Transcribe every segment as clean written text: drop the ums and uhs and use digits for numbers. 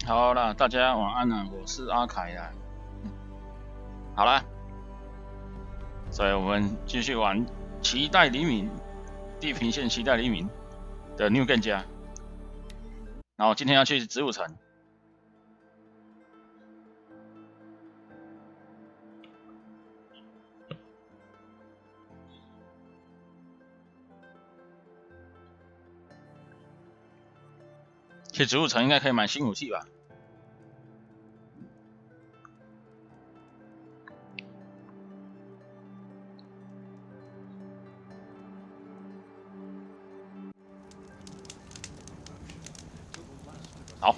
好啦，大家晚安啦，我是阿凯啦。好啦，所以我们继续玩《期待黎明》地平线《期待黎明》的 New Game 家。然后今天要去子午城。去子午城应该可以买新武器吧？好，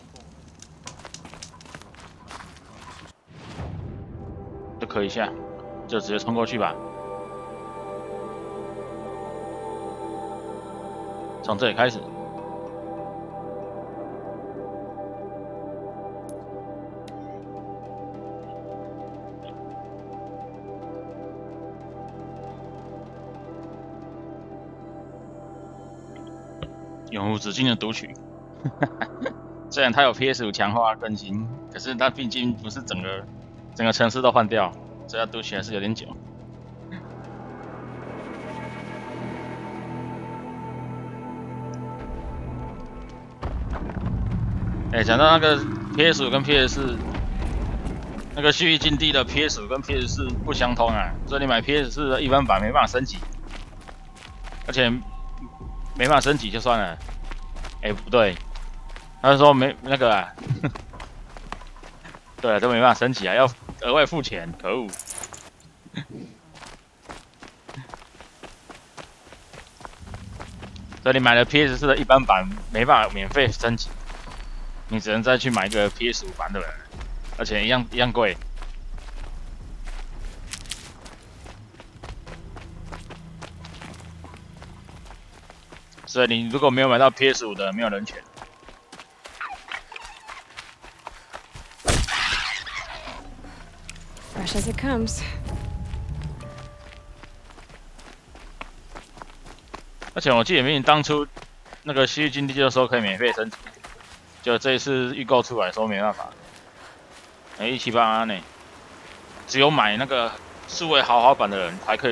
就可以下，就直接冲过去吧。从这里开始。永无止境的读取，虽然它有 PS5强化更新，可是它毕竟不是整个城市都换掉，所以要读取还是有点久。讲到那个 PS5跟 PS4，那个蓄意境地的 PS5跟 PS4不相通啊，所以你买 PS4的一般版没办法升级，而且没办法升级就算了。不对，他说没那个啊，对啊，都没办法升级啊，要额外付钱，可恶。所以你买了 PS4的一般版没办法免费升级，你只能再去买一个 PS5版的了，而且一样贵。所以你如果没有买到 PS5的，没有人权。Fresh as it comes. 而且我记得明明当初那个西域境地就说可以免费升级，就这一次预购出来说没办法。178呢，只有买那个数位豪华版的人才可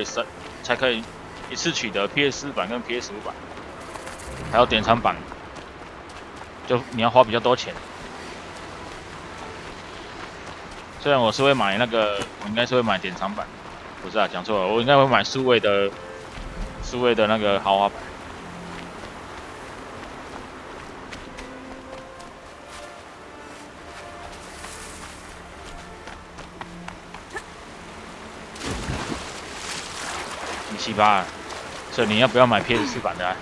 以一次取得 PS4版跟 PS5版，还有典藏版，就你要花比较多钱。虽然我是会买那个，我应该是会买典藏版，不是啊，讲错了，我应该会买数位的那个豪华版。178，所以你要不要买 PS4版的啊？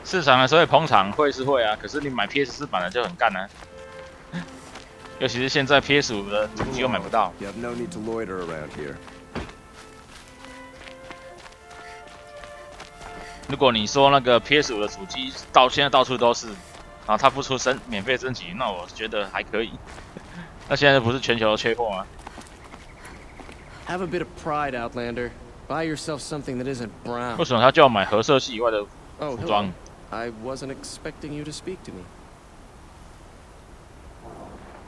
市场的时候会捧场，会是会啊，可是你买 PS4版的就很干啊。尤其是现在 PS5的主机又买不到。如果你说那个 PS5的主机现在到处都是，然后它不出免费升级，那我觉得还可以。那现在不是全球都缺货吗？ Have a bit of pride, Outlander. Buy yourself something that isn't brown. 为什么他就要买核色系以外的服装？ I wasn't expecting you to speak to me.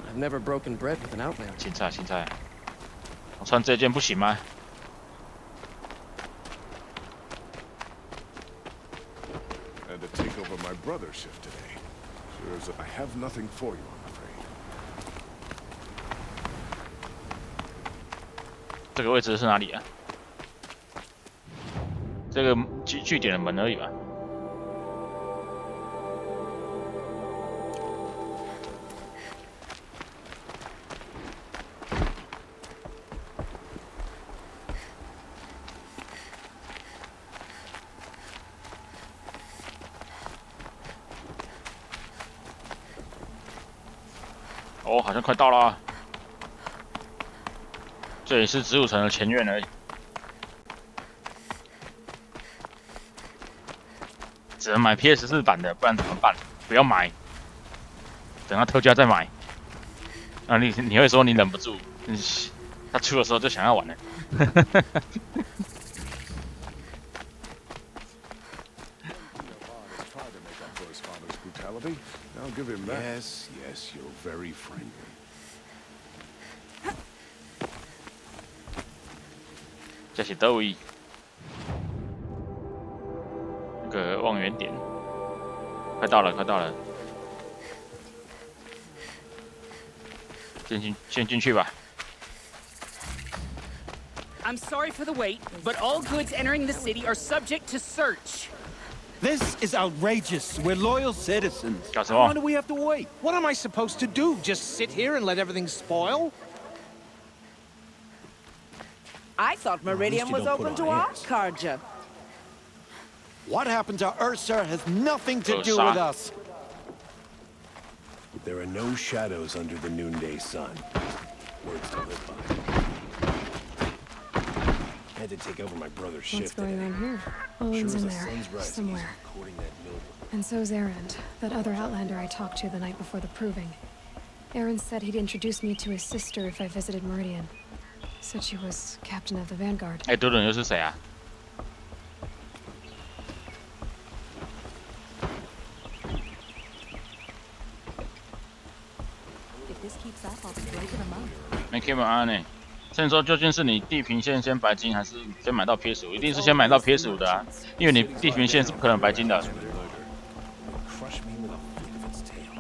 I've never broken bread with an Outlander. 芹菜，我穿这件不行吗？ Had to take over my brother's shift today. Sure as I have nothing for you, I'm afraid. 这个位置是哪里啊？这个据点的门而已吧。哦，好像快到了啊。这里是子午城的前院而已。只能买 PS4版的，不然怎么办？不要买，等它特价再买。啊，你会说你忍不住，他出的时候就想要玩了。I'll give him that. Yes, yes, you're very friendly. 这是倒位，那个望远点，快到了，快到了，先进去吧。 I'm sorry for the wait, but all goods entering the city are subject to search. This is outrageous. We're loyal citizens. 搞什 How long 么？ do we have to wait? What am I supposed to do? Just sit here and let everything spoil? I thought Meridian you was don't put open to on our airs. Karja. What happened to Ursa has nothing to do with us. There are no shadows under the noonday sun. Words to live by. Had to take over my brother's What's shift going today. on here? Sure Owen's as in the there, sun's rising, somewhere. he's recording that note. And so's Erend, that other Outlander I talked to the night before the proving. Erend said he'd introduce me to his sister if I visited Meridian. Said she was captain of the Vanguard. 哎，多伦又是谁啊？ If this keeps up, I'll be breaking them up. 没 K 安呢？所以说究竟是你地平线先白金，还是先买到 PS5？一定是先买到 PS5的啊，因为你地平线是不可能白金的。 Crush me with a flick of its tail.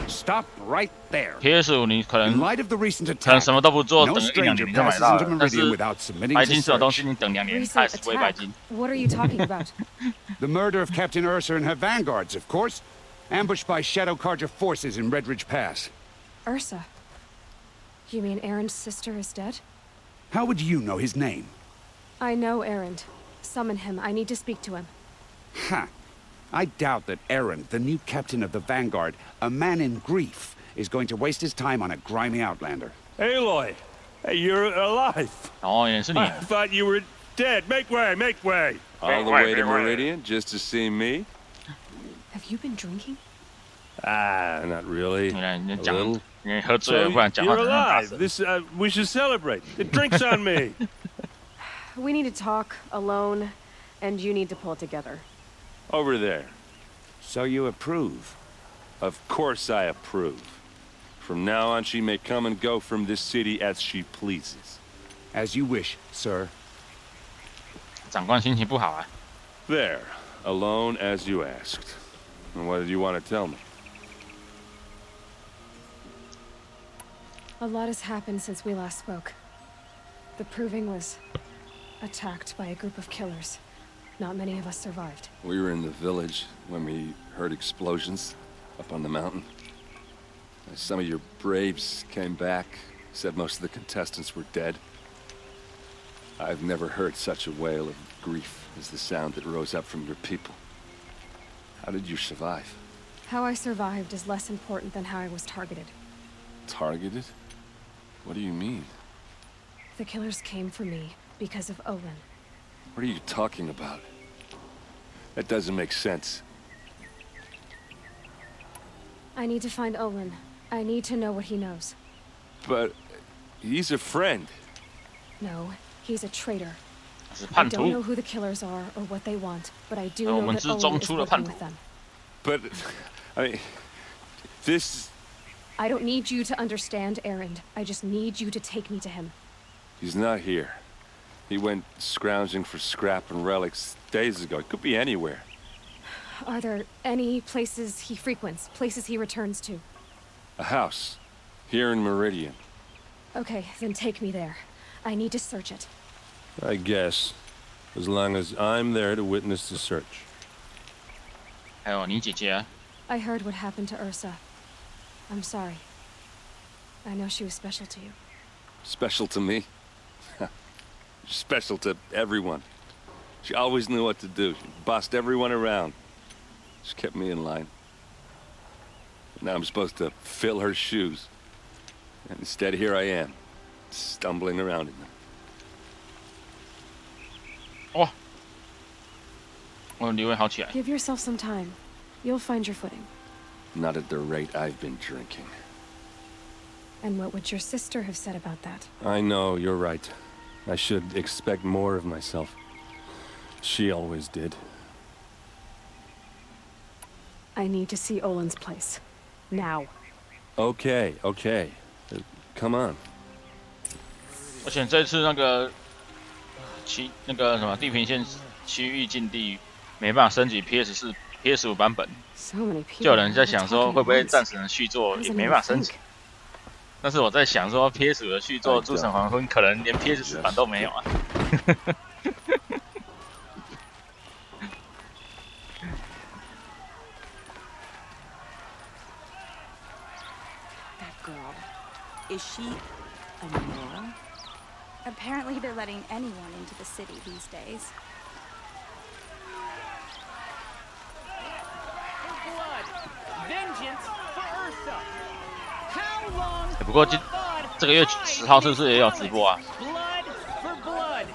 Stop right there. PS5你可 In 能 light of the recent 可能 attack, 什么都不做， no 等1-2 stranger 年就买 passes 到 into 了。但 Meridian 是 without submitting 白 to 金这种东 search. 西，你等2年， Recent 它还是不会白 attack? 金。 What are you talking about? The murder of Captain Ursa and her vanguards, of course. Ambushed by Shadow Karja forces in Red Ridge Pass. Ursa. You mean Erend's sister is dead? How would you know his name? I know Erend. Summon him. I need to speak to him. Ha! I doubt that Erend, the new captain of the Vanguard, a man in grief, is going to waste his time on a grimy outlander. Aloy, hey, you're alive. 哦，也是你 I。thought you were dead. Make way, make way. All the way to Meridian just to see me? Have you been drinking? Ah, not really. 你 A 讲 little.，你喝醉 So 了，不然讲话 you're 怎么大 alive. 声？ This we should celebrate. The drink's on me. We need to talk alone, and you need to pull it together. Over there. So you approve? Of course I approve. From now on, she may come and go from this city as she pleases. As you wish, sir. 长官心情不好啊。 There, alone as you asked. And what did you want to tell me? A lot has happened since we last spoke. The Proving was attacked by a group of killers. Not many of us survived. We were in the village when we heard explosions up on the mountain. Some of your braves came back, said most of the contestants were dead. I've never heard such a wail of grief as the sound that rose up from your people. How did you survive? How I survived is less important than how I was targeted. Targeted? What do you mean? The killers came for me because of Olin. What are you talking about? That doesn't make sense. I need to find Olin. I need to know what he knows. But he's a friend. No, he's a traitor. 是 I 叛 don't know 徒。 who the killers are or what they want, but I do 我 know 们 that 之 Olin 中 is 出了叛 working 徒。 with them. But, I mean, this... I don't need you to understand, Erend. I just need you to take me to him. He's not here. He went scrounging for scrap and relics days ago. It could be anywhere. Are there any places he frequents, places he returns to? A house. Here in Meridian. Okay, then take me there. I need to search it. I guess. As long as I'm there to witness the search. 还有你姐姐啊， I heard what happened to Ursa. I'm sorry. I know she was special to you. Special to me? Special to everyone. She always knew what to do. She bossed everyone around. She kept me in line. Now I'm supposed to fill her shoes. And instead, here I am, stumbling around in them. 哇，我留言好起来。 Give yourself some time. You'll find your footing. Not at the rate I've been drinking. And what would your sister have said about that? I know, you're right. I should expect more of myself. She always did. I need to see Olin's place. Now. Okay. Come on. 而且这次那个什么地平线区域禁地没办法升级 PS4、PS5 版本， So many people. 就有人在想说会不会战神的续作也没办法升级。但是我在想说 PS5 的续作《诸神黄昏》可能连 PS4 版都没有啊。That girl. Is she a Nora? Apparently they're letting anyone into the city these days. Vengeance for Ursa. How long? 不过这个月10号是不是也有直播啊？ Blood for blood.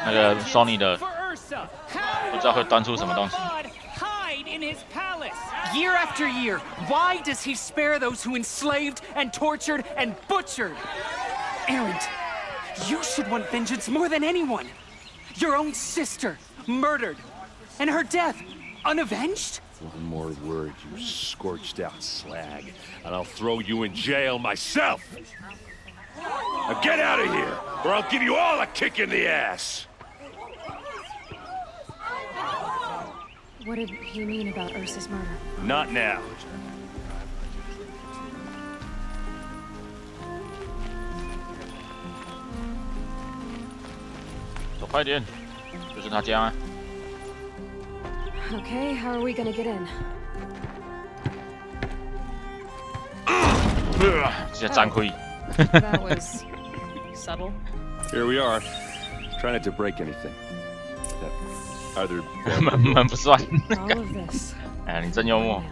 那个 Sony 的， For Ursa. 不知道会端出什么东西。 Hide in his palace. Year after year, why does he spare those who enslaved and tortured and butchered? Erend, you should want vengeance more than anyone. Your own sister, murdered, and her death, unavenged? One more word, you scorched out slag, and I'll throw you in jail myself! Now get out of here, or I'll give you all a kick in the ass! What did he mean about Ursa's murder? Not now. 走快点，就是他家啊。 Okay, how are we gonna get in? 直接斩溃。 That was subtle. Here we are. Try not to break anything. Are there 门不算。 All of this. 哎，你真幽默。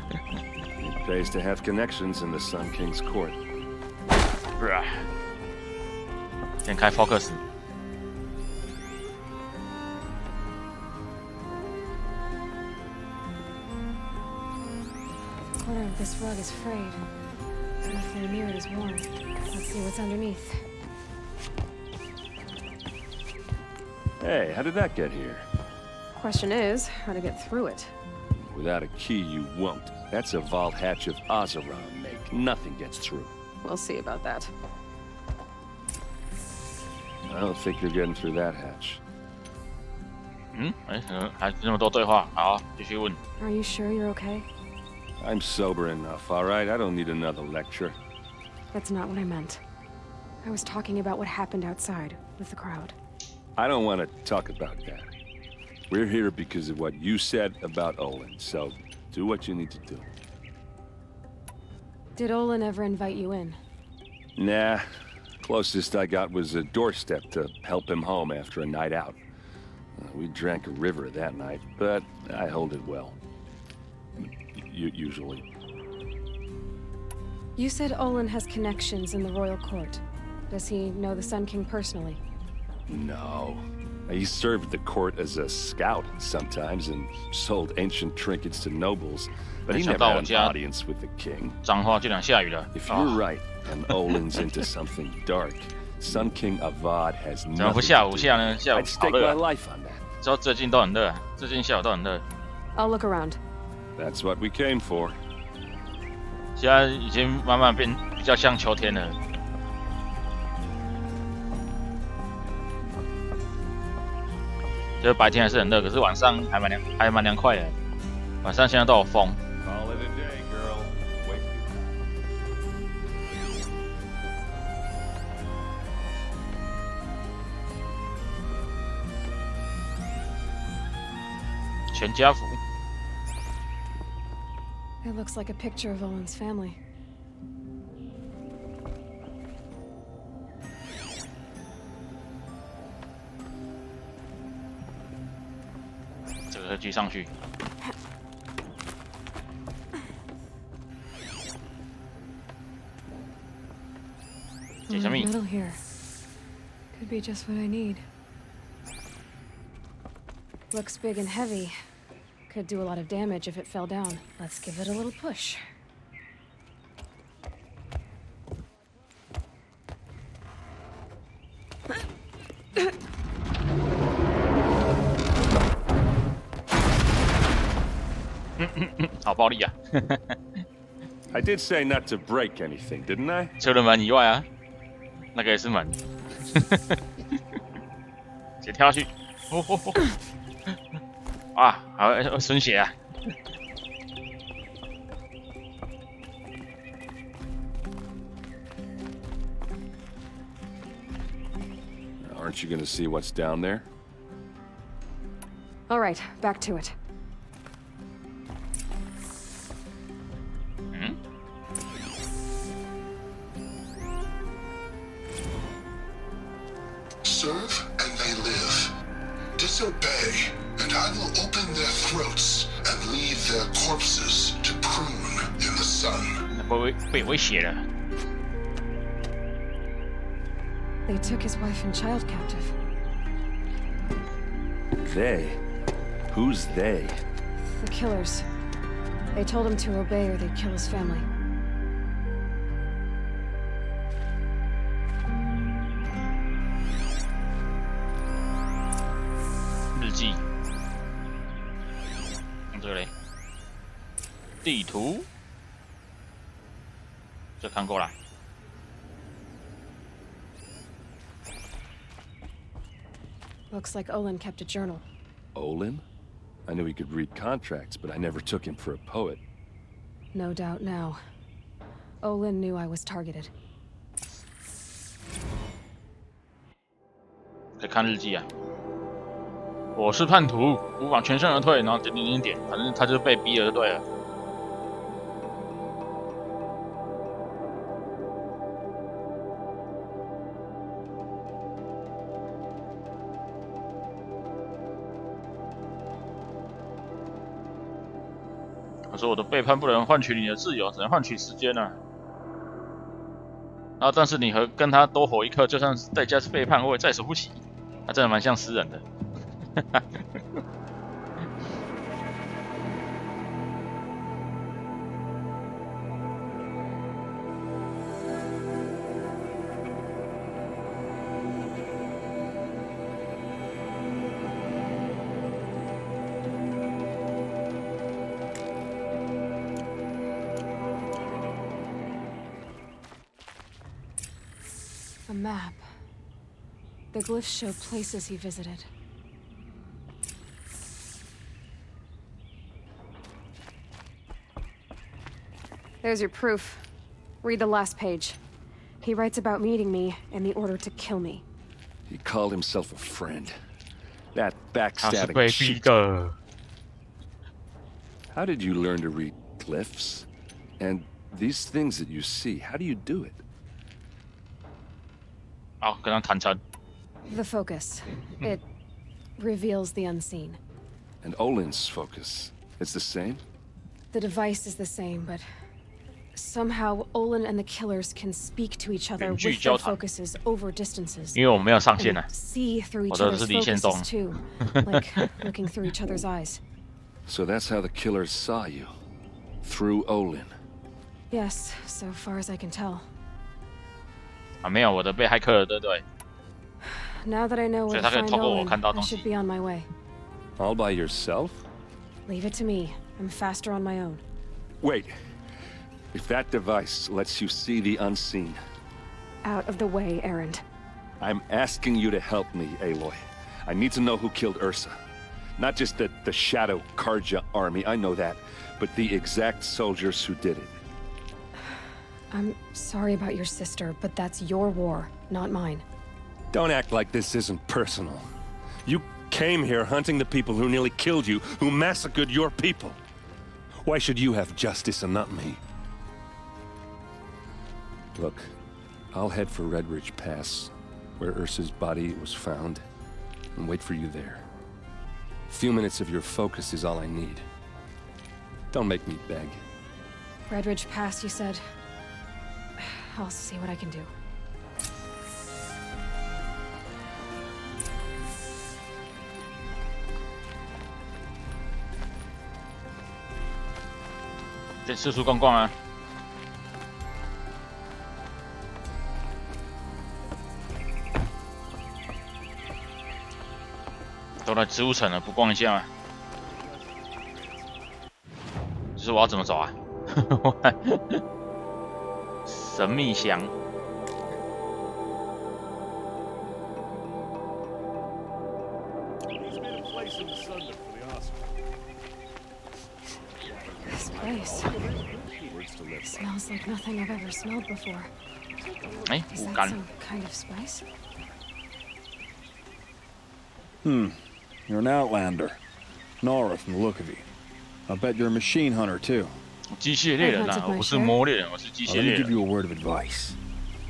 It pays to have connections in the Sun King's court. 先开 focus。 Corner of this rug is frayed. Roughly near it is worn. Let's see what's underneath. Hey, how did that get here? Question is, how to get through it. Without a key, you won't. That's a vault hatch of Azeron make. Nothing gets through. We'll see about that. I don't think you're getting through that hatch. 还那么多对话，好，继续问。 Are you sure you're okay? I'm sober enough, all right? I don't need another lecture. That's not what I meant. I was talking about what happened outside with the crowd. I don't want to talk about that. We're here because of what you said about Olin, so do what you need to do. Did Olin ever invite you in? Nah. Closest I got was a doorstep to help him home after a night out. We drank a river that night, but I hold it well. Usually. You said Olin has connections in the royal court. Does he know the Sun King personally? No. He served the court as a scout sometimes and sold ancient trinkets to nobles, but he never had an audience with the king. 彰化竟然下雨了。 If you're right, and Olin's into something dark, Sun King Avad has 怎么不 nothing 下 to 午 do. 下呢？下午 I'd 好 stake 热 my 啊！ life on that. 知道最近都很热啊，最近下午都很热。 I'll look around. That's what we came for. 现在已经慢慢变比较像秋天了。就是白天还是很热，可是晚上还蛮凉快的。晚上现在都有风。 Call it a day, girl. Wait. 全家福。 It looks like a picture of Olin's family.这个举上去。 解什么？ Metal here. Could be just what I need. Looks big and heavy. Could do a lot of damage if it fell down. Let's give it a little push.好暴力啊！ I did say not to break anything, didn't I? 除了门以外啊，那个也是门。直接跳下去，啊，好损血啊！ Aren't you gonna see what's down there? All right, back to it. Serve and they live. Disobey, and I will open their throats and leave their corpses to prune in the sun. 被威胁了。 They took his wife and child captive. They? Who's they? The killers. They told him to obey or they'd kill his family.日记。这个嘞，地图，这看过了。 Looks like Olin kept a journal. Olin? I knew he could read contracts, but I never took him for a poet. No doubt now. Olin knew I was targeted. 可以看日记啊。我是叛徒，无法全身而退，然后点点点点，反正他就被逼了就对了。他说：“我的背叛不能换取你的自由，只能换取时间啊。然后，但是你跟他多活一刻，就算代价是背叛，我也在所不惜。他真的蛮像诗人的。A map. The glyphs show places he visited. There's your proof. Read the last page. He writes about meeting me and the order to kill me. He called himself a friend. That backstabbing 被逼的。 How did you learn to read glyphs? And these things that you see, how do you do it? 好，跟他坦诚。 The focus. It reveals the unseen. And Olin's focus, it's the same? The device is the same, but somehow Olin and the killers can speak to each other with their focuses over distances. 因为我们没有上线啊， See through 我 each 的 other's 是离线中。 focuses too, like looking through each other's eyes. So that's how the killers saw you. Through Olin. Yes, so far as I can tell. 啊，没有，我的被骇客了，对不对？ Now that I know 所 where 以 to 他可以 find 透过我 Olin, 看到 I 东西 should。be on my way. All by yourself? Leave it to me. I'm faster on my own. Wait. If that device lets you see the unseen, Out of the way, Erend. I'm asking you to help me, Aloy. I need to know who killed Ursa. Not just the Shadow Karja army, I know that, but the exact soldiers who did it. I'm sorry about your sister, but that's your war, not mine. Don't act like this isn't personal. You came here hunting the people who nearly killed you, who massacred your people. Why should you have justice and not me? Look, I'll head for Red Ridge Pass, where Ursa's body was found, and wait for you there. A few minutes of your focus is all I need. Don't make me beg. Red Ridge Pass, you said? I'll see what I can do. 再四处逛逛啊。都来植物城了，不逛一下吗？就是我要怎么走啊？神秘箱。This place smells like nothing I've ever smelled before. 哎， Is 五 that 干。 some kind of spice? You're an outlander. Nora from the look of you. I bet you're a machine hunter too. 机械猎人啊，我不是魔猎人，我是机 Well, 械 let 猎 me give 人。 you a word of advice.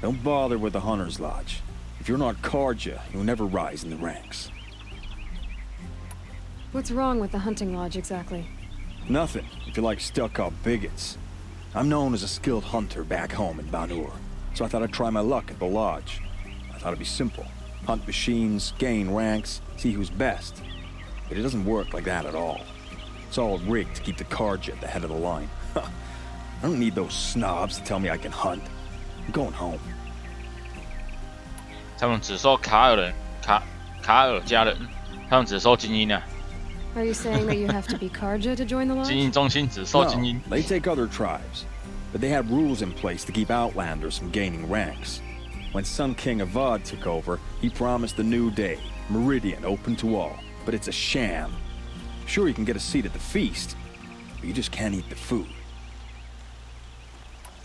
Don't bother with the hunter's lodge. If you're not Karja, you'll never rise in the ranks. What's wrong with the hunting lodge exactly? Nothing, if you like stuck-up bigots. I'm known as a skilled hunter back home in Banur, so I thought I'd try my luck at the lodge. I thought it'd be simple. Hunt machines, gain ranks, see who's best. But it doesn't work like that at all. It's all rigged to keep the Karja at the head of the line. I don't need those snobs to tell me I can hunt. I'm going home. 他们只收卡尔家人，他们只收精英啊。 Are you saying that you have to be Karja to join the 精 lodge? 英中心只收 No, 精英。 they take other tribes, but they have rules in place to keep outlanders from gaining ranks. When Sun King Avad took over, he promised a new day, Meridian open to all, but it's a sham. Sure, you can get a seat at the feast, but you just can't eat the food.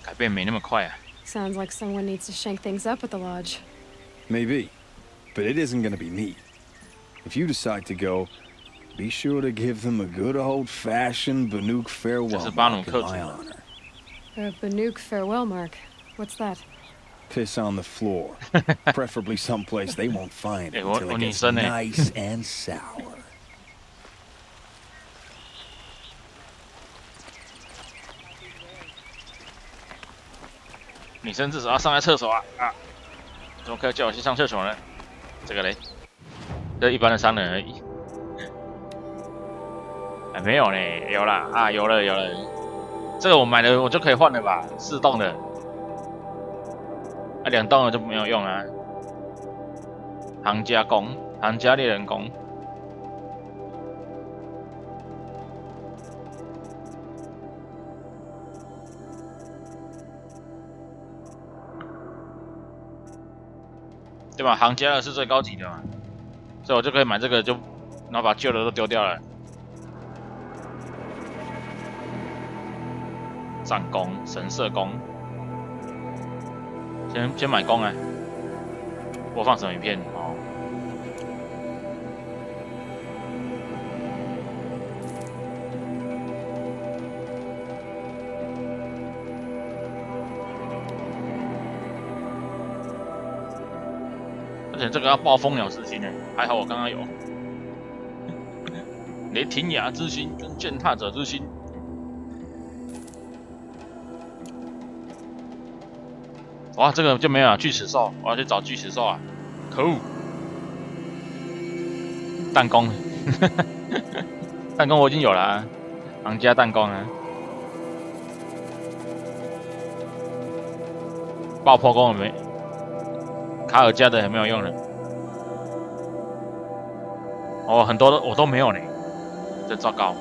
改变没那么快啊。 Sounds like someone needs to shake things up at the lodge. Maybe, but it isn't going to be me. If you decide to go, be sure to give them a good old-fashioned Banuk farewell mark in my honor. A Banuk farewell mark. What's that? Piss on the floor, preferably someplace they won't find it 我 until it 女 gets 生呢？ nice and sour. 女生至少要上来厕所啊啊！怎么可以叫我去上厕所呢？这个嘞，这一般的商人而已。哎，没有呢，有啦啊，有了有了，这个我买了我就可以换了吧？4栋的，啊2栋的就没有用啊。行家工，行家猎人工。 对吧？行家的是最高级的嘛，所以我就可以买这个，就然后把旧的都丢掉了。战弓、神射弓，先买弓啊！播放什么影片？哦。而且这个要爆蜂鸟之心呢，还好我刚刚有雷霆牙之心跟践踏者之心。哇，这个就没有啊，巨齿兽，我要去找巨齿兽啊！可恶，弹弓，弹弓我已经有了、啊，行家弹弓啊，爆破弓有没？ 卡尔加的也没有用了，哦，很多我都没有呢，真糟糕。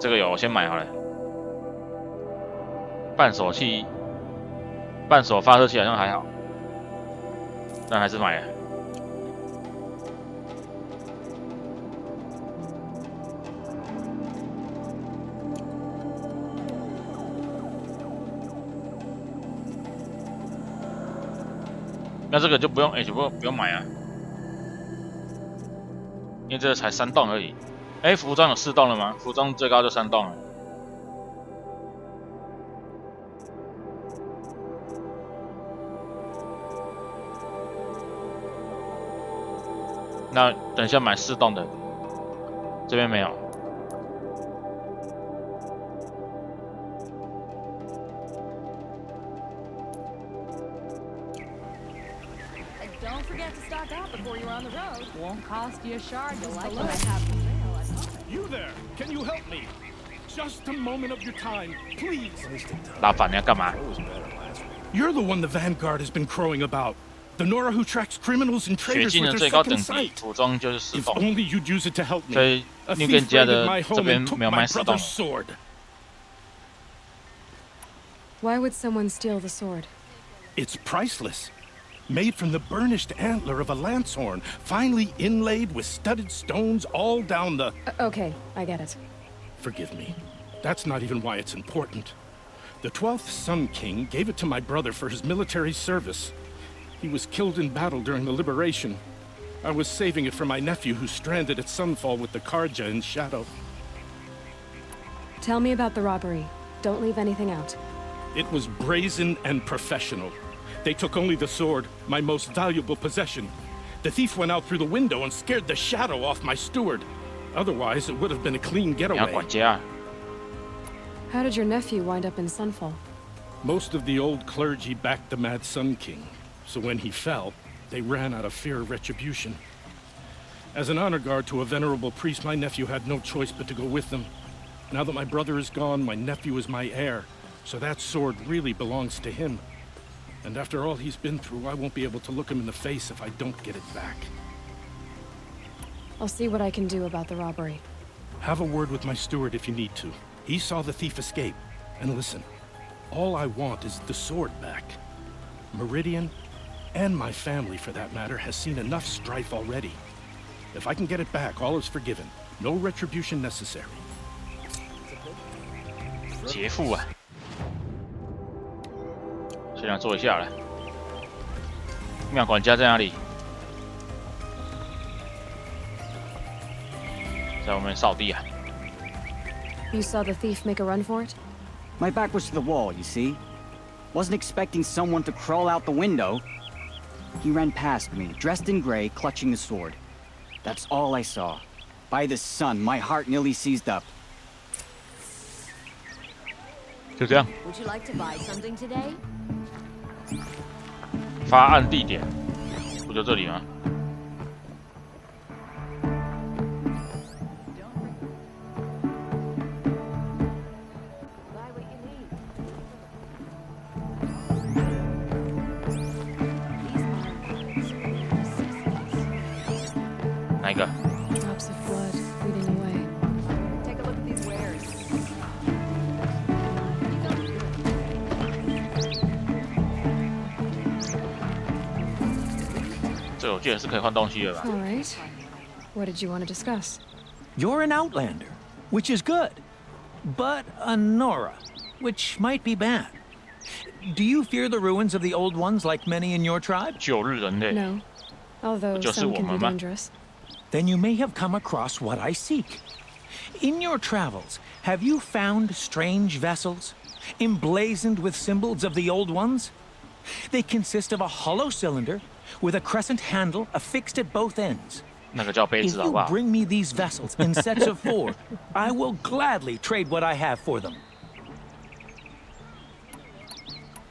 这个有，我先买好了。半手器、半手发射器好像还好，但还是买了。那这个就不用，就不用买啊，因为这个才3栋而已。哎，服装有4栋了吗？服装最高就3栋了。那等一下买4栋的，这边没有。 Don't forget to stock up before you're on the road. Won't cost you a shard to like what I have for sale. You there! Can you help me? Just a moment of your time, please. 老板你要干嘛？ You're the one the Vanguard has been crowing about. The Nora who tracks criminals and 血 traitors 镜 with 的 her 最高等 second 级 sight. 武装就是石 If 洞， only you'd use it to help 所 me. 以 A 纽根 thief 家 raided 的 my 这 home 边 and took 没有 my 卖石洞 brother's。sword. Why would someone steal the sword? It's priceless. Made from the burnished antler of a lancehorn, finely inlaid with studded stones all down the... Okay, I get it. Forgive me. That's not even why it's important. The 12th Sun King gave it to my brother for his military service. He was killed in battle during the liberation. I was saving it for my nephew who's stranded at Sunfall with the Karja in Shadow. Tell me about the robbery. Don't leave anything out. It was brazen and professional. They took only the sword, my most valuable possession. The thief went out through the window and scared the shadow off my steward. Otherwise, it would have been a clean 你要 getaway. 管家。 How did your nephew wind up in Sunfall? Most of the old clergy backed the Mad Sun King, so when he fell, they ran out of fear of retribution. As an honor guard to a venerable priest, my nephew had no choice but to go with them. Now that my brother is gone, my nephew is my heir, so that sword really belongs to him. And after all he's been through, I won't be able to look him in the face if I don't get it back. I'll see what I can do about the robbery. Have a word with my steward if you need to. He saw the thief escape. And listen, all I want is the sword back. Meridian, and my family for that matter, has seen enough strife already. If I can get it back, all is forgiven. No retribution necessary. 劫富啊！先来坐一下来。庙管家在哪里？在我们扫地啊。 You saw the thief make a run for it? My back was to the wall, you see? Wasn't expecting someone to crawl out the window. He ran past me, dressed in gray, clutching the sword. That's all I saw. By the sun, my heart nearly seized up. 就这样。 Would you like to buy something today? 发案地点不就这里吗？ 哪一个？ Drops of blood leading away. Take a look at these wares. 这我记得是可以换东西的吧？ All right. What did you want to discuss? You're an outlander, which is good. But a Nora, which might be bad. Do you fear the ruins of the old ones like many in your tribe? 旧日人类。 No. Although 不就是 some 我 can 们 be 吗？ dangerous. Then you may have come across what I seek. In your travels, have you found strange vessels, emblazoned with symbols of the old ones? They consist of a hollow cylinder with a crescent handle affixed at both ends. 那个叫杯 If 子，好 you 不好？ bring me these vessels in sets of 4, I will gladly trade what I have for them.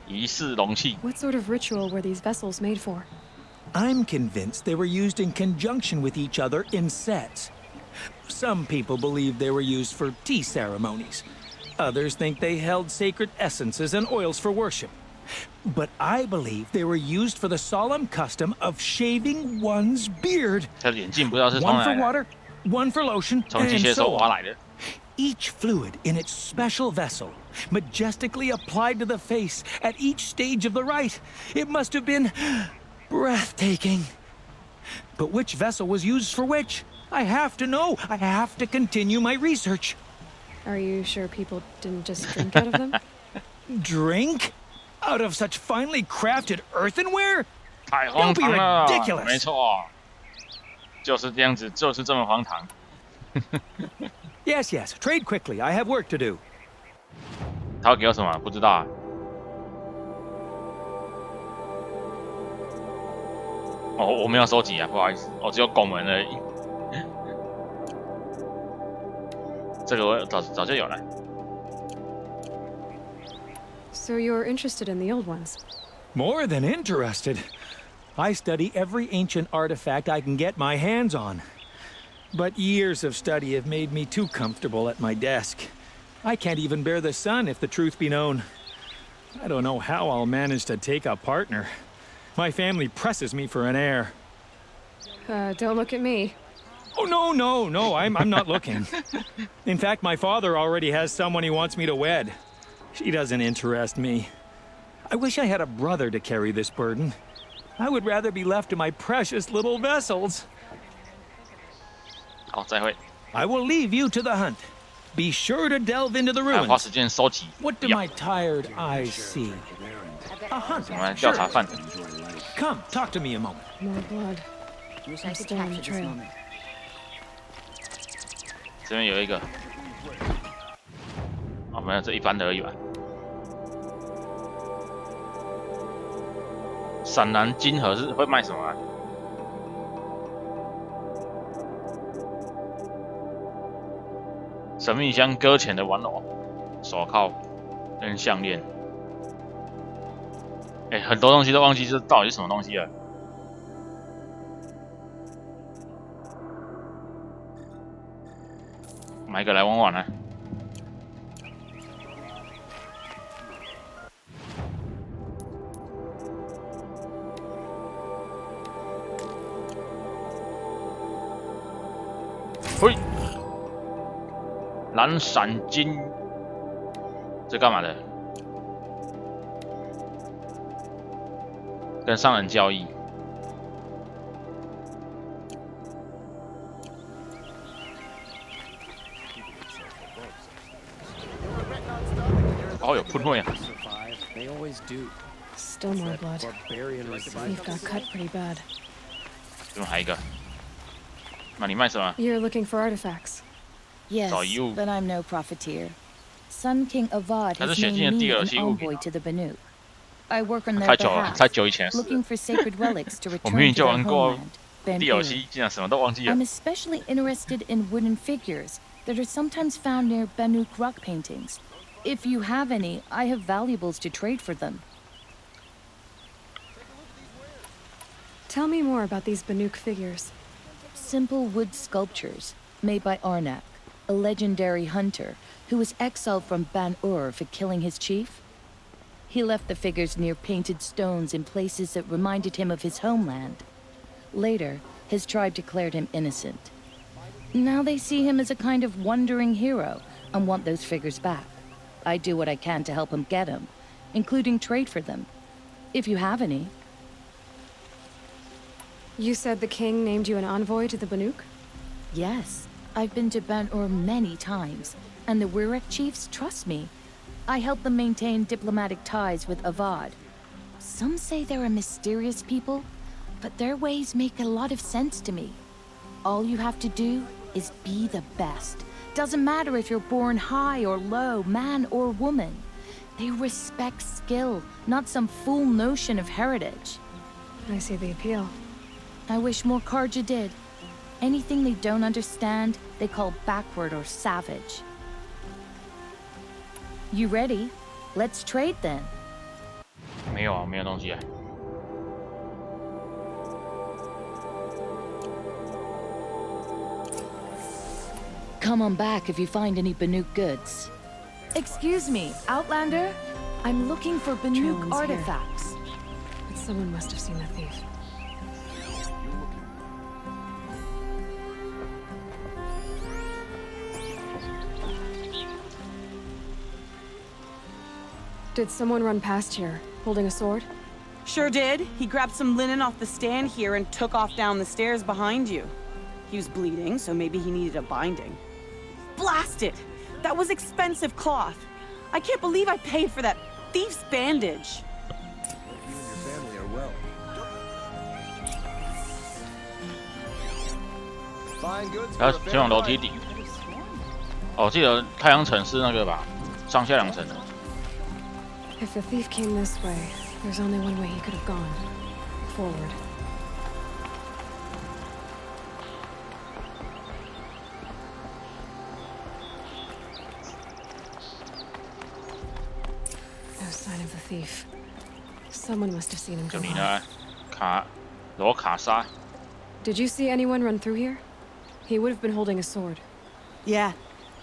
仪式容器。 What sort of ritual were these vessels made for? I'm convinced they were used in conjunction with each other in sets. Some people believe they were used for tea ceremonies. Others think they held sacred essences and oils for worship. But I believe they were used for the solemn custom of shaving one's beard. 他的眼镜不知道是从 One 哪 for 来的， water, one for lotion, 从机 and 械 so 手挖 on. 来的。 Each fluid in its special vessel, majestically applied to the face at each stage of the rite. It must have been breathtaking. But which vessel was used for which? I have to know. I have to continue my research. Are you sure people didn't just drink out of them? Drink? Out of such finely crafted earthenware? 太荒 Don't be 唐了， ridiculous. 没错，就是这样子，就是这么荒唐。 Yes, yes. Trade quickly. I have work to do. 他会给我什么？不知道啊。哦，我没有收集啊，不好意思，我只有拱门而已。这个我早就有了。 So you're interested in the old ones? More than interested. I study every ancient artifact I can get my hands on. But years of study have made me too comfortable at my desk. I can't even bear the sun, if the truth be known. I don't know how I'll manage to take a partner. My family presses me for an heir. Don't look at me. Oh, no, I'm not looking. In fact, my father already has someone he wants me to wed. She doesn't interest me. I wish I had a brother to carry this burden. I would rather be left to my precious little vessels. 好，再会。 I will leave you to the hunt. Be sure to delve into the 还要花 ruins. 时间收集。 What do my tired eyes see? A hunt. 我们调查 Sure. 犯人。 Come, talk to me a moment. More blood. Wish I I'm could still on the capture this trail. moment. 这边有一个，哦，没有，这一般的而已吧。闪蓝金盒是会卖什么啊？神秘箱搁浅的玩偶、手铐跟项链。哎，很多东西都忘记这到底是什么东西了。买一个来玩玩啊！嘿，蓝闪金，这干嘛的？跟商人交易。哦，有喷绘啊！ They always do. Still more blood. Barbarian We've got cut pretty bad. 这边还有一个。那你卖什么？ You're looking for artifacts. Yes, So you- but I'm no profiteer. Sun King Avad 它是 has 写 named 进了 me 第二 an 期物品 envoy to the Banuk. I work on their 太久了， behalf, 太久以前的事了。 looking for sacred relics to 我明明 return 就 to 玩 their 过 homeland, 第二 Banur. 期，竟然什么都忘记了 I'm。especially interested in wooden figures that are sometimes found near Banuk rock paintings. If you have any, I have valuables to trade for them. Tell me more about these Banuk figures. Simple wood sculptures made by Arnak, a legendary hunter who was exiled from Ban-Ur for killing his chief. He left the figures near painted stones in places that reminded him of his homeland. Later, his tribe declared him innocent. Now they see him as a kind of wandering hero and want those figures back. I do what I can to help him get them, including trade for them, if you have any. You said the king named you an envoy to the Banuk? Yes, I've been to Ban-Ur many times, and the Wirek chiefs trust me. I help them maintain diplomatic ties with Avad. Some say they're a mysterious people, but their ways make a lot of sense to me. All you have to do is be the best. Doesn't matter if you're born high or low, man or woman. They respect skill, not some fool notion of heritage. I see the appeal. I wish more Karja did. Anything they don't understand, they call backward or savage. You ready? Let's trade then. 没有啊，没有东西啊。 Come on back if you find any Banuk goods. Excuse me, Outlander? I'm looking for Banuk Trailing's artifacts. But someone must have seen the thief. Did someone run past here, holding a sword? Sure did. He grabbed some linen off the stand here and took off down the stairs behind you. He was bleeding, so maybe he needed a binding. Blast it! That was expensive cloth. I can't believe I paid for that thief's bandage. You and your family are well. Fine goods 然 for 后 a 前往 fair 楼梯 price. 里。哦，我记得太阳城是那个吧，上下两层的。 If the thief came this way, there's only one way he could have gone. Forward. No sign of the thief. Someone must have seen him 就 go 你 home. 呢，罗卡莎。 Did you see anyone run through here? He would have been holding a sword. Yeah,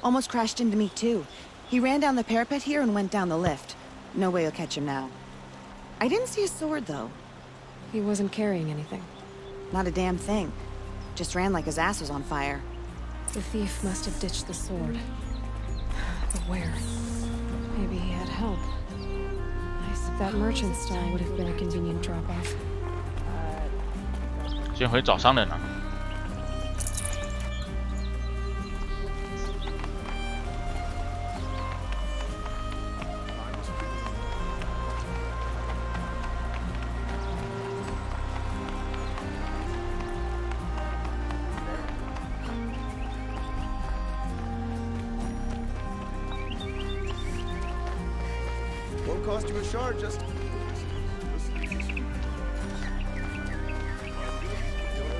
almost crashed into me too. He ran down the parapet here and went down the lift. No way you'll catch him now. I didn't see a sword, though. He wasn't carrying anything. Not a damn thing. Just ran like his ass was on fire. The thief must have ditched the sword. But where? Maybe he had help. That merchant stall would have been a convenient drop-off. 先回找商人啊。Won't cost you a shard, just...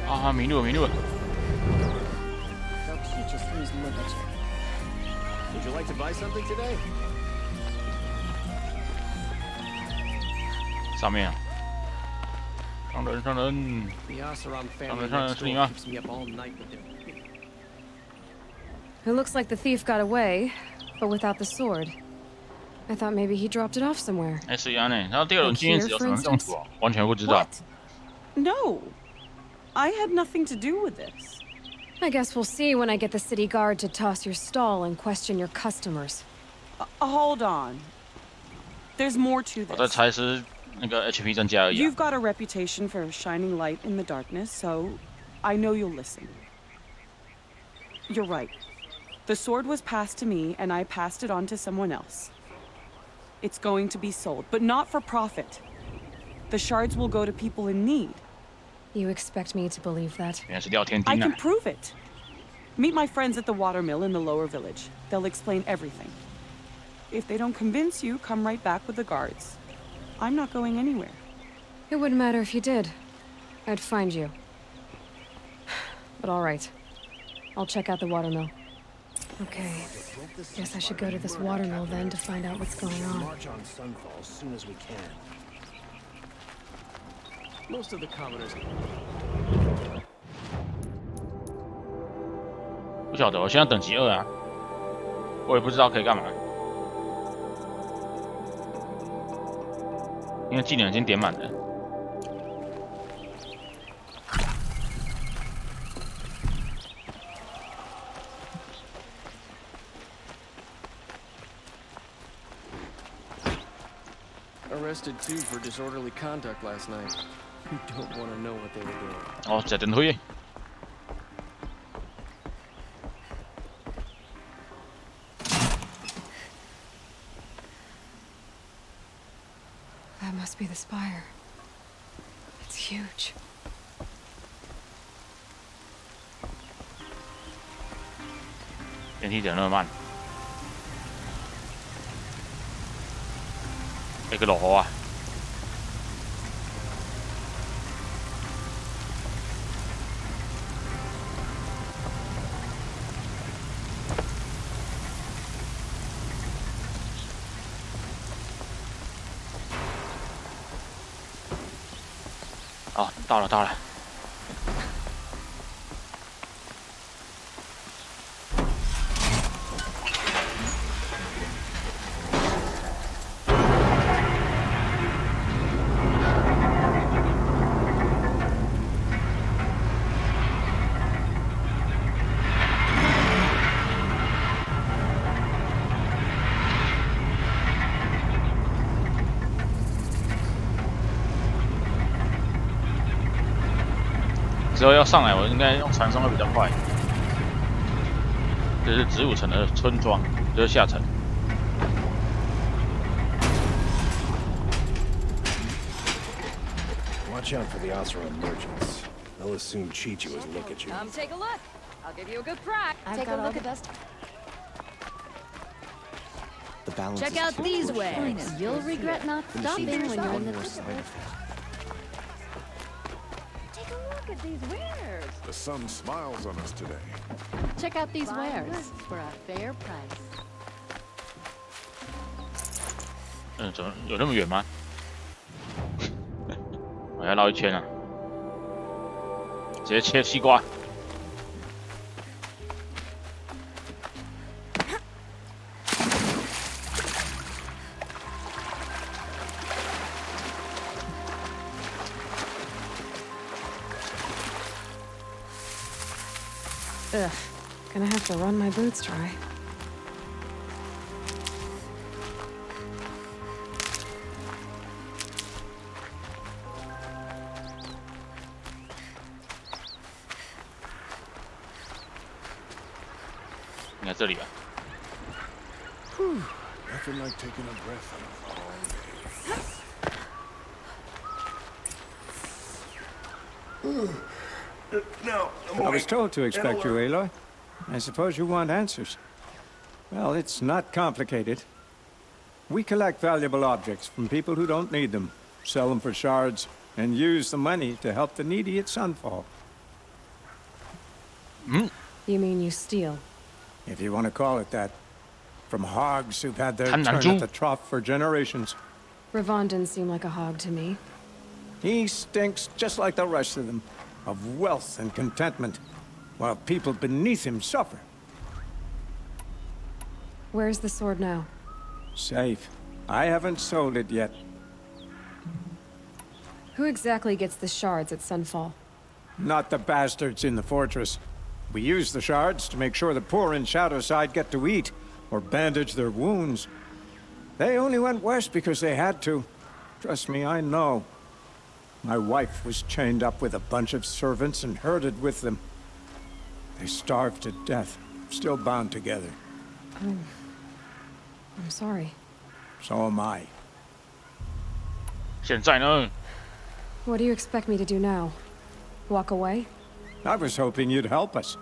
啊，迷路了，迷路了。 They'll teach us who's ligature. Would you like to buy something today? 上面啊，商人，商人， The Oseram 商 family 人，商人 next 是你 door 吗？ keeps me up all night with their... It looks like the thief got away, but without the sword. I thought maybe he dropped it off somewhere. 哎，是一样的。然后第二种经验值有什么用途啊？完全不知道。 What? No. I had nothing to do with this. I guess we'll see when I get the city guard to toss your stall and question your customers. Hold on. There's more to 我在 this. 猜是那个 HP 增加而已啊。 You've got a reputation for shining light in the darkness, so I know you'll listen. You're right. The sword was passed to me, and I passed it on to someone else. It's going to be sold, but not for profit. The shards will go to people in need. You expect me to believe that? 原来是廖天 I 丁 can 啊！ prove it. Meet my friends at the watermill in the lower village. They'll explain everything. If they don't convince you, come right back with the guards. I'm not going anywhere. It wouldn't matter if you did. I'd find you. But all right. I'll check out the watermill. Okay. Guess I should go to this watermill then to find out what's going on. March on Sunfall as soon as we can. Most of the commoners... 不晓得，我现在等级2啊，我也不知道可以干嘛，因为技能已经点满了。Arrested too for disorderly conduct last night. You don't want to know what they were doing. 哦，在等推。 That must be the spire. It's huge. "电梯怎么那么慢？一個落河啊！好，到了，到了。 之后要上来，我应该用传送会比较快。这是子午城的村庄，这是下城。 Watch out for the Oseram merchants. They'll as soon cheat you as look at you. Come take a look. I'll give you a good crack. I've Take a got all look the- at us. The balance Check is out too these close. wares. You'll regret not The stopping machine when has you're in one the more thick side of it. effect. Take a look at these wares. The sun smiles on us today. Check out these wares for a fair price. 怎么有那么远吗？我要绕一圈啊！直接切西瓜。Ugh, gonna have to run my boots dry. Nothing like taking a breath on a long day. No, I was told to expect you, Aloy. I suppose you want answers. Well, it's not complicated. We collect valuable objects from people who don't need them, sell them for shards, and use the money to help the needy at Sunfall. You mean you steal? If you want to call it that. From hogs who've had their turn at the trough for generations. Ravon didn't seem like a hog to me. He stinks just like the rest of them, of wealth and contentment, while people beneath him suffer. Where's the sword now? Safe. I haven't sold it yet. Who exactly gets the shards at Sunfall? Not the bastards in the fortress. We use the shards to make sure the poor in Shadowside get to eat, or bandage their wounds. They only went west because they had to. Trust me, I know. My wife was chained up with a bunch of servants and herded with them. They starved to death, still bound together. Oh. I'm sorry. So am I. 现在呢? What do you expect me to do now? Walk away? I was hoping you'd help us.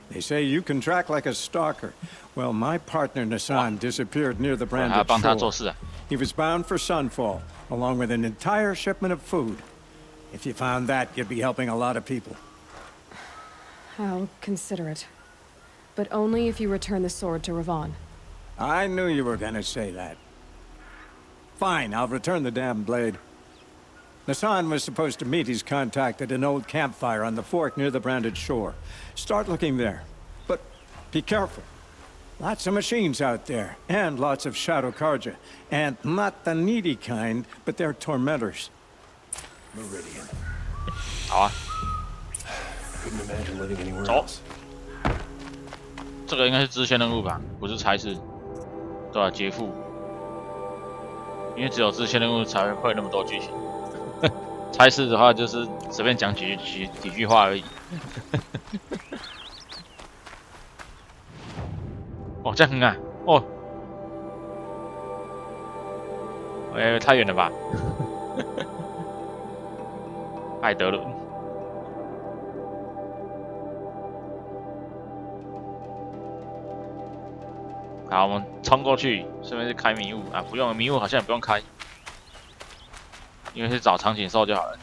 They say you can track like a stalker. Well, my partner Nassan disappeared near the branded shore. He was bound for Sunfall, along with an entire shipment of food. If you found that, you'd be helping a lot of people. I'll consider it. But only if you return the sword to Ravon. I knew you were gonna say that. Fine, I'll return the damn blade. Nassan was supposed to meet his contact at an old campfire on the fork near the branded shore. Start looking there. But be careful. Lots of machines out there, and lots of Shadow Karja. And not the needy kind, but they're tormentors. Meridian. 好啊。 Couldn't imagine living anywhere else. 这个应该是支线任务吧，不是差事。对啊，劫富。因为只有支线任务才会那么多剧情。差事的话就是随便讲几句话而已。哦，这样很啊，哦，太远了吧？艾德伦。好，我们冲过去，顺便是开迷雾啊，不用迷雾，好像也不用开，因为是找长颈兽就好了。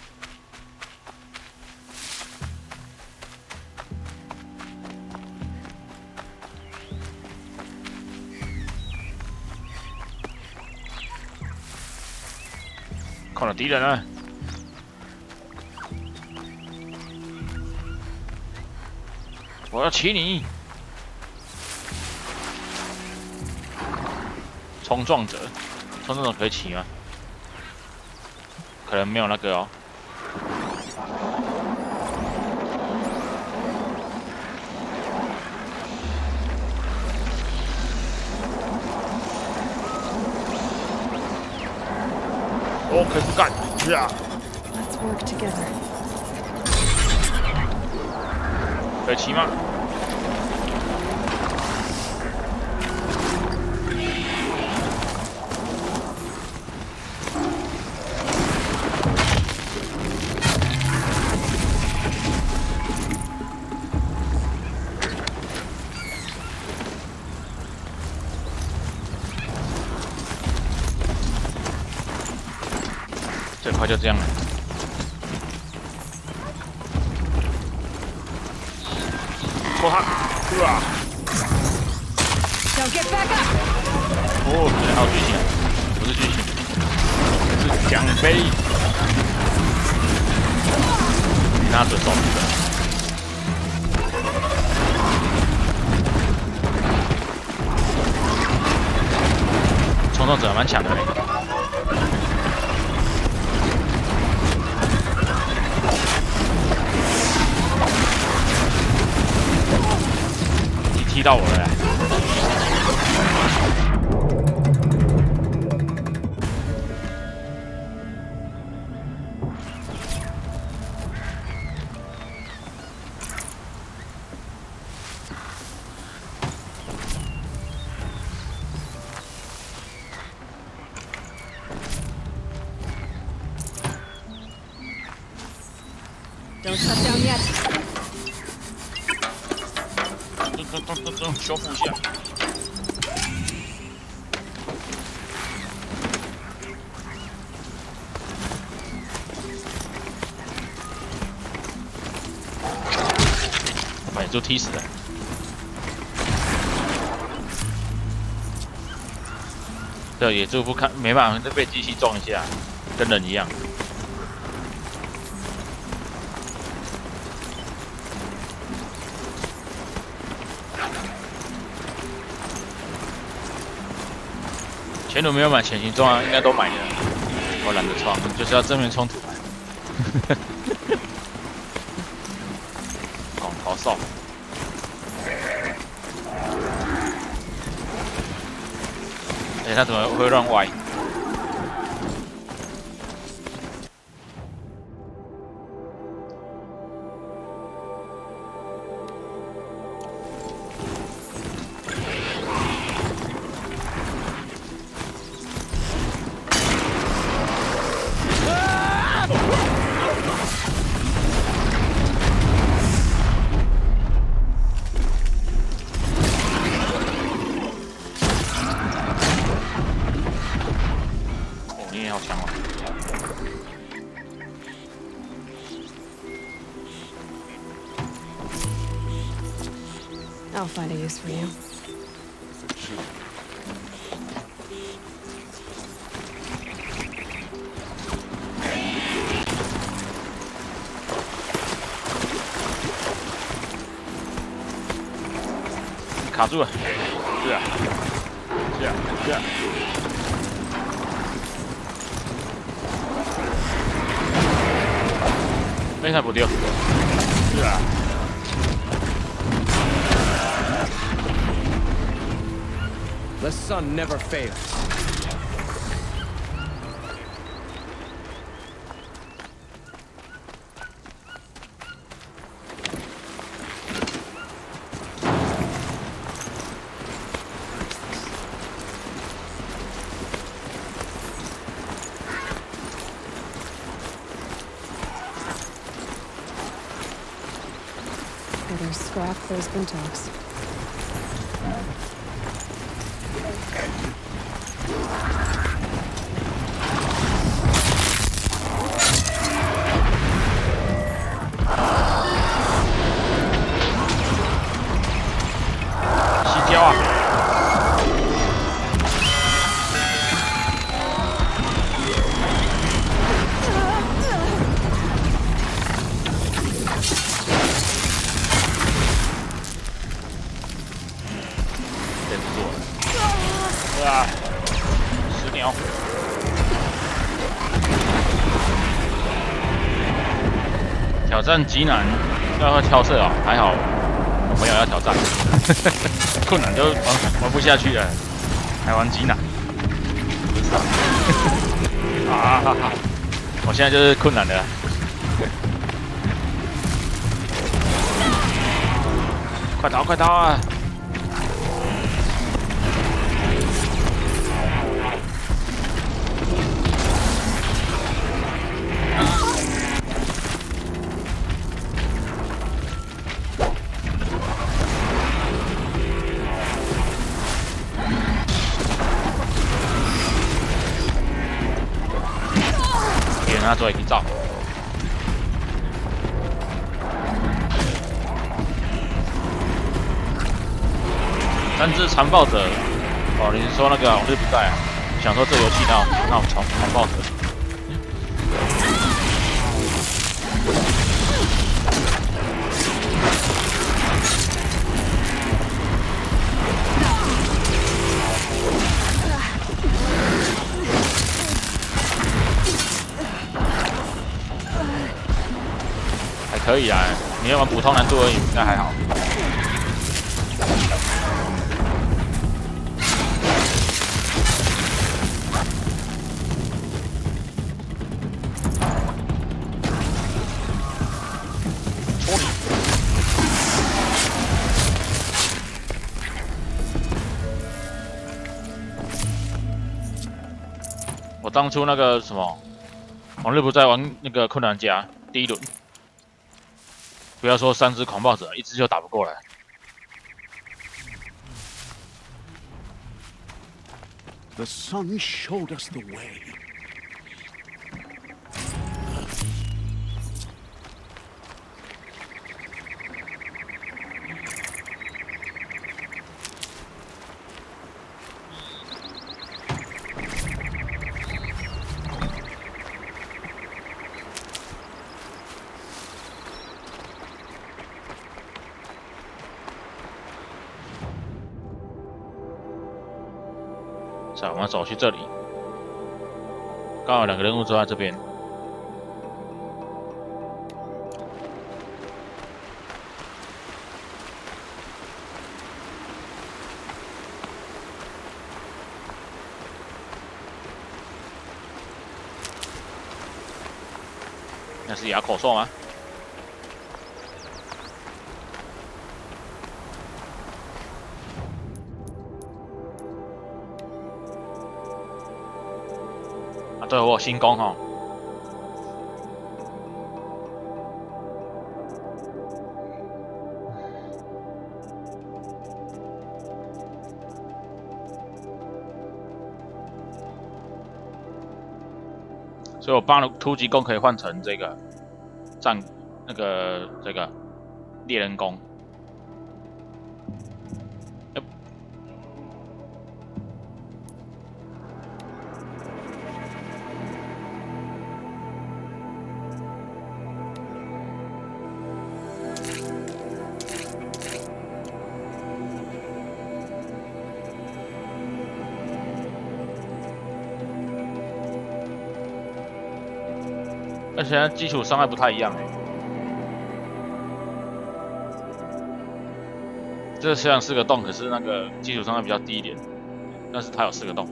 看到敌人了，我要骑你！冲撞者，冲撞者可以骑吗？可能没有那个哦。哦，可以不干呀！ Let's work together. 可以骑吗？这块就这样了。戳他！啊！ Don't get back up! 哦，这还有剧情，不是剧情，是奖杯。你拿准手的。冲撞者蛮强的嘞。 Ugh. 踢到我了。Don't shut down yet. 咚，修复一下。把野猪踢死了。对，野猪不看没办法，就被机器撞一下，跟人一样。前路没有买潜行装啊，应该都买了。我懒得闯，就是要正面冲突。广头兽。哎，他怎么会乱歪？I'll find a use for you. Caught 卡住了，是啊，非常不丢，是啊。 The sun never fails. Better scrap those bintogs.挑战极难，要挑色哦，还好我朋友要挑战，困难就玩不下去了，还玩极难，不知道啊！我现在就是困难的，快逃快逃啊！ 他做一照，三只残暴者。哦，你是说那个往日不在啊？想说这游戏那种残暴者。可以啊，你要玩普通难度而已，应该还好。我当初那个什么，往日不在玩那个困难家第一轮，不要说3只狂暴者，1只就打不过来。The sun showed us the way. 我们走去这里，刚好2个任务都在这边。那是哑口兽吗？对，我有新功哦。所以我帮了突击弓可以换成这个这个猎人弓。而且它基础伤害不太一样这虽然是个洞，可是那个基础伤害比较低一点，但是它有4个洞。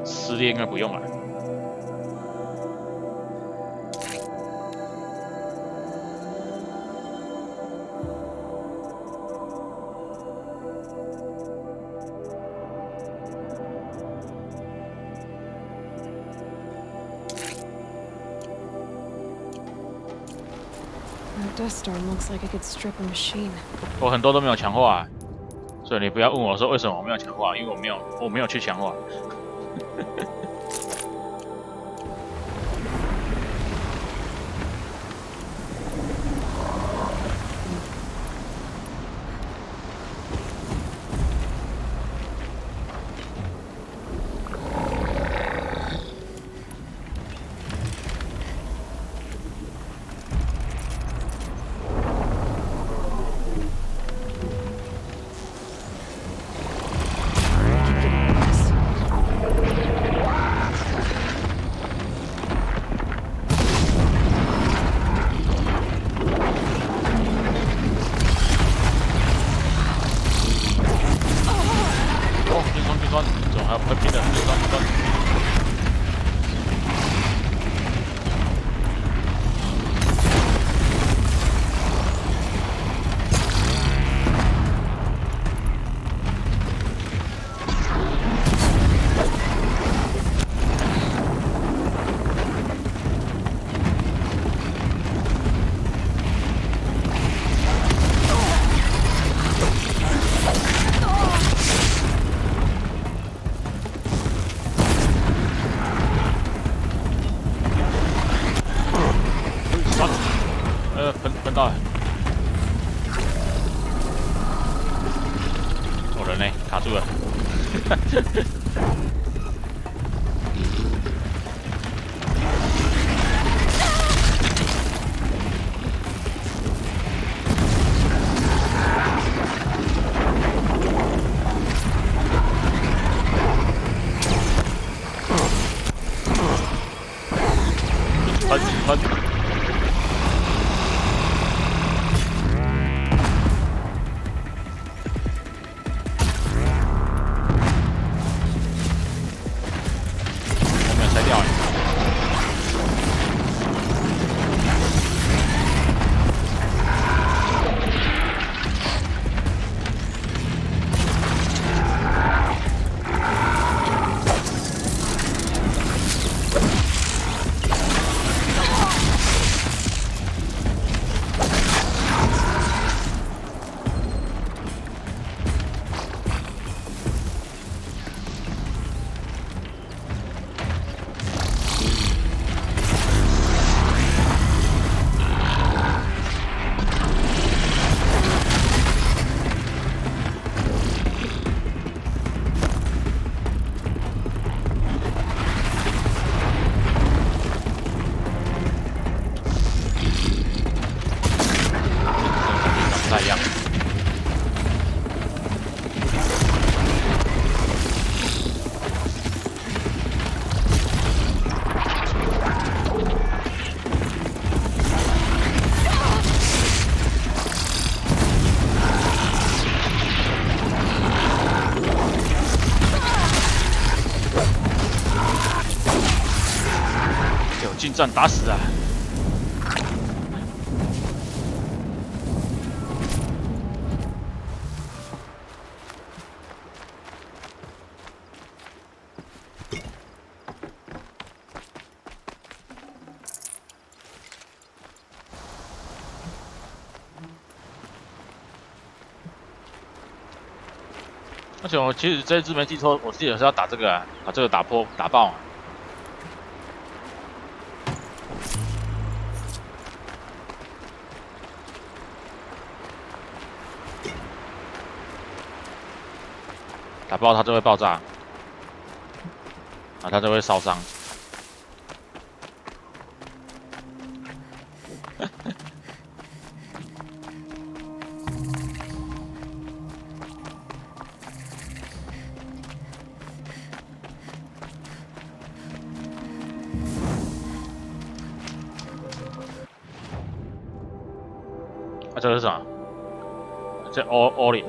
撕裂应该不用了。Dust storm looks like it could strip a machine. 我很多都没有强化所以你不要问我说为什么我没有强化，因为我没有去强化。总还有喷pin的，冰霜。喷到了，我人呢？卡住了。喷！战打死啊！而且我其实这次没记错，我记得是要打这个啊，把这个打爆啊。打爆它就会爆炸，啊，它就会烧伤。啊，这个是啥？这all in。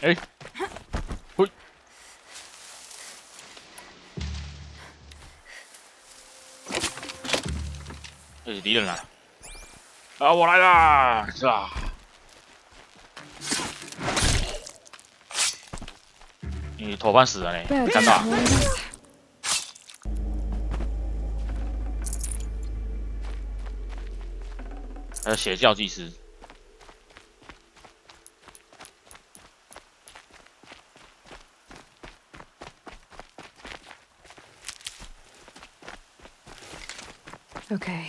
哎，嘿，这是敌人啊！啊，我来啦！是吧？你头发死了呢，看到？还有邪教祭司。Okay,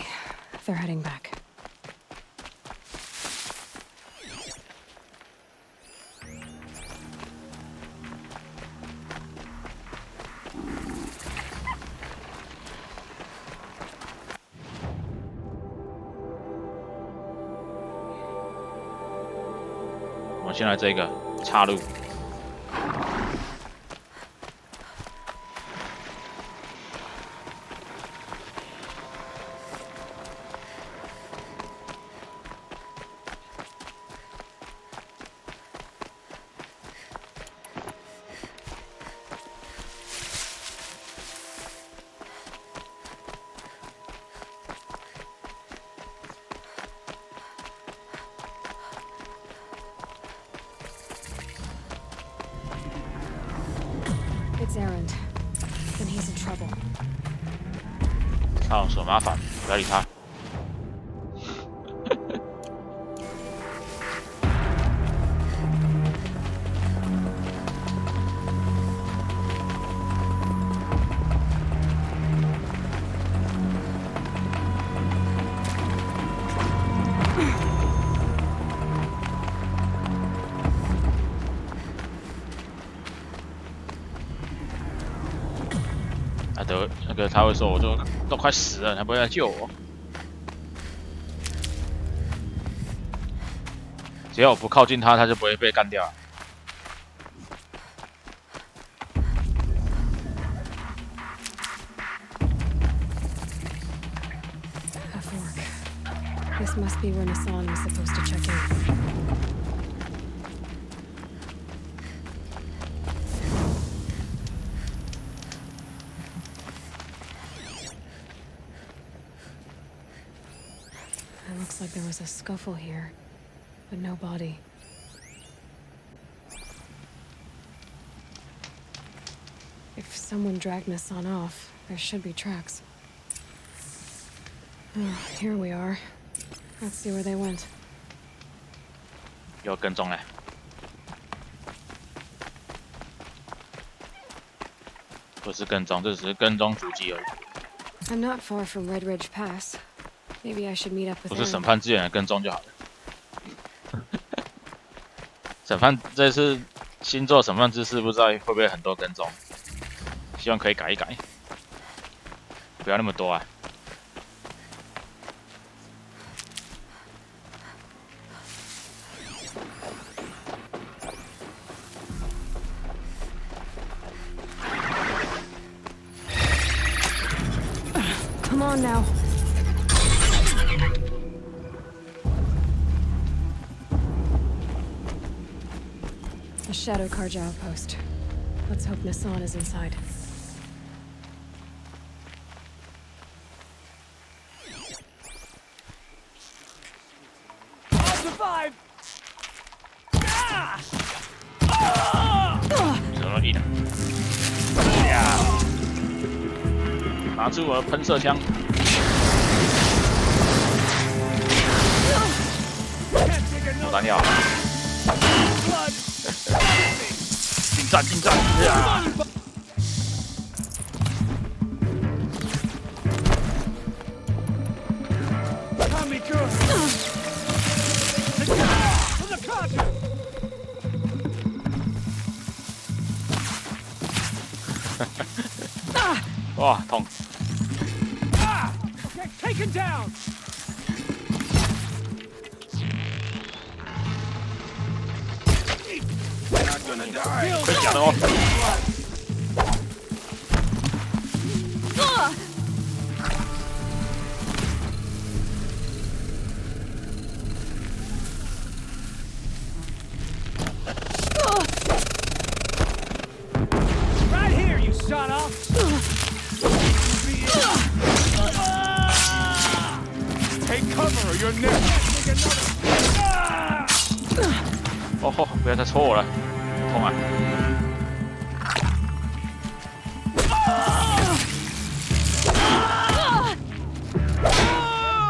they're heading back.我们先来这个岔路。It's Errand, and he's in trouble. 他有什么麻烦？不要理他。那个他会说，我都快死了，还不会来救我。只要我不靠近他，他就不会被干掉。A fork. This must be where Nassan was supposed to check in. It looks like there was a scuffle here, but no body. If someone dragged Nassan off, there should be tracks. Oh, here we are. Let's see where they went. 有跟踪哎。不是跟踪，这只是跟踪足迹而已。 I'm not far from Red Ridge Pass. Maybe I should meet up with. 不是审判资源的跟踪就好了。审判这次新做审判之士，不知道会不会很多跟踪，希望可以改一改，不要那么多啊。 Come on now. A Shadow Carja outpost. Let's hope Nassan is inside. I'll survive. 这容易的。呀！拿出我的喷射枪。我弹药。近战，近战！呀！ 哇，痛！ Taken down. 快点哦！Right here, you shot off. Take cover or you're next. 哦，不要再戳我了，痛啊！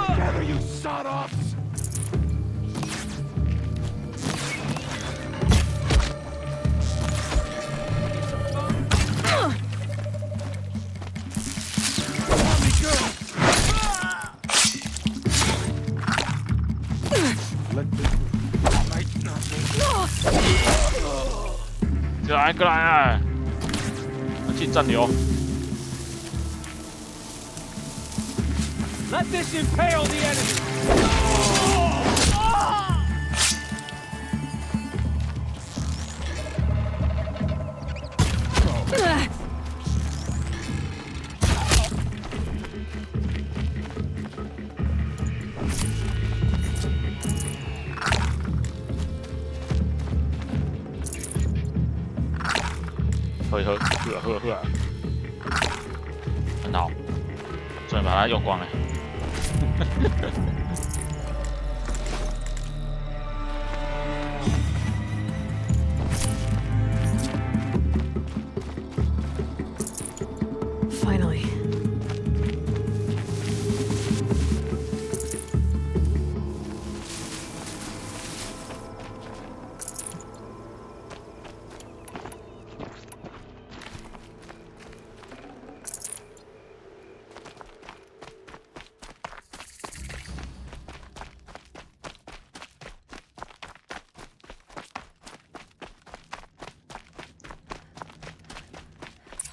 Together, you sawed-offs! Let this might not be. 过来啊！进战流。 Let this impale the enemy!喝，很好，终于把它用光了。Finally.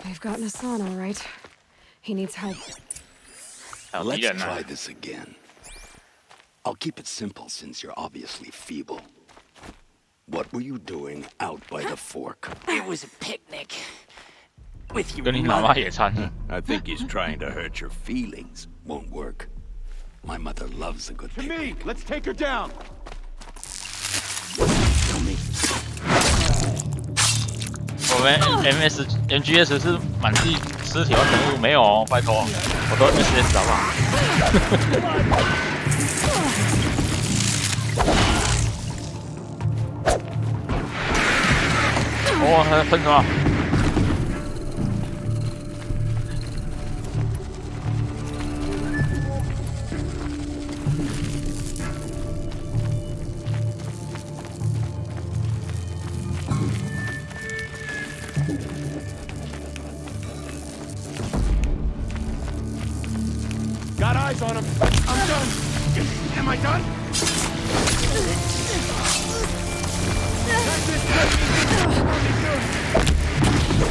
We've got Nassan, all right. He needs help. Let's try this again. I'll keep it simple since you're obviously feeble. What were you doing out by the fork? It was a picnic. With your 跟你妈妈野餐。 I think he's trying to hurt your feelings. Won't work. My mother loves a good picnic. me! Let's take her down! Kill me. 我们 MGS 是满地尸体和人物，没有哦，拜托，我都 SS 好不好？哦，他在喷什么？ eyes on him. I'm done. Am I done?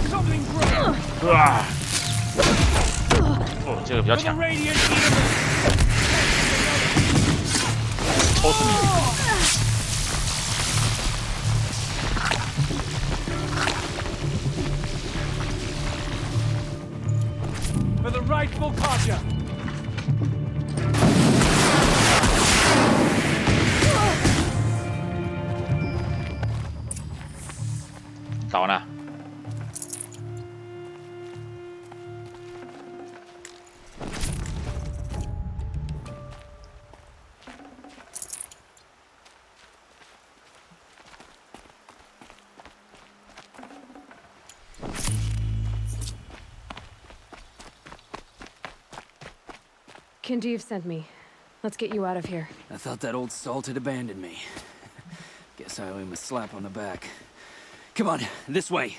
Something broke. 哦，这个比较强。抽死你！ For the rightful Kaja. 倒了。Kinjeev sent me. Let's get you out of here. I thought that old salt had abandoned me. Guess I owe him a slap on the back. Come on, this way.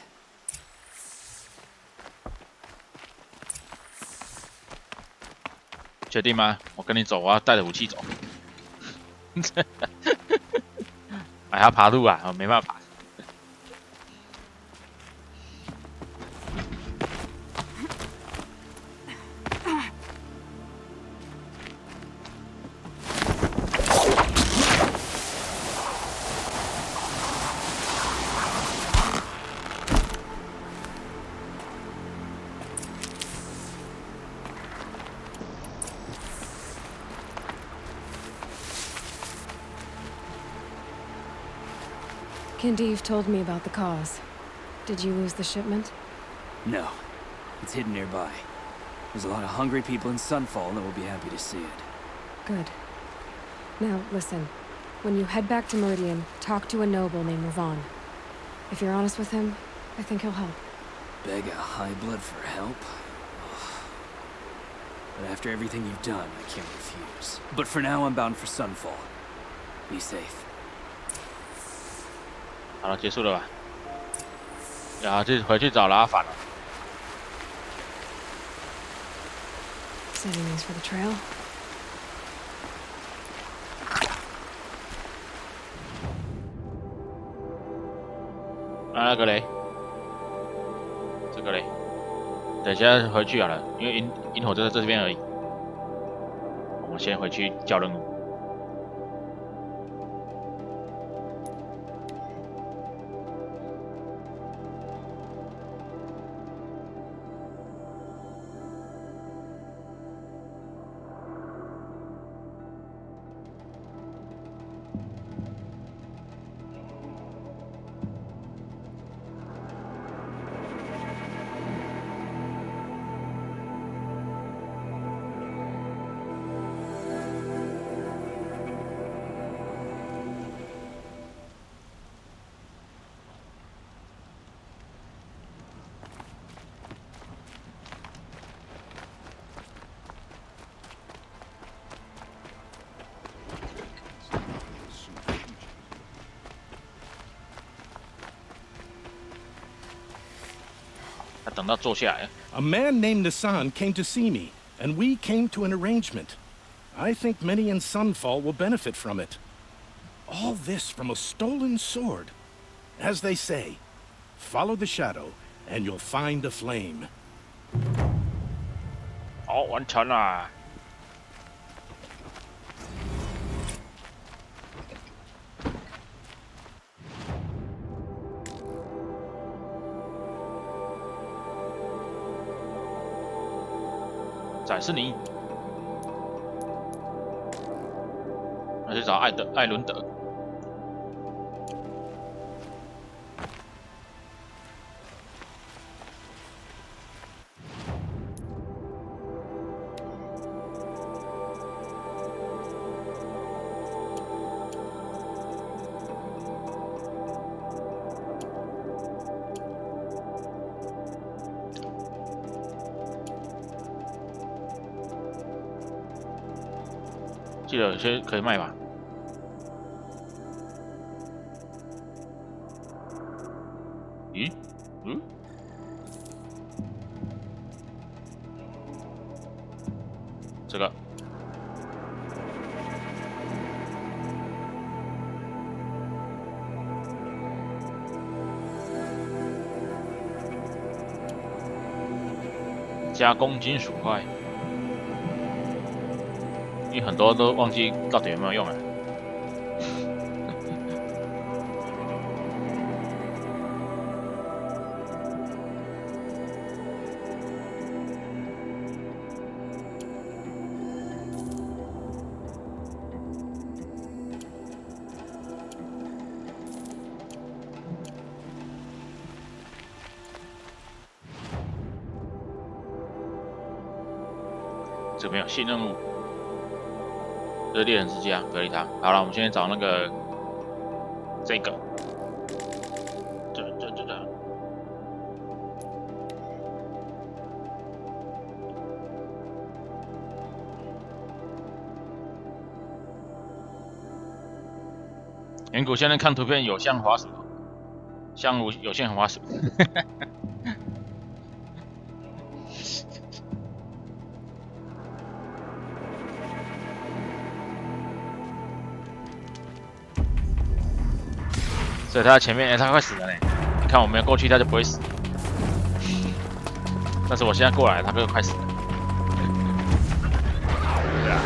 确定吗？我跟你走，我要带着武器走。还要爬路啊，我没办法。 Kinjeev told me about the cause. Did you lose the shipment? No. It's hidden nearby. There's a lot of hungry people in Sunfall that will be happy to see it. Good. Now, listen. When you head back to Meridian, talk to a noble named Ravan. If you're honest with him, I think he'll help. Beg a high blood for help? But after everything you've done, I can't refuse. But for now, I'm bound for Sunfall. Be safe. 好了，结束了吧？然后就回去找拉法了。 Saving these for the trail. 那个嘞，这个嘞，等下回去好了，因为萤火就在这边而已。我先回去交任务。 等到坐下来。 A man named Nissan came to see me, and we came to an arrangement. I think many in Sunfall will benefit from it. All this from a stolen sword. As they say, follow the shadow, and you'll find a flame. 好，完成了。 展示你，那去找艾伦德。记得有些可以卖吧？咦？嗯？这个加工金属块，因为很多都忘记到底有没有用了。这边有新任务，这是猎人之家，隔离他。好了，我们先找那个这个，这。远古现在看图片有像滑鼠，像有线滑鼠。所以他前面，他快死了呢。你看我没有过去，他就不会死。但是我现在过来，他就快死了。对啊。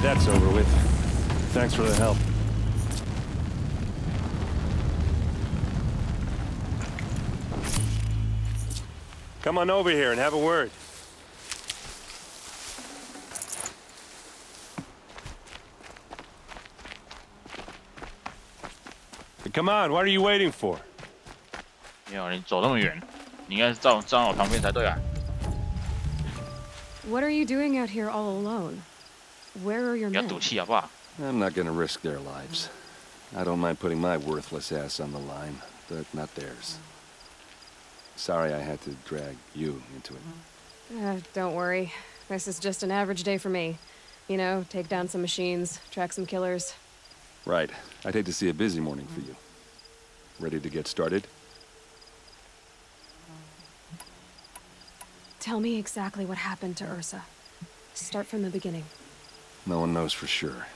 That's over with. Thanks for the help. Come on over here and have a word. Come on, what are you waiting for? 没有，你走那么远，你应该是站我旁边才对啊。What are you doing out here all alone? Where are your men? 不要赌气好不好？ I'm not gonna risk their lives. I don't mind putting my worthless ass on the line, but not theirs. Sorry I had to drag you into it. Don't worry. This is just an average day for me. You know, take down some machines, track some killers. Right. I'd hate to see a busy morning for you. Ready to get started? Tell me exactly what happened to Ursa. Start from the beginning. No one knows for sure.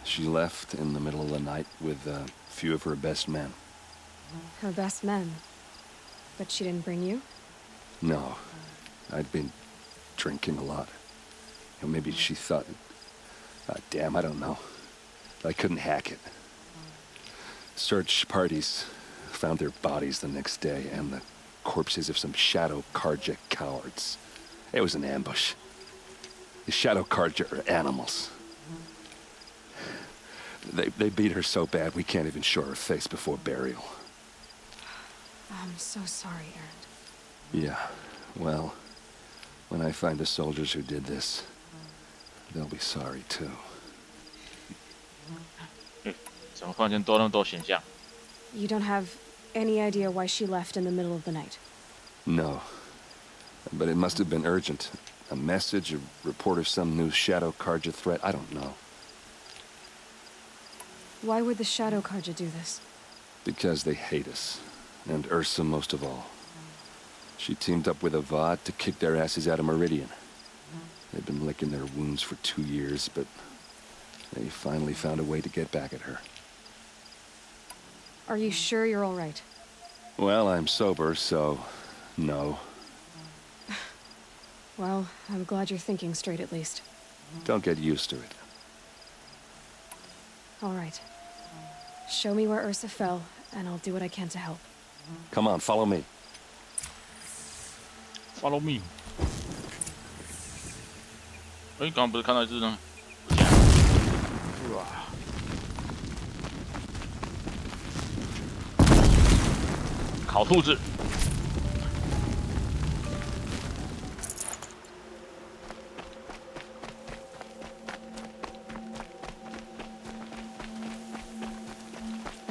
She left in the middle of the night with a few of her best men. Her best men? But she didn't bring you? No. I'd been drinking a lot. You know, maybe she thought... damn, I don't know. I couldn't hack it. Search parties found their bodies the next day and the corpses of some Shadow Karja cowards. It was an ambush. The Shadow Karja are animals. They beat her so bad we can't even show her face before burial. I'm so sorry, Erend. Yeah, well, when I find the soldiers who did this, they'll be sorry too. 怎么忽然间多那么多选项？ You don't have any idea why she left in the middle of the night? No. But it must have been urgent. A message, a report of some new Shadow Karja threat, I don't know. Why would the Shadow Karja do this? Because they hate us. And Ursa most of all. She teamed up with Avad to kick their asses out of Meridian. They've been licking their wounds for 2 years, but they finally found a way to get back at her. Are you sure you're all right? Well, I'm sober, so no. Well, I'm glad you're thinking straight at least. Don't get used to it. All right. Show me where Ursa fell, and I'll do what I can to help. Come on, follow me. Follow me. 哎，刚刚不是看到一只呢？哇！烤兔子。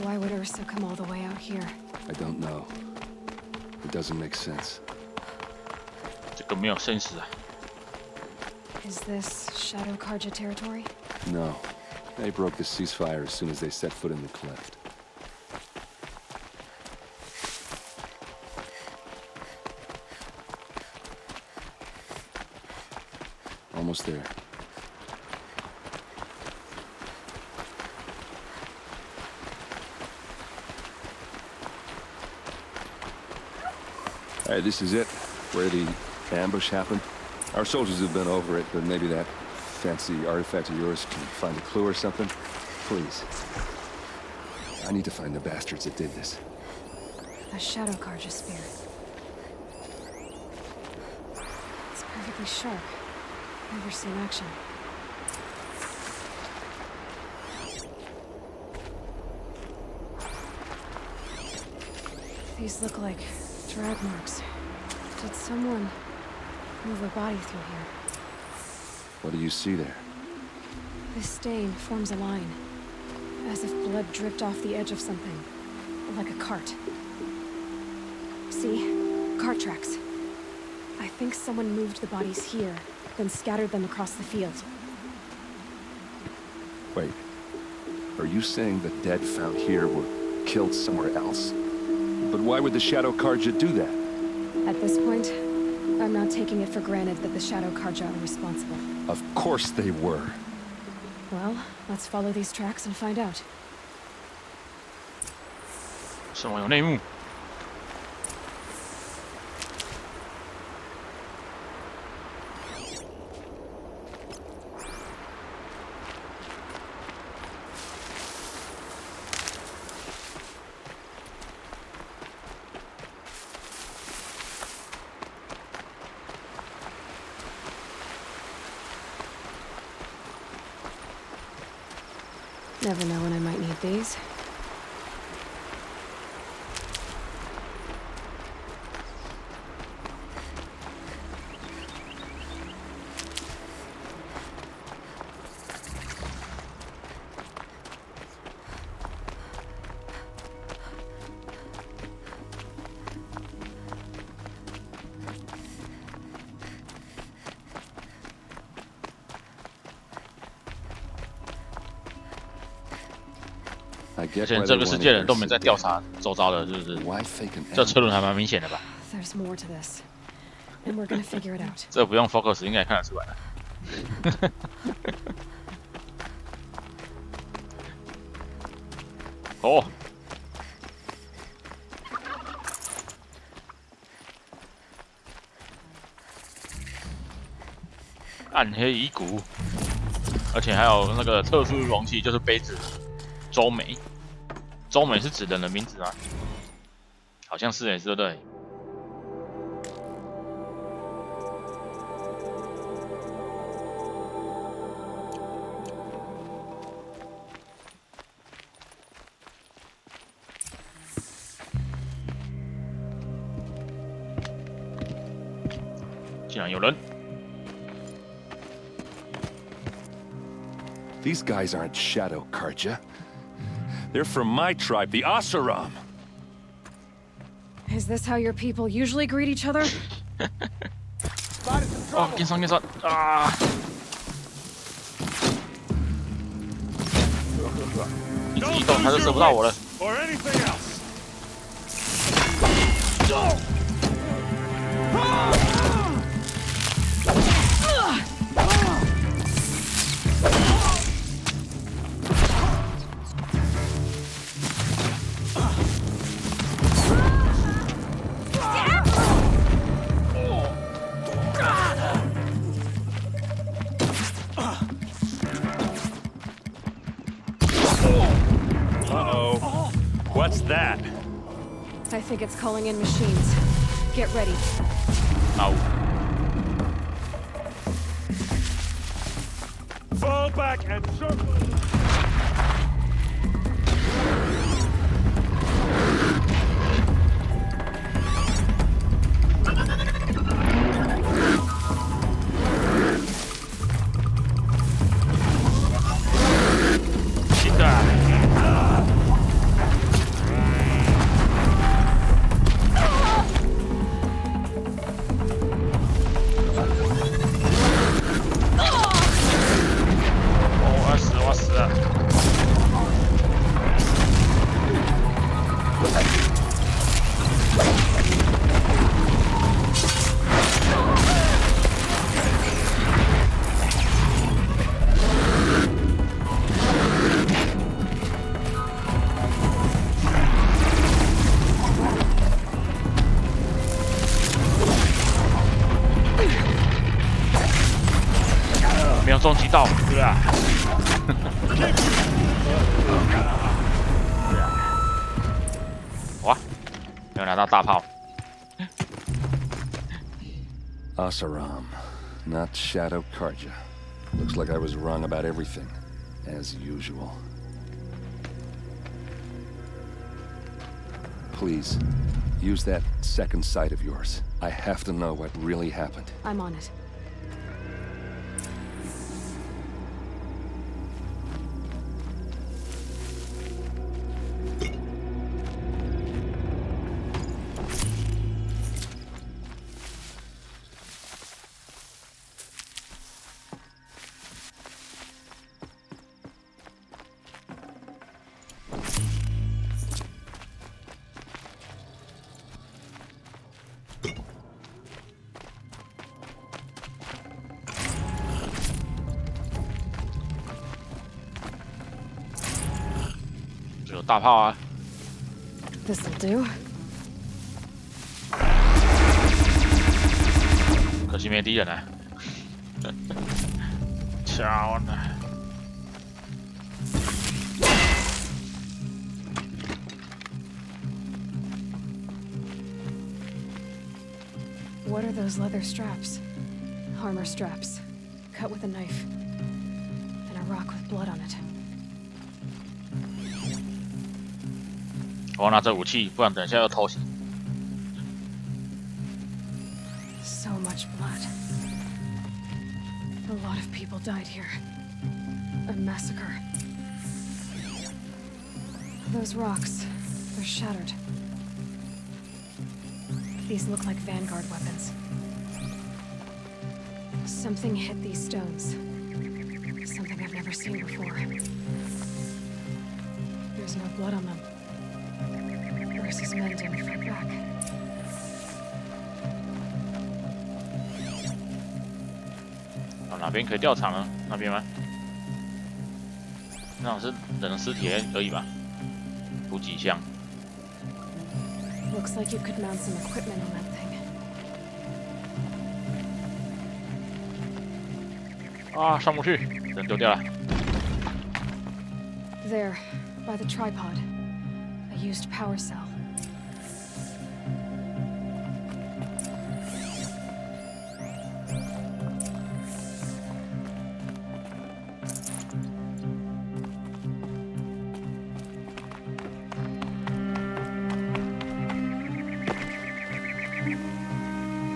Why would Ursa come all the way out here? I don't know. It doesn't make sense. 这个没有生死啊。Is this Shadow Karja territory? No. They broke the ceasefire as soon as they set foot in the cleft. Almost there. All right, this is it, where the ambush happened. Our soldiers have been over it, but maybe that fancy artifact of yours can find a clue or something. Please. I need to find the bastards that did this. A Shadow Karja spear. It's perfectly sharp. Never seen action. These look like drag marks. Did someone move a body through here? What do you see there? This stain forms a line, as if blood dripped off the edge of something, like a cart. See? Cart tracks. I think someone moved the bodies here, then scattered them across the field. Wait. Are you saying the dead found here were killed somewhere else? But why would the Shadow Karja do that? At this point, I'm not taking it for granted that the Shadow Karja are responsible. Of course they were. Well, let's follow these tracks and find out. 什么有内幕？ Never know when I might need these.而且这个世界人都没在调查周遭的，是不是？这车轮还蛮明显的吧？ There's more to this, and we're gonna figure it out. 这不用 focus 应该也看得出来了。哦，暗黑遗骨，而且还有那个特殊容器，就是杯子。周美，周美是指人的名字吗？好像是诶，对不对？竟然有人！ These guys aren't Shadow Karja. They're from my tribe, the Asuram. Is this how your people usually greet each other? 哦，跟上啊！一直移动，他就射不到我了。What's that? I think it's calling in machines. Get ready. Ow. Fall back and circle. 终极道，对吧？哇，没有拿到大炮。Asaram, not Shadow Karja. Looks like I was wrong about everything, as usual. Please, use that second sight of yours. I have to know what really happened. I'm on it.大炮啊 This'll do. 可惜没敌人啊！巧呢。What are those leather straps? Armor straps, cut with a knife, and a rock with blood on it. 我要拿这武器，不然等一下要偷袭。So much blood. A lot of people died here. A massacre. Those rocks, they're shattered. These look like Vanguard weapons. Something hit these stones. Something I've never seen before. There's no blood on them. Ursa's men didn't fight back. 哪边可以调查呢？那边吗？那种是人的尸体而已吧？补给箱。Looks like you could mount some equipment on that thing. 啊，上不去，人丢掉了。There, by the tripod. A used power cell.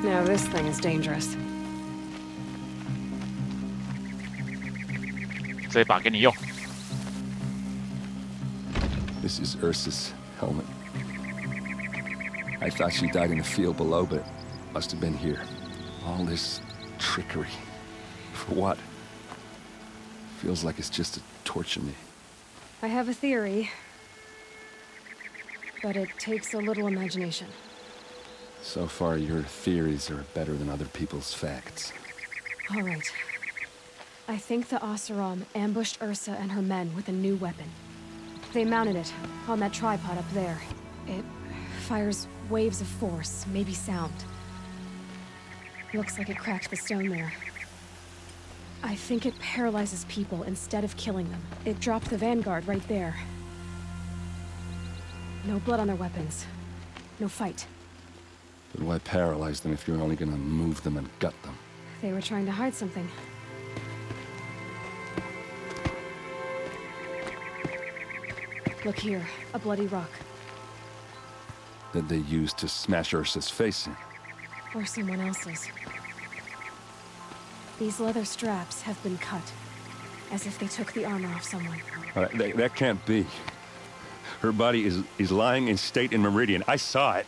Now this thing is dangerous. 这把给你用。This is Ursa's helmet. I thought she died in the field below, but must have been here. All this trickery. For what? Feels like it's just to torture me. I have a theory, but it takes a little imagination. So far, your theories are better than other people's facts. All right. I think the Oseram ambushed Ursa and her men with a new weapon. They mounted it on that tripod up there. It fires waves of force, maybe sound. Looks like it cracked the stone there. I think it paralyzes people instead of killing them. It dropped the Vanguard right there. No blood on their weapons. No fight. But why paralyze them if you're only gonna move them and gut them? They were trying to hide something. Look here, a bloody rock. That they used to smash Ursa's face in. Or someone else's. These leather straps have been cut, as if they took the armor off someone. That can't be. Her body is lying in state in Meridian. I saw it.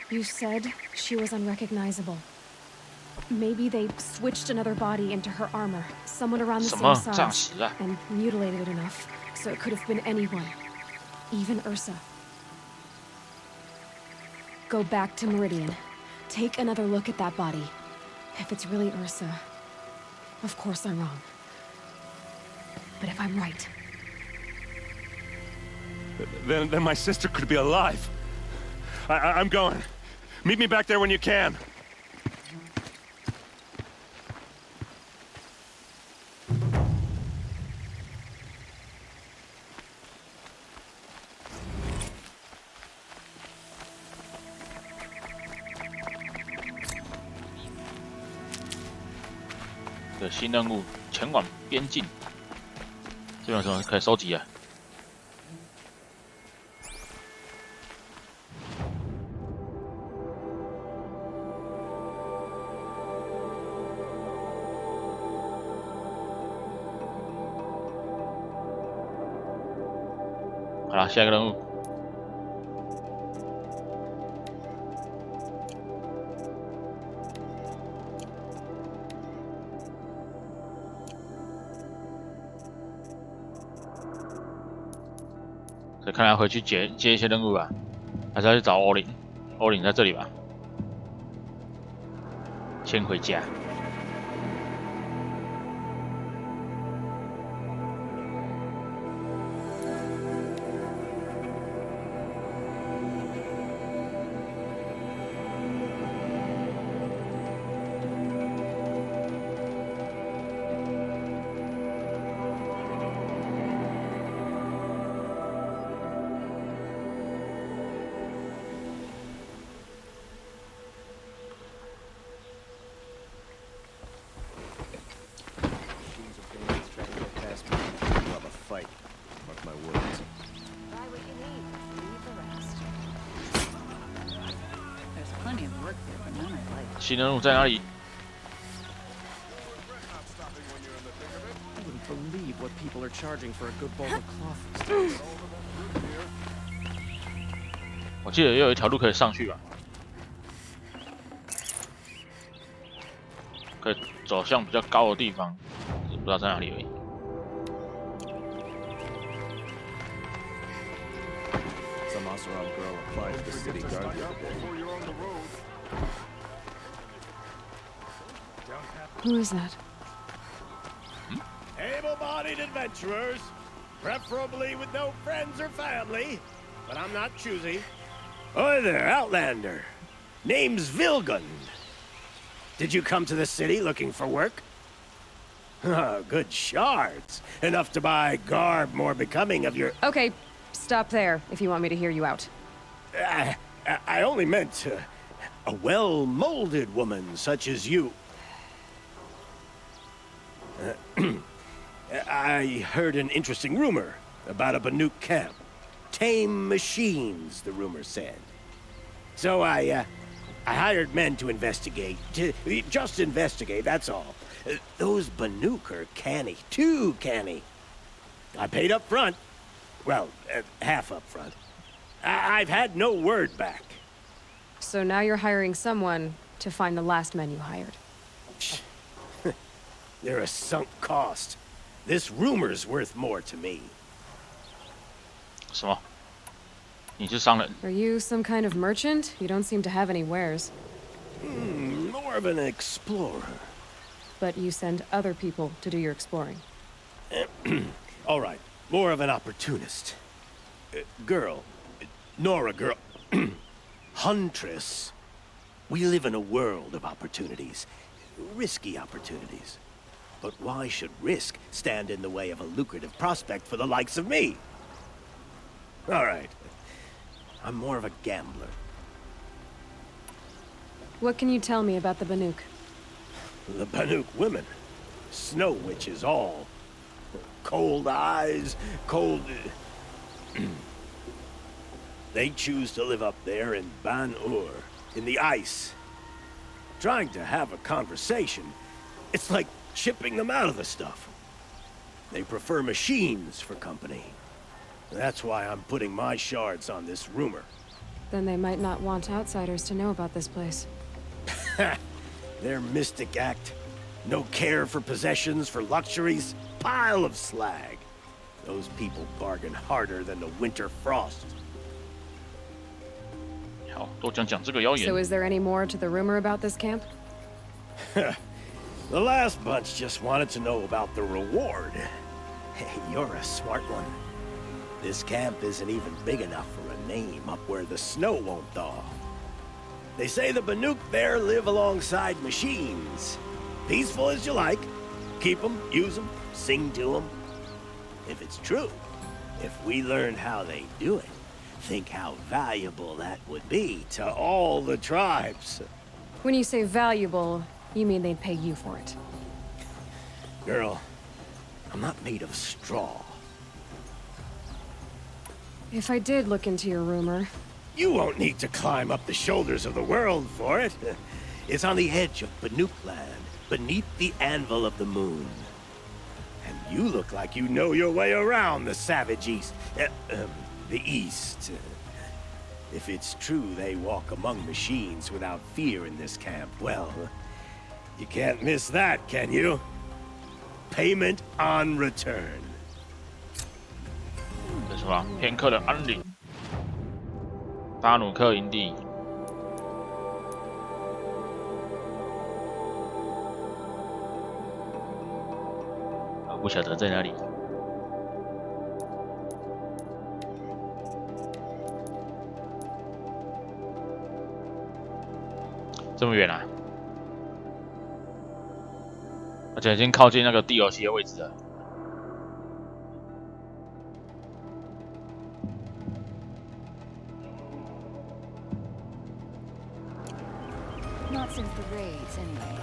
You said she was unrecognizable. Maybe they switched another body into her armor. Someone around the same size. And mutilated it enough, so it could have been anyone. Even Ursa. Go back to Meridian. Take another look at that body. If it's really Ursa, of course I'm wrong. But if I'm right... Then my sister could be alive. I'm going. Meet me back there when you can. 的新任务，前往边境，这边有什么可以收集啊？好了，下一个任务。所以看来回去接一些任务吧，还是要去找欧林。欧林在这里吧，先回家。新任务在哪里？ I wouldn't believe what people are charging for a good bowl of cloth these days. 我记得又有一条路可以上去吧？可以走向比较高的地方，不知道在哪里而已。Some Oseram girl applied to the city guard the other day. Who is that? Able-bodied adventurers, preferably with no friends or family, but I'm not choosy. Oi there, Outlander. Name's Vilgun. Did you come to the city looking for work? Oh, good shards. Enough to buy garb more becoming of your... Okay, stop there if you want me to hear you out. I only meant a well-molded woman such as you. I heard an interesting rumor about a Banuk camp. Tame machines, the rumor said. So I hired men to investigate. Just investigate, that's all. Those Banuk are canny, too canny. I paid up front. Well, half up front. I've had no word back. So now you're hiring someone to find the last men you hired. They're a sunk cost. This rumor's worth more to me. 什么？你是商人？ Are you some kind of merchant? You don't seem to have any wares. More of an explorer. But you send other people to do your exploring. All right, more of an opportunist. Girl. Nora girl. Huntress. We live in a world of opportunities. Risky opportunities. But why should risk stand in the way of a lucrative prospect for the likes of me? All right. I'm more of a gambler. What can you tell me about the Banuk? The Banuk women. Snow witches all. Cold eyes, cold... They choose to live up there in Ban-Ur, in the ice. Trying to have a conversation, it's like shipping them out of the stuff. They prefer machines for company. That's why I'm putting my shards on this rumor. Then they might not want outsiders to know about this place. Their mystic act. No care for possessions, for luxuries. Pile of slag. Those people bargain harder than the winter frost. 好，多讲讲这个谣言。 So is there any more to the rumor about this camp? The last bunch just wanted to know about the reward. Hey, you're a smart one. This camp isn't even big enough for a name up where the snow won't thaw. They say the Banuk there live alongside machines. Peaceful as you like. Keep them, use them, sing to them. If it's true, if we learn how they do it, think how valuable that would be to all the tribes. When you say valuable, you mean they'd pay you for it. Girl, I'm not made of straw. If I did look into your rumor... You won't need to climb up the shoulders of the world for it. It's on the edge of Banuk land, beneath the anvil of the moon. And you look like you know your way around the savage east. The east. If it's true they walk among machines without fear in this camp, well, you can't miss that, can you? Payment on return. 这是什么？片刻的安宁。巴努克营地。不晓得在哪里。这么远啊！而且已经靠近那个地游戏的位置了。Not since the raids, anyway.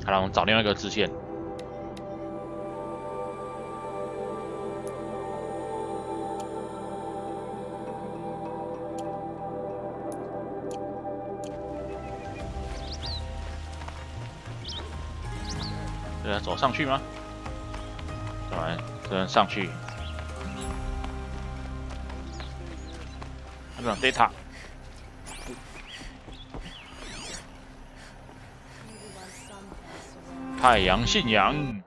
好了，我们找另外一个支线。对啊，走上去吗？对吧？这人上去。那个 data。太阳信仰，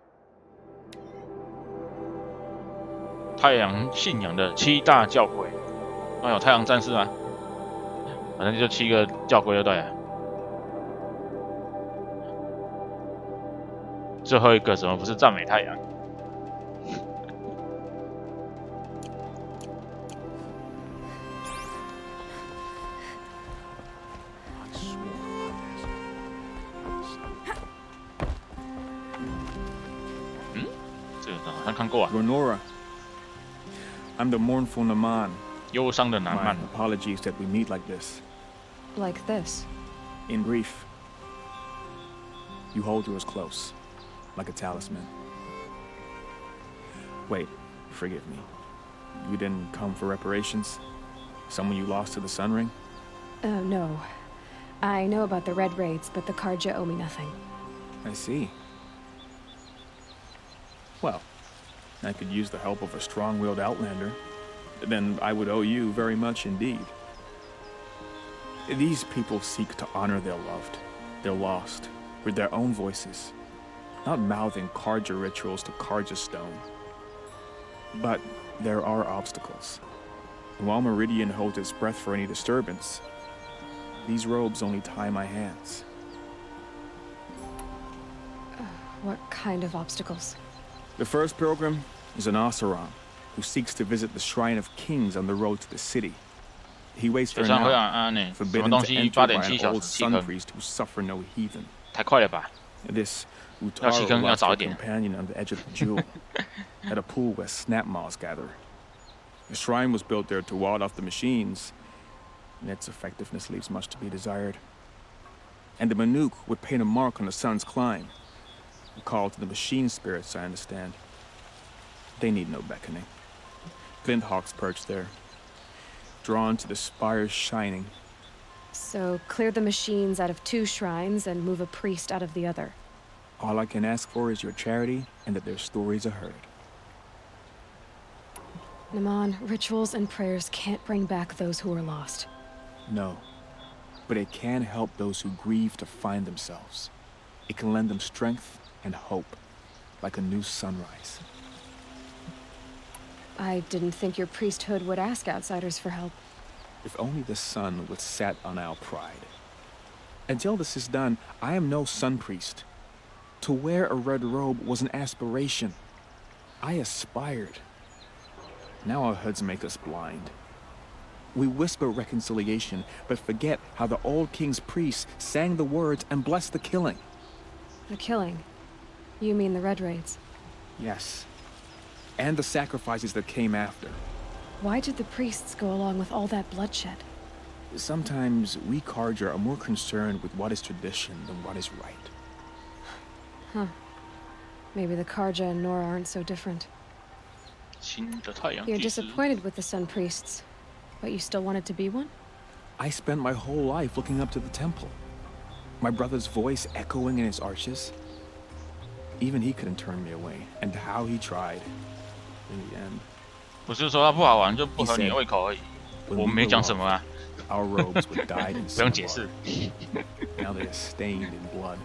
太阳信仰的7大教诲。那有太阳战士吗？反正就7个教诲就对了。最后一个怎么不是赞美太阳？Renora, I'm the mournful Naman. 忧伤的南曼。 Apologies that we meet like this. Like this. In grief, you hold yours close, like a talisman. Wait, forgive me. You didn't come for reparations? Someone you lost to the Sun Ring? Oh, no. I know about the Red Raids, but the Karja owe me nothing. I see. Well, I could use the help of a strong-willed outlander. Then I would owe you very much indeed. These people seek to honor their loved, their lost, with their own voices, not mouthing Karja rituals to Karja stone. But there are obstacles. And while Meridian holds its breath for any disturbance, these robes only tie my hands. What kind of obstacles? The first pilgrim is an Oseram who seeks to visit the Shrine of Kings on the road to the city. He waits for an hour, forbidden to enter by an old sun priest who suffer no heathen. This Utaro lost her companion on the edge of the jewel, at a pool where snap moths gather. The shrine was built there to ward off the machines, and its effectiveness leaves much to be desired. And the Banuk would paint a mark on the sun's climb, a call to the machine spirits, I understand. They need no beckoning. Glint hawks perch there, drawn to the spire's shining. So, clear the machines out of 2 shrines and move a priest out of the other. All I can ask for is your charity and that their stories are heard. Naman, rituals and prayers can't bring back those who are lost. No, but it can help those who grieve to find themselves. It can lend them strength and hope, like a new sunrise. I didn't think your priesthood would ask outsiders for help. If only the sun would set on our pride. Until this is done, I am no sun priest. To wear a red robe was an aspiration. I aspired. Now our hoods make us blind. We whisper reconciliation, but forget how the old king's priests sang the words and blessed the killing. The killing? You mean the Red Raids? Yes. And the sacrifices that came after. Why did the priests go along with all that bloodshed? Sometimes we Karja are more concerned with what is tradition than what is right. Huh. Maybe the Karja and Nora aren't so different. You're disappointed with the Sun Priests, but you still wanted to be one? I spent my whole life looking up to the temple. My brother's voice echoing in its arches. Even he couldn't turn me away, and how he tried. In the end. 不是说它不好玩就不合你的胃口而已。我没讲什么啊。Our robes were dyed in 不用解释。Now they are stained in blood.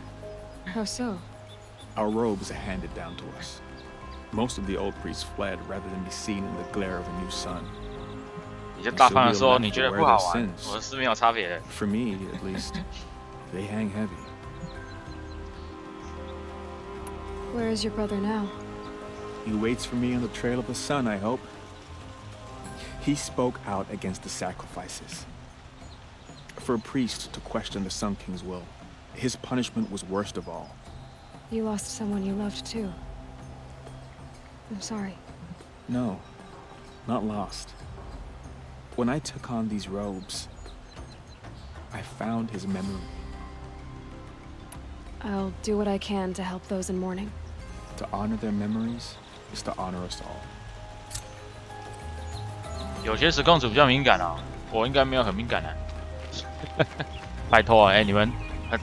How so? Our robes are handed down to us. Most of the old priests fled rather than be seen in the glare of a new sun. 你就大方的说你觉得不好玩，我是没有差别的。For me, at least, they hang heavy. Where is your brother now? He waits for me on the trail of the sun, I hope. He spoke out against the sacrifices. For a priest to question the Sun King's will, his punishment was worst of all. You lost someone you loved too. I'm sorry. No, not lost. When I took on these robes, I found his memory. I'll do what I can to help those in mourning. To honor their memories is to honor us all. 有些实况组比较敏感啊，我应该没有很敏感啊。拜托啊，你们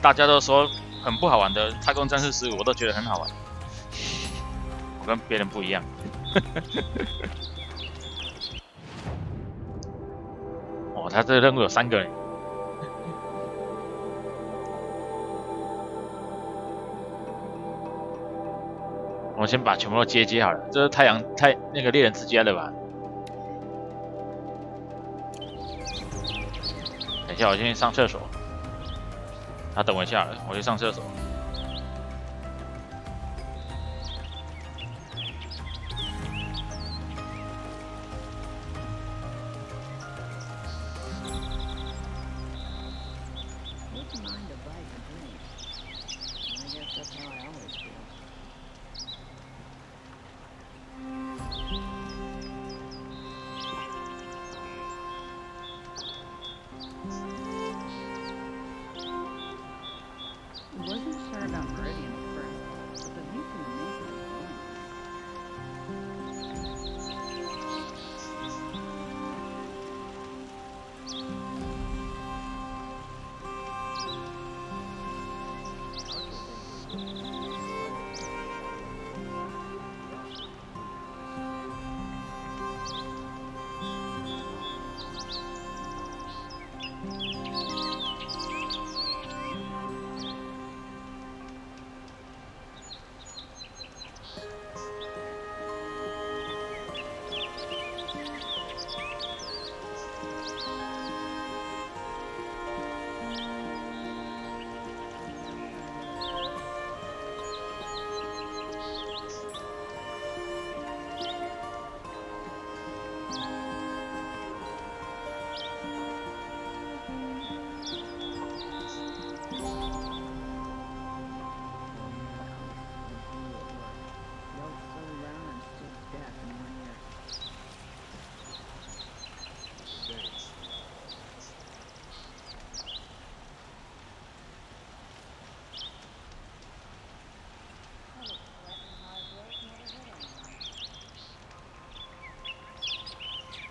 大家都说很不好玩的《太空战士15》，我都觉得很好玩。我跟别人不一样。哦，他这个任务有3个人。我先把全部都接好了，这是那个猎人之家的吧？等一下，我先去上厕所。他等我一下了，我去上厕所。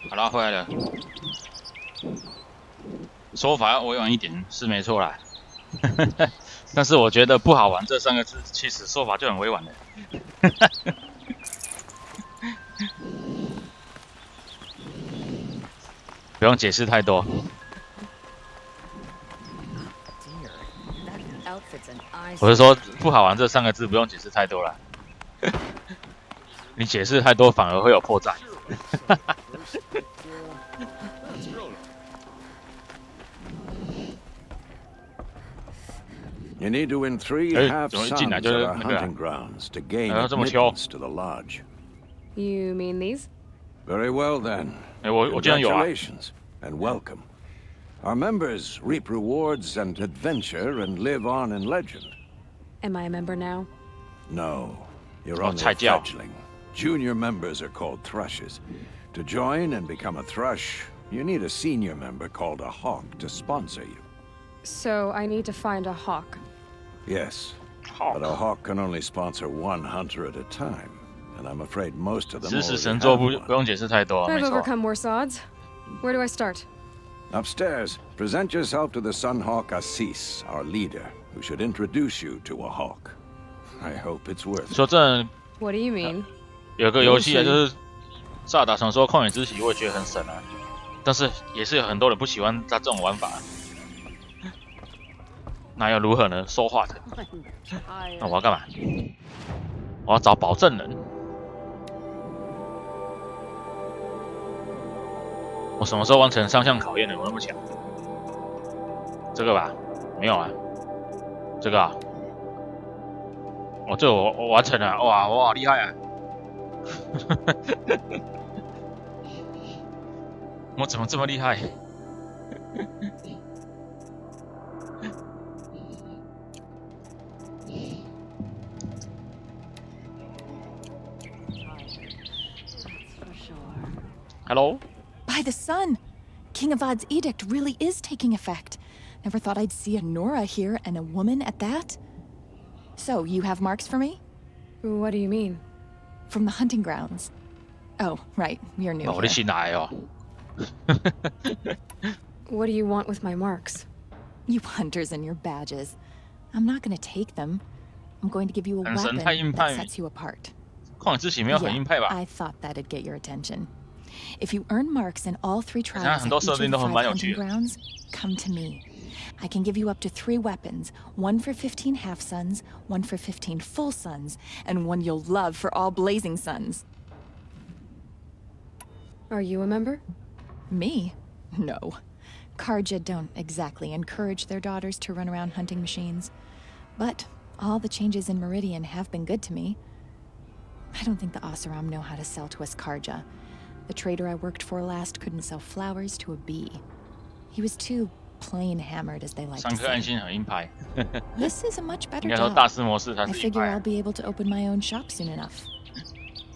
好了，回来了。说法要委婉一点是没错啦，但是我觉得不好玩这3个字，其实说法就很委婉了。不用解释太多。我是说不好玩这3个字不用解释太多了，你解释太多反而会有破绽。You need to win 3 half suns at our hunting grounds to gain admittance to the lodge. You mean these? Very well then. Congratulations and welcome. Our members reap rewards and adventure and live on in legend. Am I a member now? No, you're only a fledgling. Junior members are called thrushes. To join and become a thrush, you need a senior member called a hawk to sponsor you. So I need to find a hawk. Yes. But a hawk can only sponsor one hunter at a time, and I'm afraid most of them 食死 already 神作 have 不用解释太多， I've 没错。 overcome worse odds. Where do I start? Upstairs, present yourself to the Sunhawk Assis, our leader, who should introduce you to a hawk. I hope it's worth it. 说真的， What do you mean? 有个游戏啊，就是《萨达传说：旷野之息》，我也觉得很神啊，但是也是有很多人不喜欢他这种玩法。那又如何呢？说话的。那我要干嘛？我要找保证人。我什么时候完成上项考验了？我那么强？这个吧？没有啊。这个啊？哦，这个我完成了，哇，我好厉害啊！我怎么这么厉害？Hello? By the sun! King Avad's edict really is taking effect. Never thought I'd see a Nora here, and a woman at that. So, you have marks for me? What do you mean? From the hunting grounds. Oh, right, you're new here. 我的心来哦。 What do you want with my marks? You hunters and your badges. I'm not gonna take them. I'm going to give you a 很神 weapon 太硬派 that sets you apart. 旷野之息没有很硬派吧？ I thought that'd get your attention. If you earn marks in all 3 trials 很 at 多 each 设 of 定 the 都 5 蛮有 hunting 趣的。 grounds, come to me. I can give you up to 3 weapons, 1 for 15 half-suns, 1 for 15 full suns, and 1 you'll love for all blazing suns. Are you a member? Me? No. Karja don't exactly encourage their daughters to run around hunting machines. But all the changes in Meridian have been good to me. I don't think the Oseram know how to sell to us Karja. The trader I worked for last couldn't sell flowers to a bee. He was too plain hammered, as they like 上 to 课安 say. 心很硬派。 This is a much 应 better 该说 job. 大师模式才 I 是硬 figure 派 I'll be able to open my own shop soon enough.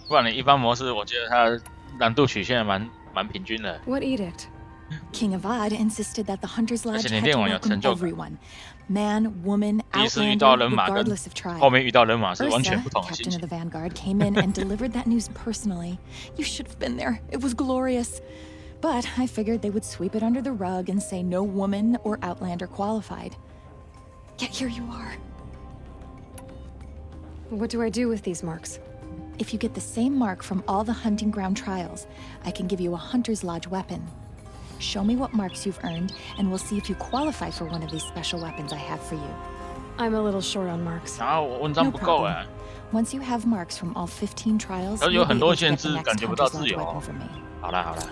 不然你一般模式，我觉得它难度曲线蛮平均的。 What edict? King Avad insisted that the Hunter's Lodge 而且你 had 练 to 完有 welcome 成就感。 everyone. Man, woman, 第一次遇到 outlander, 人马跟 regardless of tribe. 后面遇到人马是完全 Ursa, 不同的心 captain 情 of。the Vanguard, came in and delivered that news personally. You should have been there. It was glorious. But I figured they would sweep it under the rug and say no woman or outlander qualified. Yet here you are. What do I do with these marks? If you get the same mark from all the hunting ground trials, I can give you a Hunter's Lodge weapon. Show me what marks you've earned, and we'll see if you qualify for one of these special weapons I have for you. I'm a little short on marks. 啊，我文章 No 不够 problem. 哎， Once you have marks from all 15 trials, 而有 you'll 很 be 多 able to 限 get the 制， next 感觉不到 Hunter's 自 Lodge 由 weapon 哦。 from me. 好啦好啦，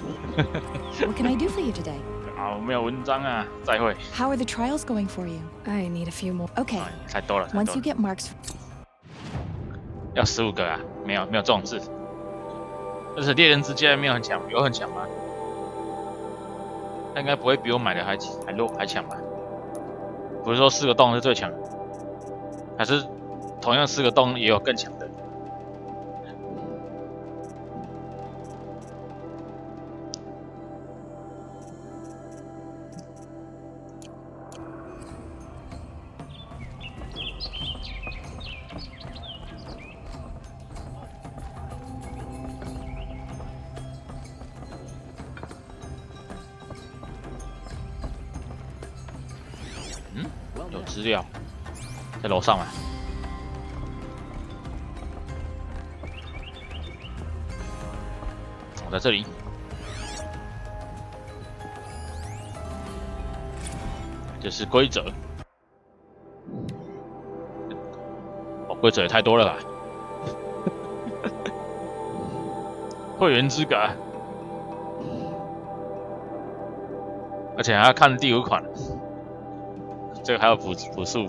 What can I do for you today? 啊，我没有文章啊，再会。 How are the trials going for you? I need a few more. Okay. 太多了，太 Once 多 you 了， get marks, 要15个啊，没有这种事。而且猎人之间没有很强，有很强吗？他应该不会比我买的还强吧？不是说4个洞是最强的，还是同样4个洞也有更强的？有资料，在楼上嘛。我在这里。这是规则。哦，规则也太多了吧？会员资格，而且还要看第5款。这个还有补数。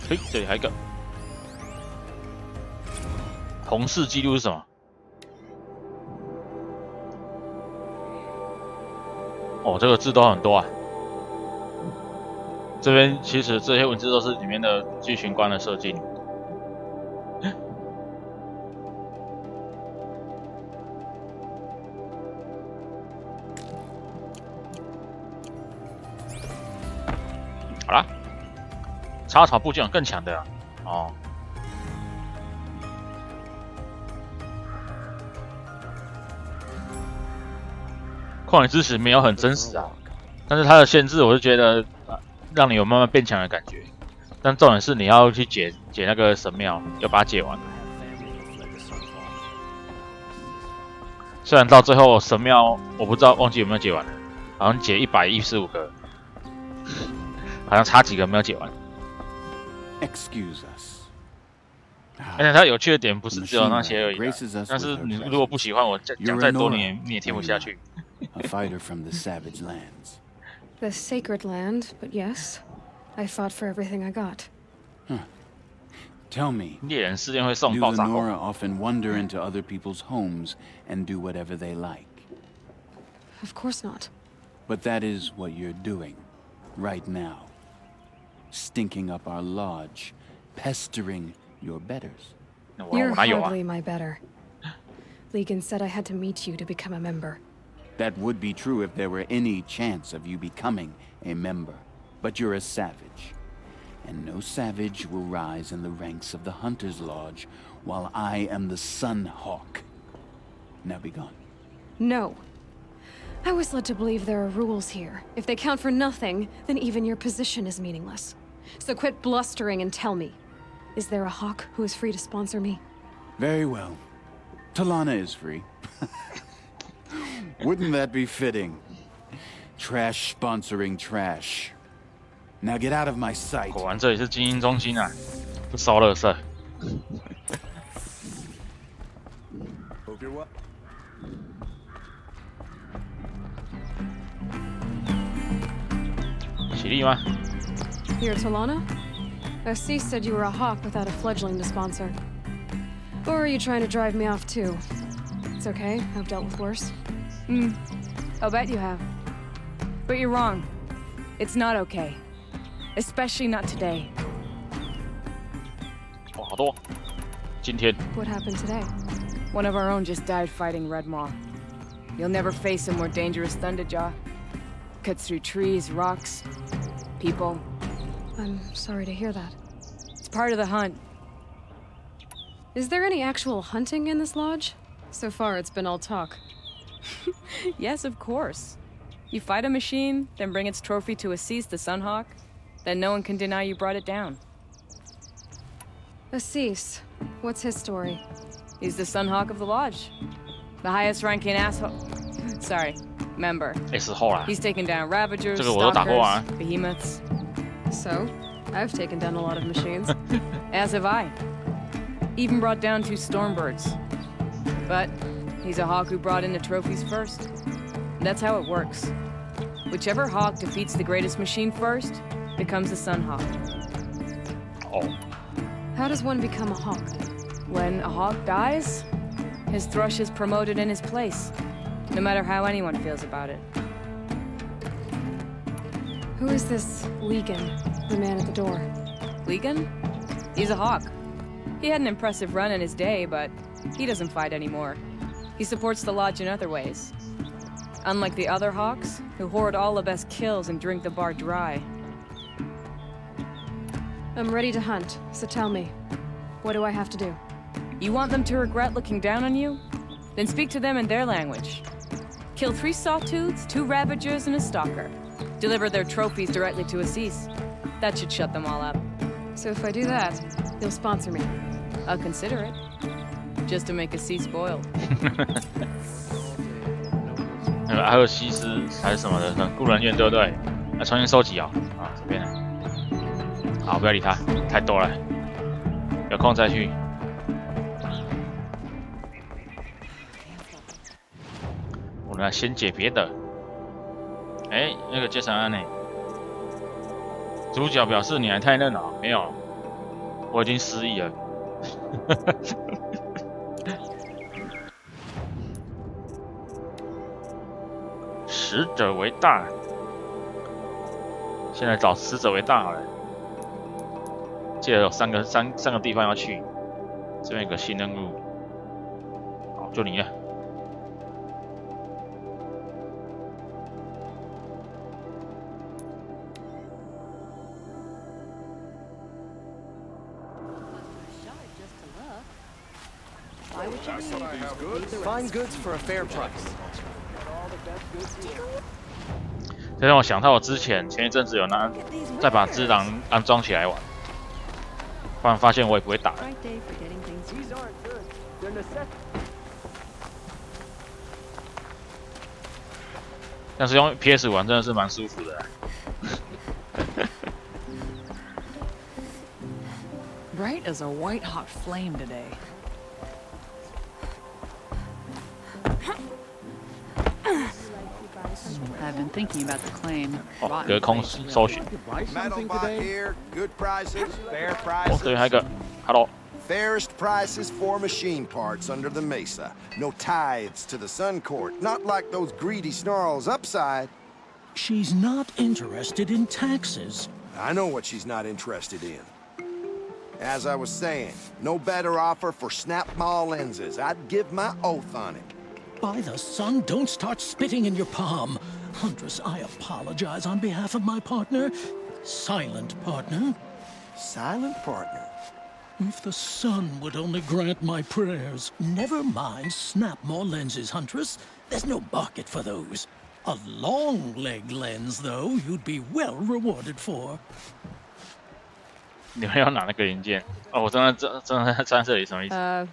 嘿，这里还有一个同事记录是什么？哦，这个字都很多啊。这边其实这些文字都是里面的剧情观的设计。好啦，插草部就有更强的哦。旷野之息没有很真实啊，但是它的限制我是觉得让你有慢慢变强的感觉。但重点是你要去解那个神庙，要把它解完。虽然到最后神庙我不知道忘记有没有解完了，好像解115个，好像差几个没有解完。Excuse us. 而且它有趣的点不是只有那些而已但是你如果不喜欢我讲再多你也听不下去。A fighter from the savage lands. The sacred land, but yes, I fought for everything I got. Tell me, 猎人试验会送 do 爆 the 炸后 Nora often wander into other people's homes and do whatever they like? Of course not. But that is what you're doing, right now. Stinking up our lodge, pestering your betters. You're hardly my better. Legan said I had to meet you to become a member. That would be true if there were any chance of you becoming a member. But you're a savage. And no savage will rise in the ranks of the Hunter's Lodge while I am the Sun Hawk. Now be gone. No. I was led to believe there are rules here. If they count for nothing, then even your position is meaningless. So quit blustering and tell me. Is there a hawk who is free to sponsor me? Very well. Talana is free. Wouldn't that be fitting? Trash sponsoring trash. Now get out of my sight. 果然这里是精英中心啊，不烧垃圾。起立吗？ You're Talana? Assis said you were a hawk without a fledgling to sponsor. Or are you trying to drive me off too? It's okay, I've dealt with worse. I'll bet you have. But you're wrong. It's not okay. Especially not today. 哇，好多！今天 What happened today? One of our own just died fighting Red Maw. You'll never face a more dangerous Thunderjaw. Cuts through trees, rocks, people. I'm sorry to hear that. It's part of the hunt. Is there any actual hunting in this lodge? So far, it's been all talk. Yes, of course. You fight a machine, then bring its trophy to Assis the Sunhawk, then no one can deny you brought it down. Assis, what's his story? He's the Sunhawk of the Lodge. The highest ranking asshole... Sorry, member. He's taken down Ravagers, Stalkers, Behemoths. So, I've taken down a lot of machines. As have I. Even brought down 2 Stormbirds. But he's a hawk who brought in the trophies first. That's how it works. Whichever hawk defeats the greatest machine first becomes a Sunhawk. Oh. How does one become a hawk? When a hawk dies, his thrush is promoted in his place, no matter how anyone feels about it. Who is this Legan, the man at the door? Legan? He's a hawk. He had an impressive run in his day, but he doesn't fight anymore. He supports the lodge in other ways. Unlike the other hawks, who hoard all the best kills and drink the bar dry. I'm ready to hunt, so tell me, what do I have to do? You want them to regret looking down on you? Then speak to them in their language. Kill 3 Sawtooths, 2 Ravagers, and a Stalker. Deliver their trophies directly to Assis. That should shut them all up. So if I do that, you'll sponsor me? I'll consider it. Just to make Assis spoiled. 那个阿赫西斯还是什么的，雇人员对不对？来重新收集啊！啊，这边。好，不要理他，太多了，有空再去。我们来先解别的。哎，那个杰森安呢？主角表示你还太嫩了，没有，我已经失忆了。使者为大。现在找死者为大好了。记得有三个地方要去，这边有个新任务，好，就你了。Fine goods for a fair price. 这让我想到我前一阵子有再把只狼安装起来玩，忽然发现我也不会打。但是用 PS 玩真的是蛮舒服的。Bright as a white hot flame today. I've been thinking about the claim. 哦，隔空搜寻。Metal bot here, good prices, fair 哦，这边还有一个 ，Hello。 Fairest prices for machine parts under the mesa. No tithes to the Sun Court, not like those greedy snarls upside. She's not interested in taxes. I know what she's not interested in. As I was saying, no better offer for snap maw lenses. I'd give my oath on it. By the sun, don't start spitting in your palm. Huntress, I apologize on behalf of my partner. Silent partner. Silent partner? If the sun would only grant my prayers. Never mind snap more lenses, Huntress. There's no market for those. A long leg lens, though, you'd be well rewarded for. 你们要拿那个零件？哦，我真的站这里什么意思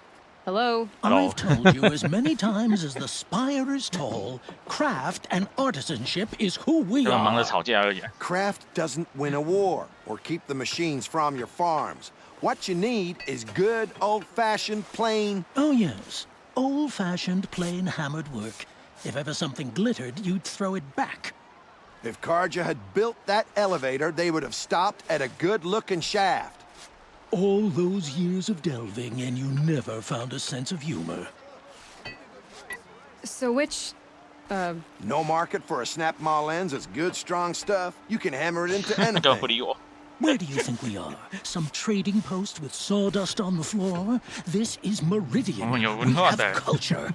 ？Hello. I've told you as many times as the spire is tall, craft and artisanship is who we are. 忙着吵架而已。Craft doesn't win a war or keep the machines from your farms. What you need is good old-fashioned plain... Oh, yes. Old-fashioned plain hammered work. If ever something glittered, you'd throw it back. If Karja had built that elevator, they would have stopped at a good-looking shaft. All those years of delving, and you never found a sense of humor. So which... No market for a snap maw lens is good, strong stuff. You can hammer it into anything. Where do you think we are? Some trading post with sawdust on the floor? This is Meridian. We have culture.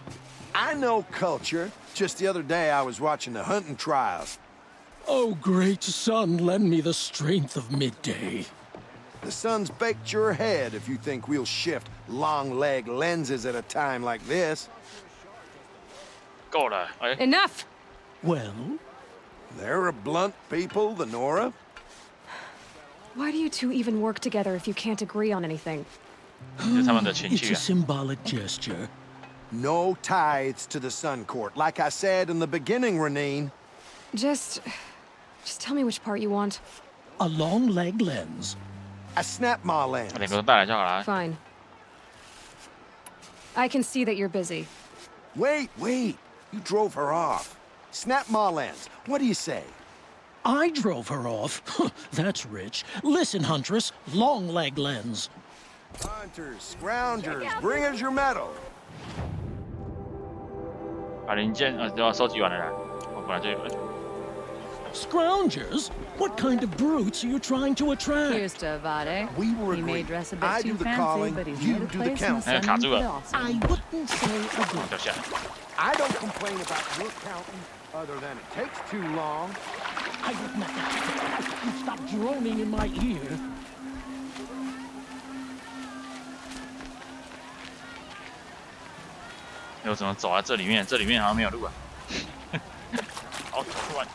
I know culture. Just the other day, I was watching the hunting trials. Oh, great sun, lend me the strength of midday. The sun's baked your head if you think we'll shift long-leg lenses at a time like this. Enough! Well? They're a blunt people, the Nora. Why do you two even work together if you can't agree on anything? It's a symbolic gesture. No tithes to the Sun Court, like I said in the beginning, Renine. Just tell me which part you want. A long leg lens. A snap maw lens. Fine. I can see that you're busy. Wait. You drove her off. Snap maw lens. What do you say? I drove her off? That's rich. Listen, Huntress. Long leg lens. Hunters, scroungers, bring us your metal. 把零件都要收集完了啦。我本来就有。Scroungers? What kind of brutes are you trying to attract? Here's to Avade. We were He may dress a bit I too do the fancy, calling, but he's you made a do the place in counting. Sun Hill. I wouldn't say agree. I don't complain about your counting, other than it takes too long. I would not. You stop droning in my ear. 我怎么走在这里面？这里面好像没有路啊。好，突然，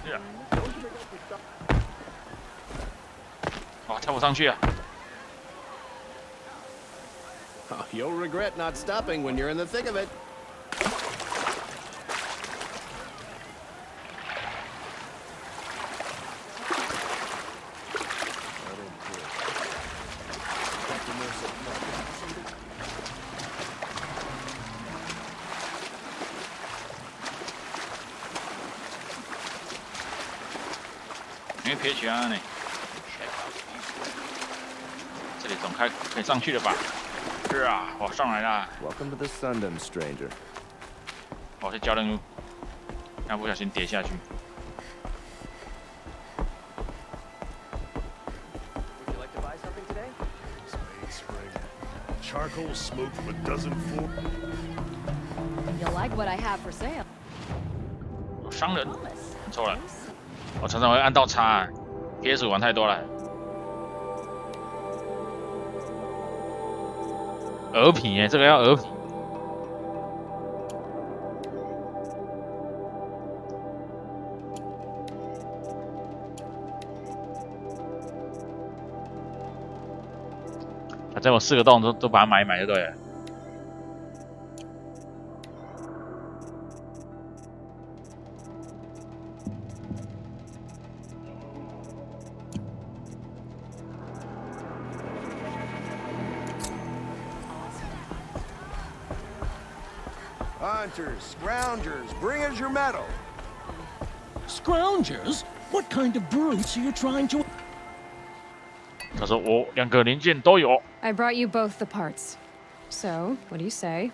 对啊，哇，跳不上去啊！ Oh, you'll regret not stopping when you're in the thick of it. PH 呢？这里总可以上去了吧？是啊，我上来啦。Welcome to the Sundom, stranger. 我是交任务，但不小心跌下去。charcoal smoke but doesn't fool. You'll like what I have for sale. 有商人，错了，我常常会按到叉，PS5玩太多了。鹅皮耶，这个要鹅皮。反正我4个洞都把它买一买就对了。Hunters, scroungers, bring us your metal. Scroungers? What kind of brutes are you trying to... 他说我2个零件都有。I brought you both the parts. So, what do you say?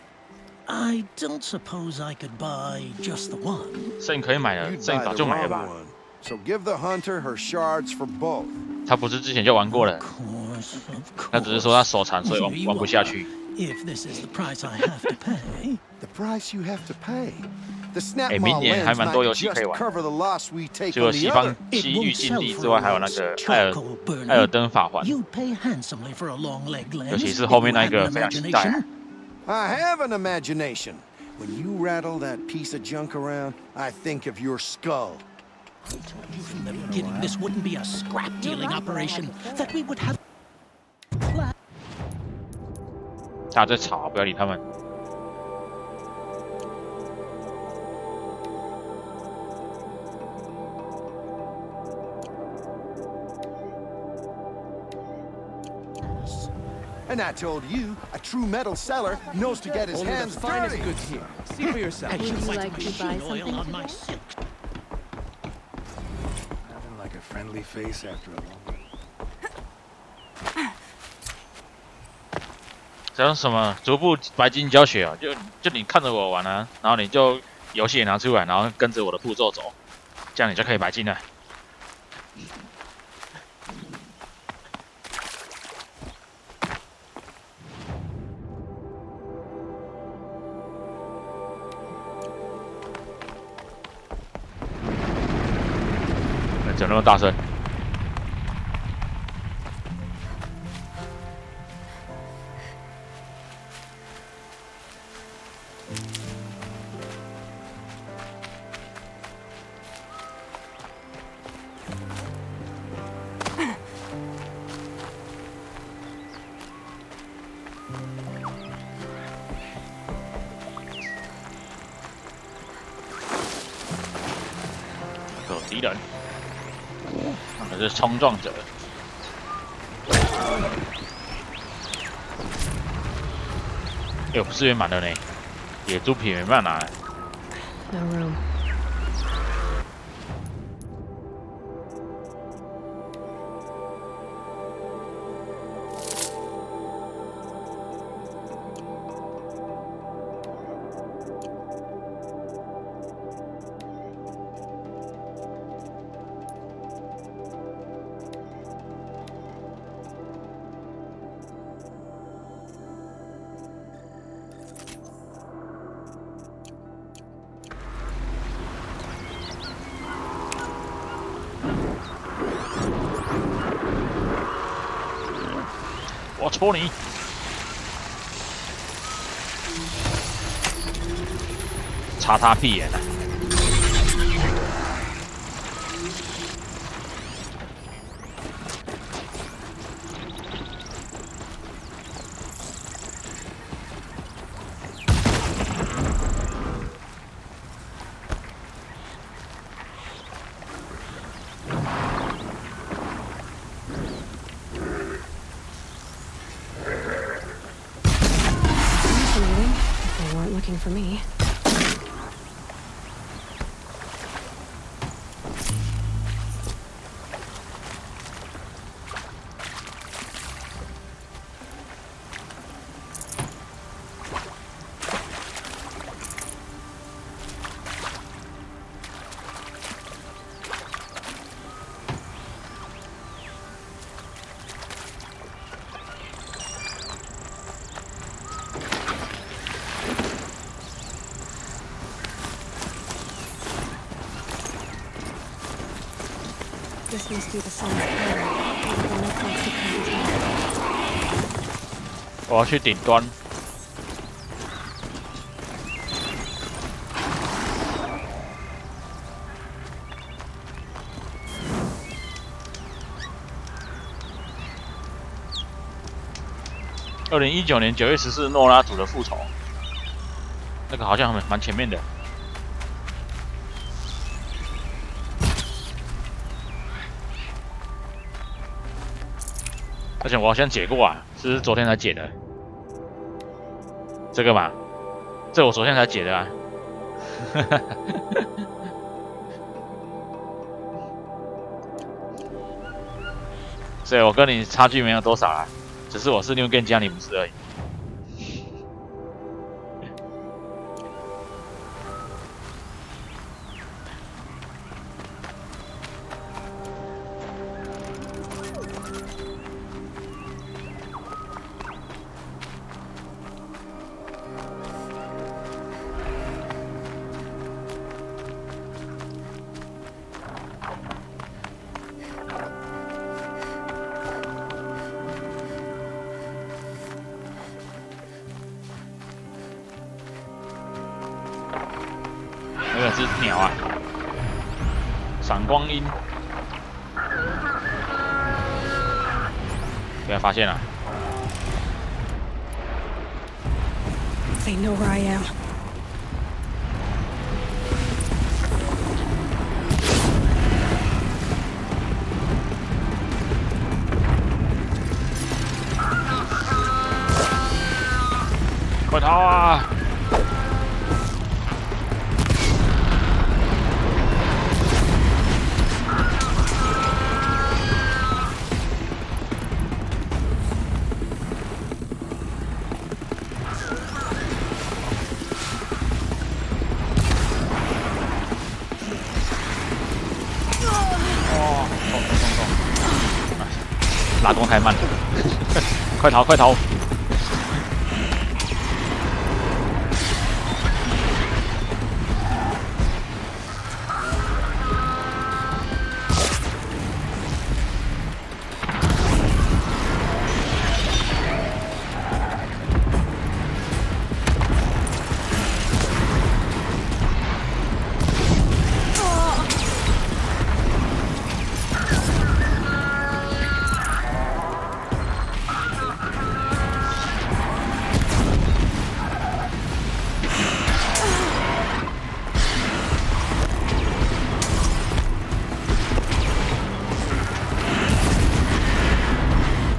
I don't suppose I could buy just the one. 摄影可以买了，摄影早就买了吧？ So give the hunter her shards for both. 他不是之前就玩过了？他只是说他手残，所以玩不下去。If this is the price I have to pay. The price you have to pay. The snap 明年还蛮多游戏可以玩。除了西域禁地之外，还有那个艾尔登法环，尤其是后面那个非常期待。I have an imagination. When you rattle that piece of junk around, I think of your skull. I told you from the beginning this wouldn't be a scrap dealing operation. That we would have. 大家在吵，不要理他们。And I told you, a true metal seller knows to get his hands dirty. Goods here. See for yourself. Would you like to buy something on my silk. Nothing like a friendly face after a long. 讲什么逐步白金教学啊？就你看着我玩啊，然后你就游戏也拿出来，然后跟着我的步骤走，这样你就可以白金了。讲那么大声。有敌人，那个是冲撞者。哎呦，资源满了呢，野猪皮没办法拿。No room. 我戳你！插他屁眼啊！Looking for me. This must be the sun's power. The light wants to come to 我要去顶端。2019年9月14日，诺拉族的复仇，那个好像蛮前面的。而且我好像解过啊，是昨天才解的。这个嘛，这我昨天才解的啊。所以我跟你差距没有多少啦。只是我是New Game加你不是而已。那个是鸟啊，闪光鹰，被他发现了。They know where I am. 快逃啊！拉弓太慢了，快逃快逃！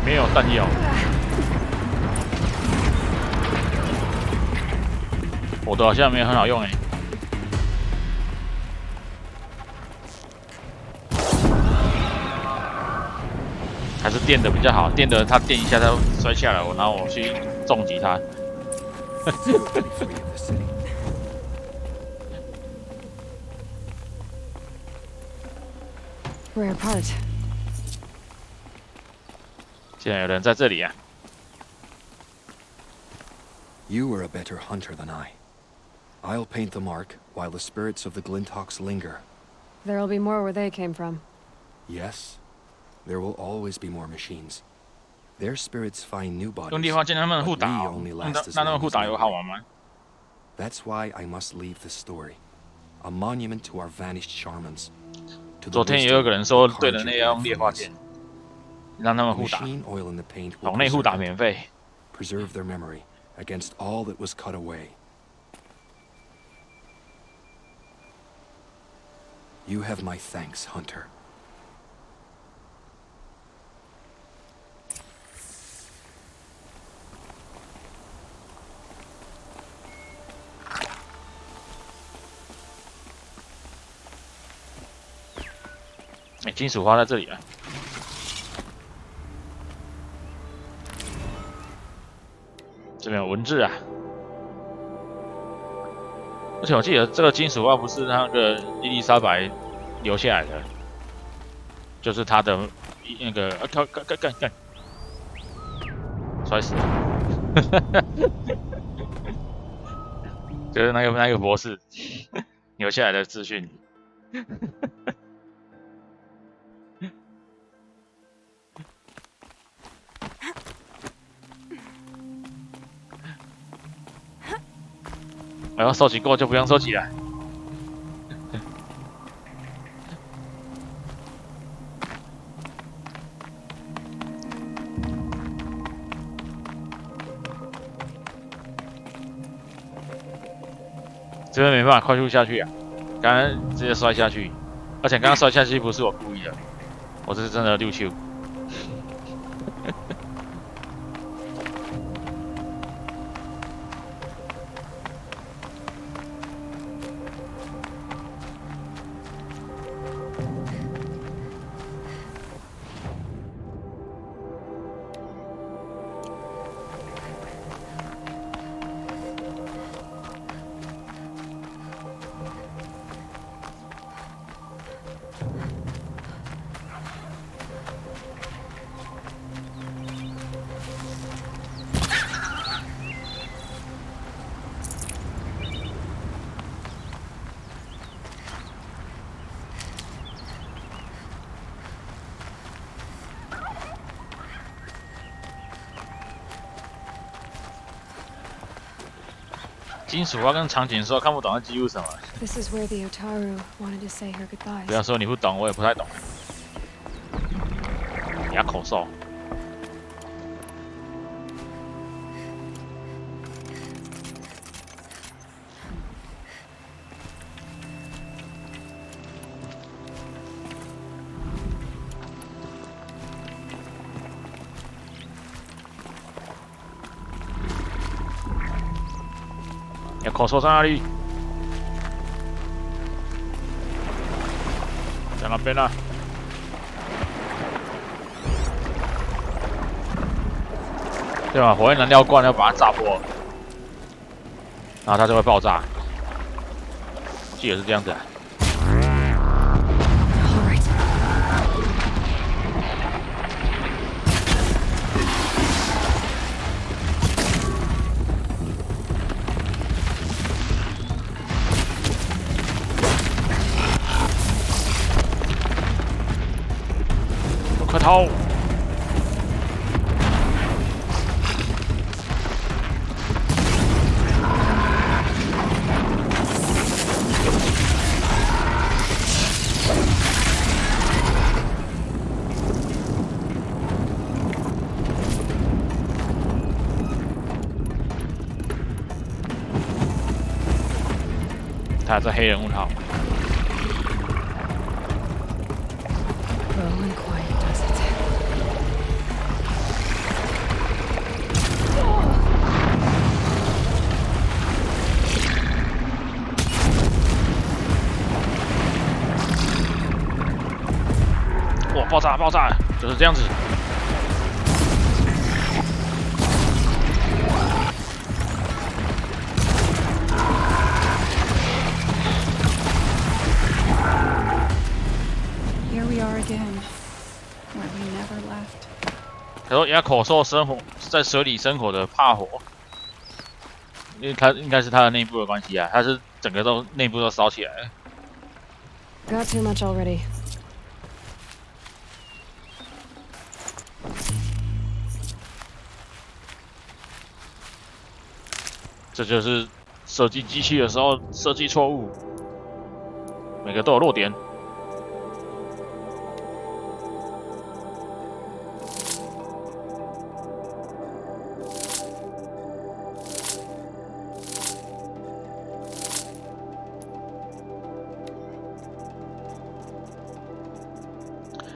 没有弹药，我的好像没有很好用哎。还是电的比较好，电的它电一下它摔下来，然后我去重击它。Rare part. 竟然有人在这里啊 You are a better hunter than I. I'll paint the mark while the spirits of the Glinthawks linger. There'll be more where they came from. Yes, there will always be more machines. Their spirits find new bodies, 用地方见他们互 but 打 we 哦， only 那 last as 他们 long 互 as 打 they 有好 live. 玩吗？ That's why I must leave this story, a monument to our vanished shamans. To the 昨天也有个人说 wisdom of 对 the 人 Karja 类要用 bred 烈 from 化 us. 剑，让他们互打， Machine oil in the paint will 岛内互 preserve 打 it, 免费。 preserve their memory against all that was cut away. You have my thanks, Hunter. 哎，金属花在这里啊！这边有文字啊，而且我记得这个金属花不是那个伊丽莎白留下来的，就是她的那个干，摔死了，就是那个博士留下来的资讯。然后收集过就不用收集了。这边没办法快速下去啊，刚刚直接摔下去，而且刚刚摔下去不是我故意的，我这是真的溜球。金属花跟长颈兽看不懂在记录什么。This is where the Otaru wanted to say her goodbyes. 不要说你不懂，我也不太懂。哑口兽。哑口兽在哪里？在那边呢。对吧？火焰燃料罐要把它炸破，然后它就会爆炸。我记得是这样子啊。快逃！他是黑人问号。哇！爆炸！爆炸！就是这样子。他说哑口兽生活在水里生活的怕火，因为它应该是它的内部的关系啊，它是整个都内部都烧起来了。Got too much already. 这就是设计机器的时候设计错误，每个都有弱点。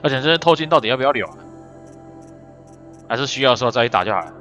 而且这些透镜到底要不要留啊？还是需要的时候再去打就好了？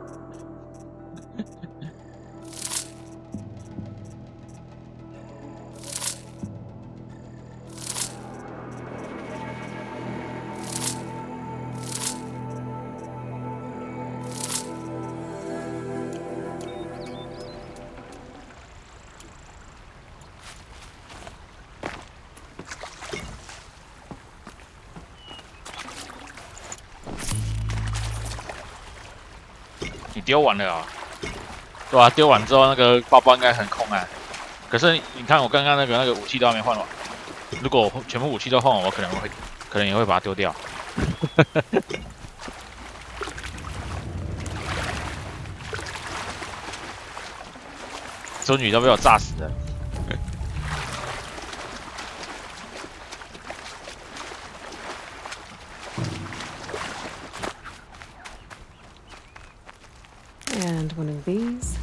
你丢完了啊、对吧、丢完之后那个包包应该很空啊。可是你看我刚刚那个武器都还没换完，如果我全部武器都换完，我可能也会把它丢掉。孙女都被我炸死了。And one of these.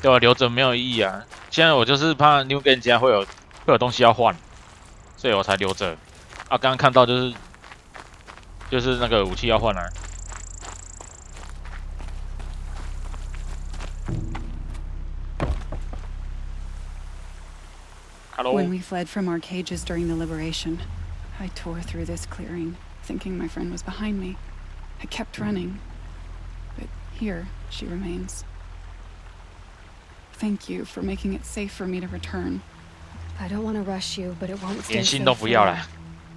对啊，留着没有意义啊。现在我就是怕 New Game 家会有东西要换，所以我才留着。啊，刚刚看到就是那个武器要换了。Hello. When we fled from our cages during the liberation, I tore through this clearing, thinking my friend was behind me. I kept running, but here she remains. Thank you for making it safe for me to return. I don't want to rush you, but it won't stay 连心 safe 都不要 forever. 了，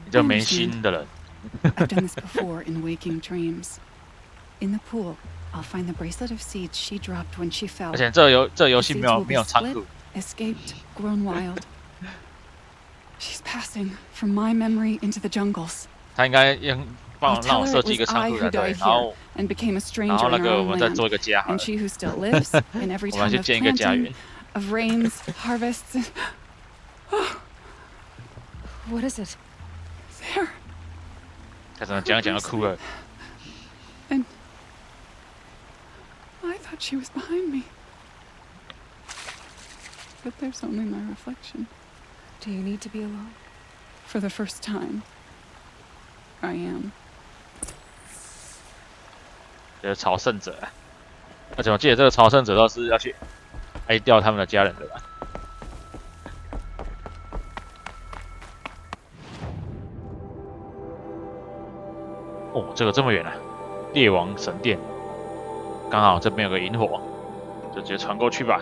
你这没心的人。 I've done this before in waking dreams. In the pool, I'll find the bracelet of seeds she dropped when she fell. 而且这游戏 The 没 seeds 有 will 没 be 有仓 split, 库， escaped, grown wild. She's passing from my memory into the jungles. 他应该让 I'll 让我 tell her 设 it 计一个 was 仓 I 库 who 才对， died 然 here 后 and became a 然 stranger 后那 in our 个我 own 们再 land. 做一个家好 And 了， she who still lives in every 我们 time 去 of 建一个家 planting, 园。 of rains, harvests. And... What is it? There. 他怎么讲要哭了？ And I thought she was behind me. But there's only my reflection. Do you need to be alone? For the first time, I am. 这是朝圣者，而且我记得这个朝圣者都是要去哀悼他们的家人的吧？哦，这个这么远啊！猎王神殿，刚好这边有个萤火，就直接传过去吧。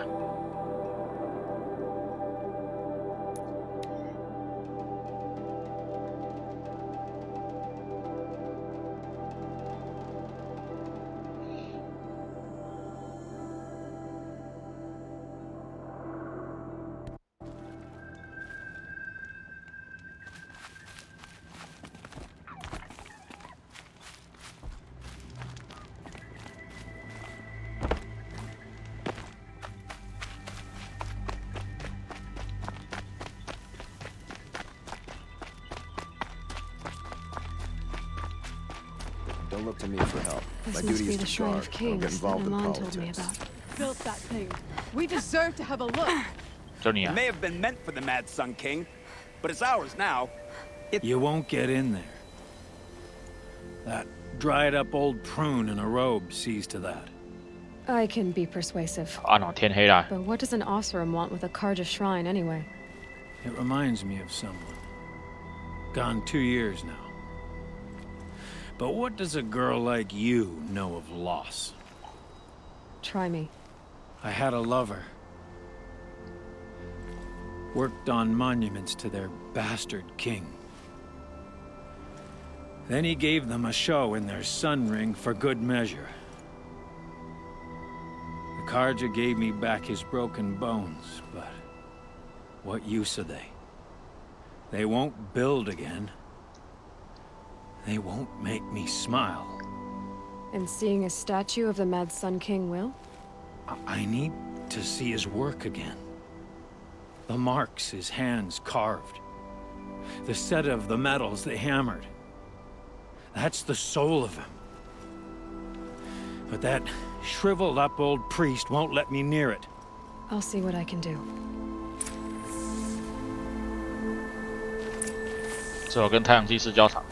Don't look to me for help. This My must duty be is the to Shrine guard. of I don't get Kings that involved in Amon told me politics. about. Built that thing. We deserve to have a look. 就你 It 啊， may have been meant for the Mad Sun King, but it's ours now. You won't get in there. That dried-up old prune in a robe sees to that. I can be persuasive. 啊，那天黑了， But what does an Osram want with a Karja shrine anyway? It reminds me of someone. Gone 2 years now. But what does a girl like you know of loss? Try me. I had a lover. Worked on monuments to their bastard king. Then he gave them a show in their sun ring for good measure. The Karja gave me back his broken bones, but what use are they? They won't build again. They won't make me smile. And seeing a statue of the Mad Sun King will? I need to see his work again. The marks his hands carved. The set of the metals they hammered. That's the soul of him. But that shriveled up old priest won't let me near it. I'll see what I can do. 只有跟太阳祭司交谈。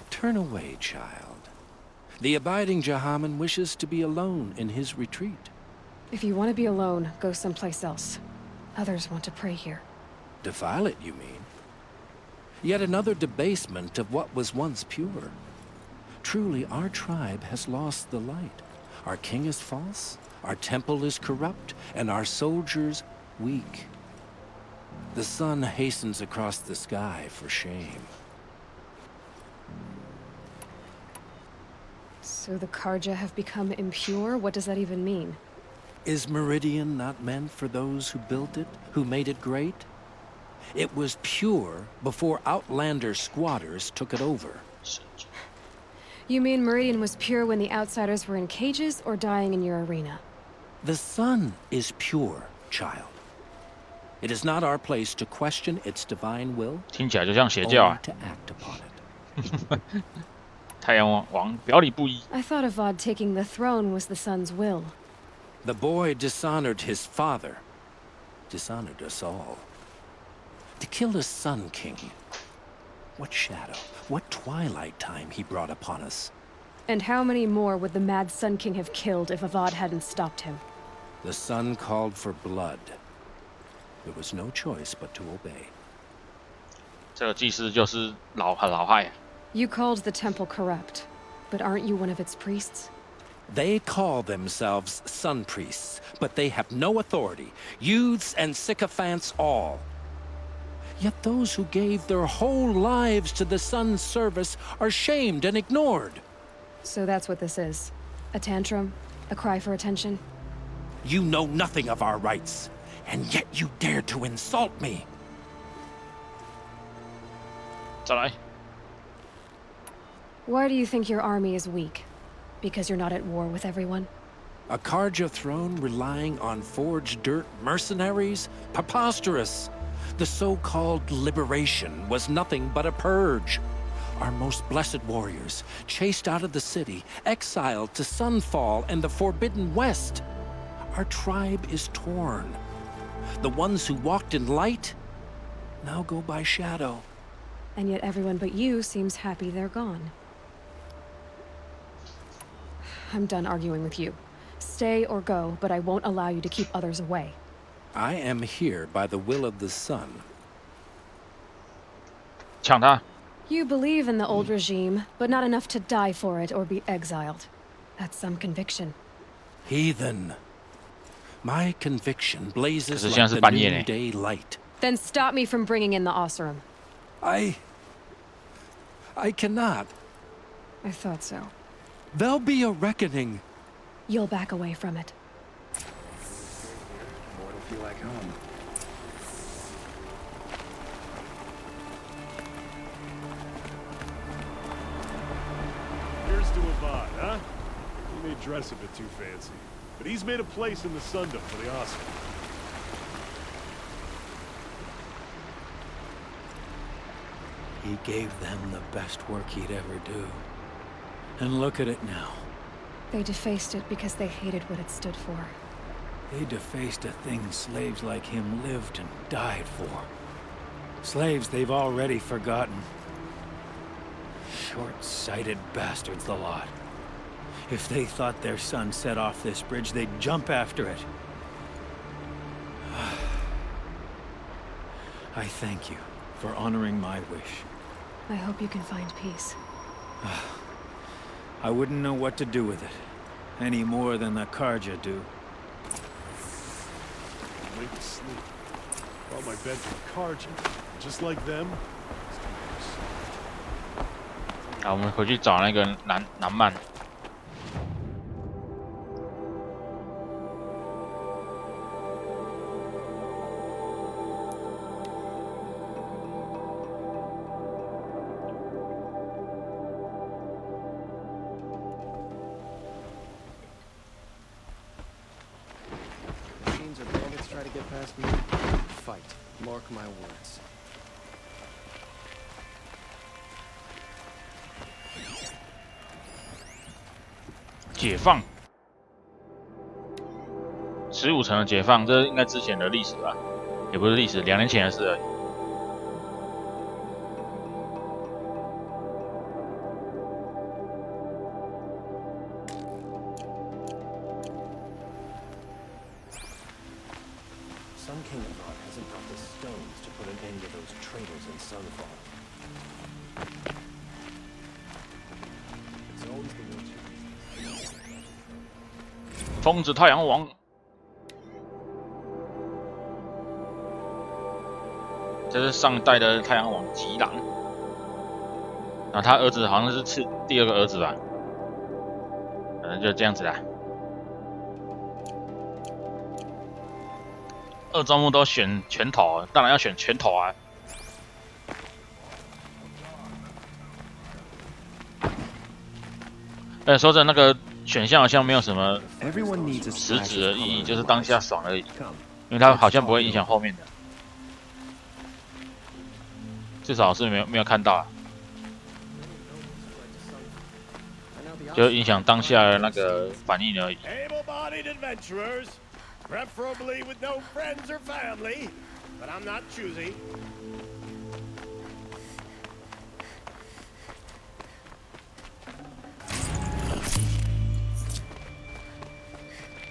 Turn away, child. The abiding Jahaman wishes to be alone in his retreat. If you want to be alone, go someplace else. Others want to pray here. Defile it, you mean? Yet another debasement of what was once pure. Truly, our tribe has lost the light. Our king is false, our temple is corrupt, and our soldiers weak. The sun hastens across the sky for shame. So the Karja have become impure? What does that even mean? Is Meridian not meant for those who built it, who made it great? It was pure before outlander squatters took it over. You mean Meridian was pure when the outsiders were in cages or dying in your arena? The sun is pure, child. It is not our place to question its divine will, 听起来就像邪教啊。 only to act upon it. 太阳王表里不一。 I thought Avad taking the throne was the sun's will. The boy dishonored his father, dishonored us all. To kill the Sun King. What shadow, what twilight time he brought upon us. And how many more would the mad Sun King have killed if Avad hadn't stopped him? The sun called for blood. There was no choice but to obey. 这个祭司就是老害。 You called the temple corrupt, but aren't you one of its priests? They call themselves sun priests, but they have no authority. Youths and sycophants all. Yet those who gave their whole lives to the sun's service are shamed and ignored. So that's what this is. A tantrum? A cry for attention? You know nothing of our rights, and yet you dare to insult me. 再来。 Why do you think your army is weak? Because you're not at war with everyone? A Karja throne relying on forged dirt mercenaries? Preposterous! The so-called liberation was nothing but a purge. Our most blessed warriors, chased out of the city, exiled to Sunfall and the Forbidden West. Our tribe is torn. The ones who walked in light now go by shadow. And yet everyone but you seems happy they're gone. I'm done arguing with you. Stay or go, but I won't allow you to keep others away. I am here by the will of the sun. 抢他！ You believe in the old regime, but not enough to die for it or be exiled. That's some conviction. Heathen. My conviction blazes 可是现在 like 是 the 半夜呢。 noonday light. Then stop me from bringing in the Osram. I cannot. I thought so. There'll be a reckoning. You'll back away from it. More to feel like home. Here's to Avad, huh? He may dress a bit too fancy, but he's made a place in the Sundom for the Oscar. He gave them the best work he'd ever do. And look at it now. They defaced it because they hated what it stood for. They defaced a thing slaves like him lived and died for. Slaves they've already forgotten. Short-sighted bastards, the lot. If they thought their son set off this bridge, they'd jump after it. I thank you for honoring my wish. I hope you can find peace. I wouldn't know what to do with it, any more than the Karja do. Way to sleep. Brought my bed from Karja. Just like them. 好，我们回去找那个南曼。Machines or bandits try to get past me. Fight. Mark my words. 解放，15层的解放，这应该之前的历史吧？也不是历史，2年前的事而已。Sun King Avad hasn't got the stones to put an end to those traitors in Sunfall. It's always the ones who 疯子太阳王，这是上一代的太阳王吉朗，然后他儿子好像是第2个儿子吧，反正就这样子啦。2周目都选拳头，当然要选拳头啊。但说真的，那个选项好像没有什么 Everyone needs a 实 splash 质的 of 意义， color 就是 in 当 life. 下爽而已， Come. 因为它好像不会影响后面的，至少是没有看到啊，就影响当下的那个反应而已。 Able-bodied adventurers, preferably with no friends or family, but I'm not choosy.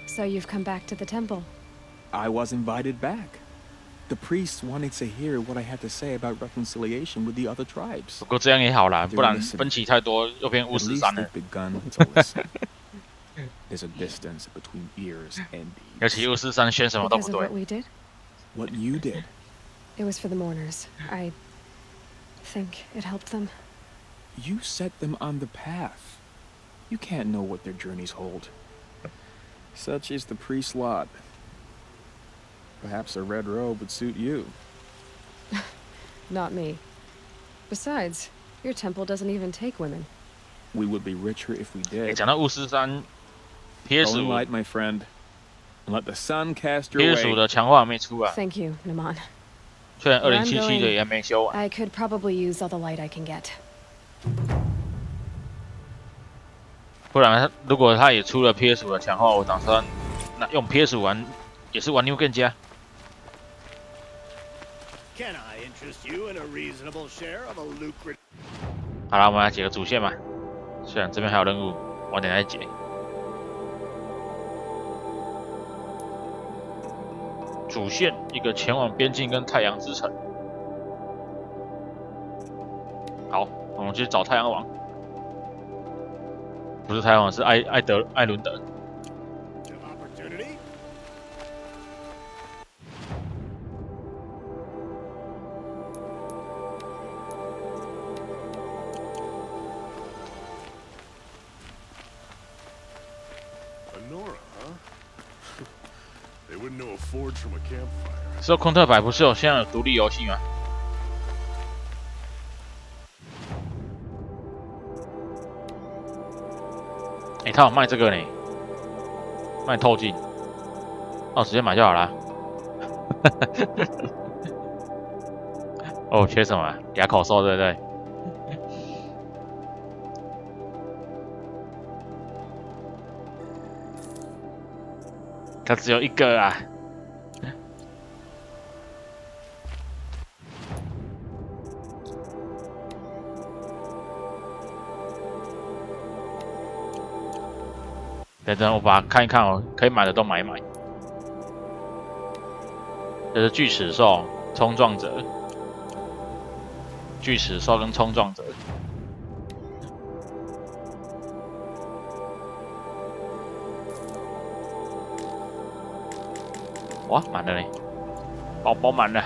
So you've come back to the temple. I was invited back. The priests wanted to hear what I had to say about reconciliation with the other tribes. 不过这样也好啦，不然分歧太多又变巫 At 师 least 山了 they've。begun to listen. There's a distance between ears and 尤其巫师山选什么都 Because 不 of 对 what。we did? what you did. It was for the mourners. I think it helped them. You set them on the path. You can't know what their journeys hold. Such is the priest's lot. Perhaps a red robe would suit you. Not me. Besides, your temple doesn't even take women. We would be richer if we 欸 did. 讲到巫师山 Go in ，PS5 light, my friend, and let the sun cast your PS5 way. 的强化还没出啊， Thank you, Naman. 虽然 Where I'm 2077 的 going, 也还没修完。 I could probably use all the light I can get. 不然如果他也出了 PS5 的强化，我打算那用 PS5 玩，也是玩 New 更加。 Can I interest you in a reasonable share of a lucrative? 好了，我们来解个主线吧。虽然这边还有任务，晚点再解。主线一个前往边境跟太阳之城。好，我们去找太阳王。不是太阳王，是艾伦德。 Opportunity? Nora, huh? They wouldn't know a forge from a campfire. 之后空特牌不是有现在有独立游戏吗？哎、他有卖这个呢，卖透镜，那我直接买就好啦。哦，缺什么？哑口兽对不对？它只有一个啊。等等，我把它看一看哦，可以买的都买一买。这是巨齿兽、冲撞者、巨齿兽跟冲撞者。哇，满了嘞，包满了。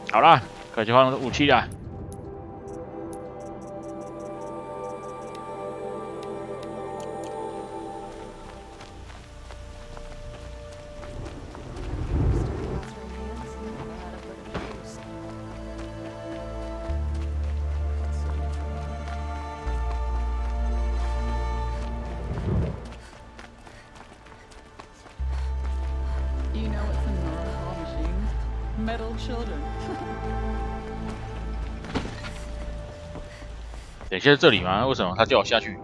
好啦，可以去换武器啦。You know what's in Nora Hall machines? Metal children. 等一下这里吗？为什么他叫我下去？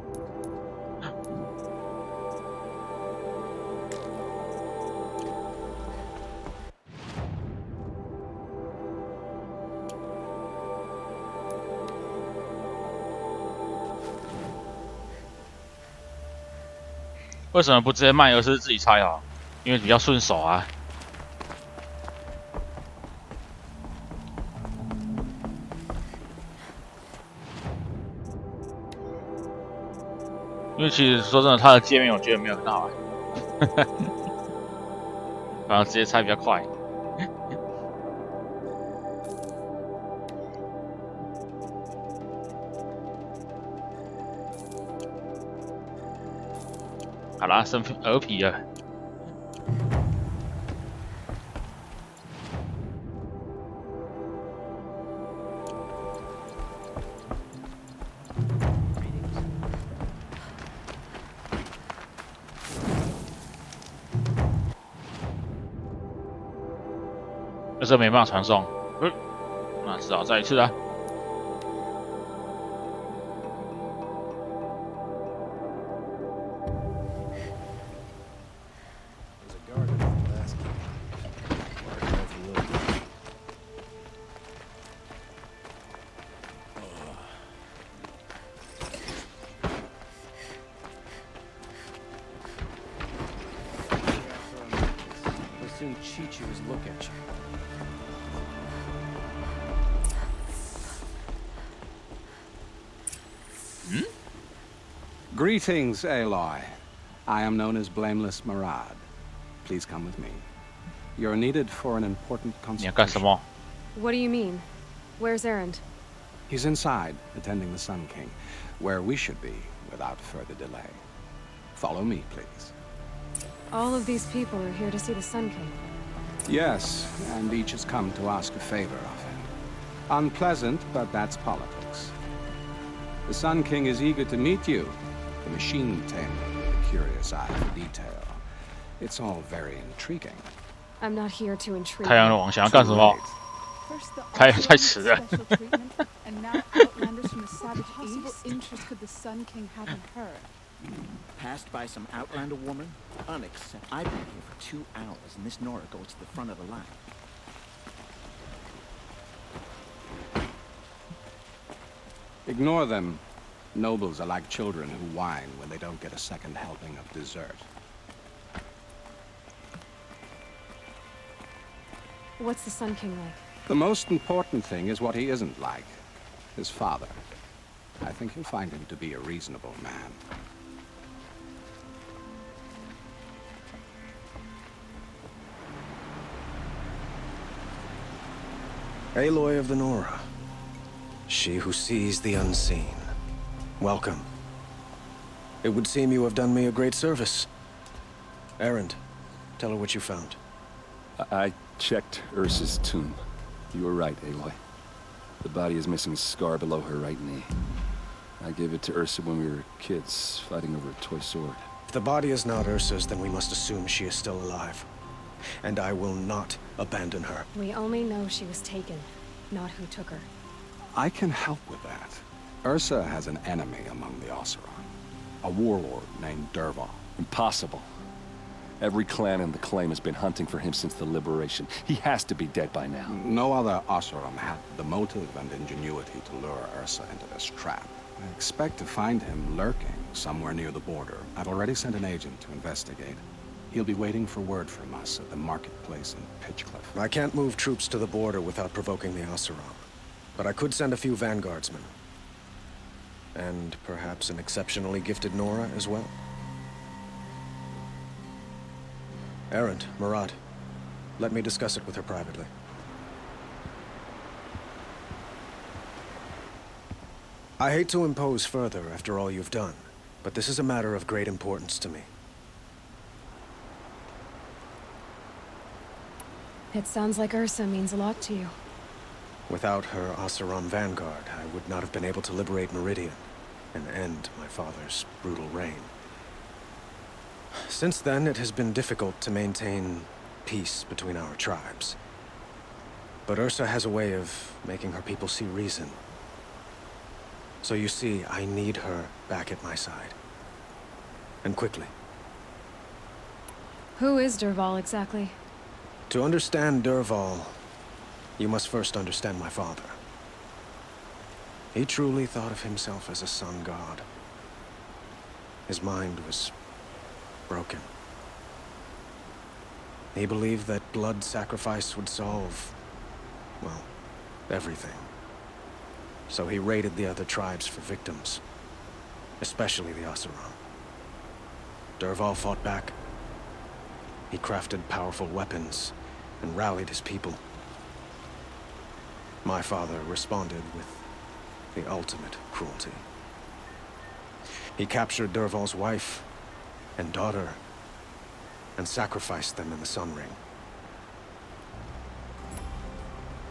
为什么不直接卖，而是自己拆啊？因为比较顺手啊。因为其实说真的，它的界面我觉得没有很好玩，反而直接拆比较快。好啦，生鹅皮了。这没办法传送，那只好再一次了。Soon Chi-Chu's look at you. Greetings, Aloy. I am known as Blameless Marad. Please come with me. You're needed for an important consultation. What do you mean? Where's Erend? He's inside, attending the Sun King, where we should be without further delay. Follow me, please. All of these people are here to see the Sun King. Yes, and each has come to ask a favor of him. Unpleasant, but that's politics. The Sun King is eager to meet you. The machine tamer with a curious eye for detail. It's all very intriguing. I'm not here to intrigue. 太阳的王想要干什么？太迟了。 And now outlanders from the savage east. Interest could the Sun King have in her? Passed by some outlander woman? Unacceptable. I've been here for 2 hours, and this Nora goes to the front of the line. Ignore them. Nobles are like children who whine when they don't get a second helping of dessert. What's the Sun King like? The most important thing is what he isn't like. His father. I think you'll find him to be a reasonable man. Aloy of the Nora. She who sees the unseen. Welcome. It would seem you have done me a great service. Erend, tell her what you found. I checked Ursa's tomb. You were right, Aloy. The body is missing a scar below her right knee. I gave it to Ursa when we were kids, fighting over a toy sword. If the body is not Ursa's, then we must assume she is still alive. And I will not abandon her. We only know she was taken, not who took her. I can help with that. Ursa has an enemy among the Oseram. A warlord named Dervahl. Impossible. Every clan in the claim has been hunting for him since the liberation. He has to be dead by now. No other Oseram had the motive and ingenuity to lure Ursa into this trap. I expect to find him lurking somewhere near the border. I've already sent an agent to investigate. He'll be waiting for word from us at the marketplace in Pitchcliff. I can't move troops to the border without provoking the Oseram. But I could send a few vanguardsmen. And perhaps an exceptionally gifted Nora as well. Erend, Marad, let me discuss it with her privately. I hate to impose further after all you've done, but this is a matter of great importance to me. It sounds like Ursa means a lot to you. Without her Oseram vanguard, I would not have been able to liberate Meridian and end my father's brutal reign. Since then, it has been difficult to maintain peace between our tribes. But Ursa has a way of making her people see reason. So you see, I need her back at my side. And quickly. Who is Dervahl exactly? To understand Dervahl, you must first understand my father. He truly thought of himself as a sun god. His mind was broken. He believed that blood sacrifice would solve, well, everything. So he raided the other tribes for victims, especially the Oseram. Dervahl fought back. He crafted powerful weapons and rallied his people. My father responded with the ultimate cruelty. He captured Dervahl's wife and daughter, and sacrificed them in the Sun Ring.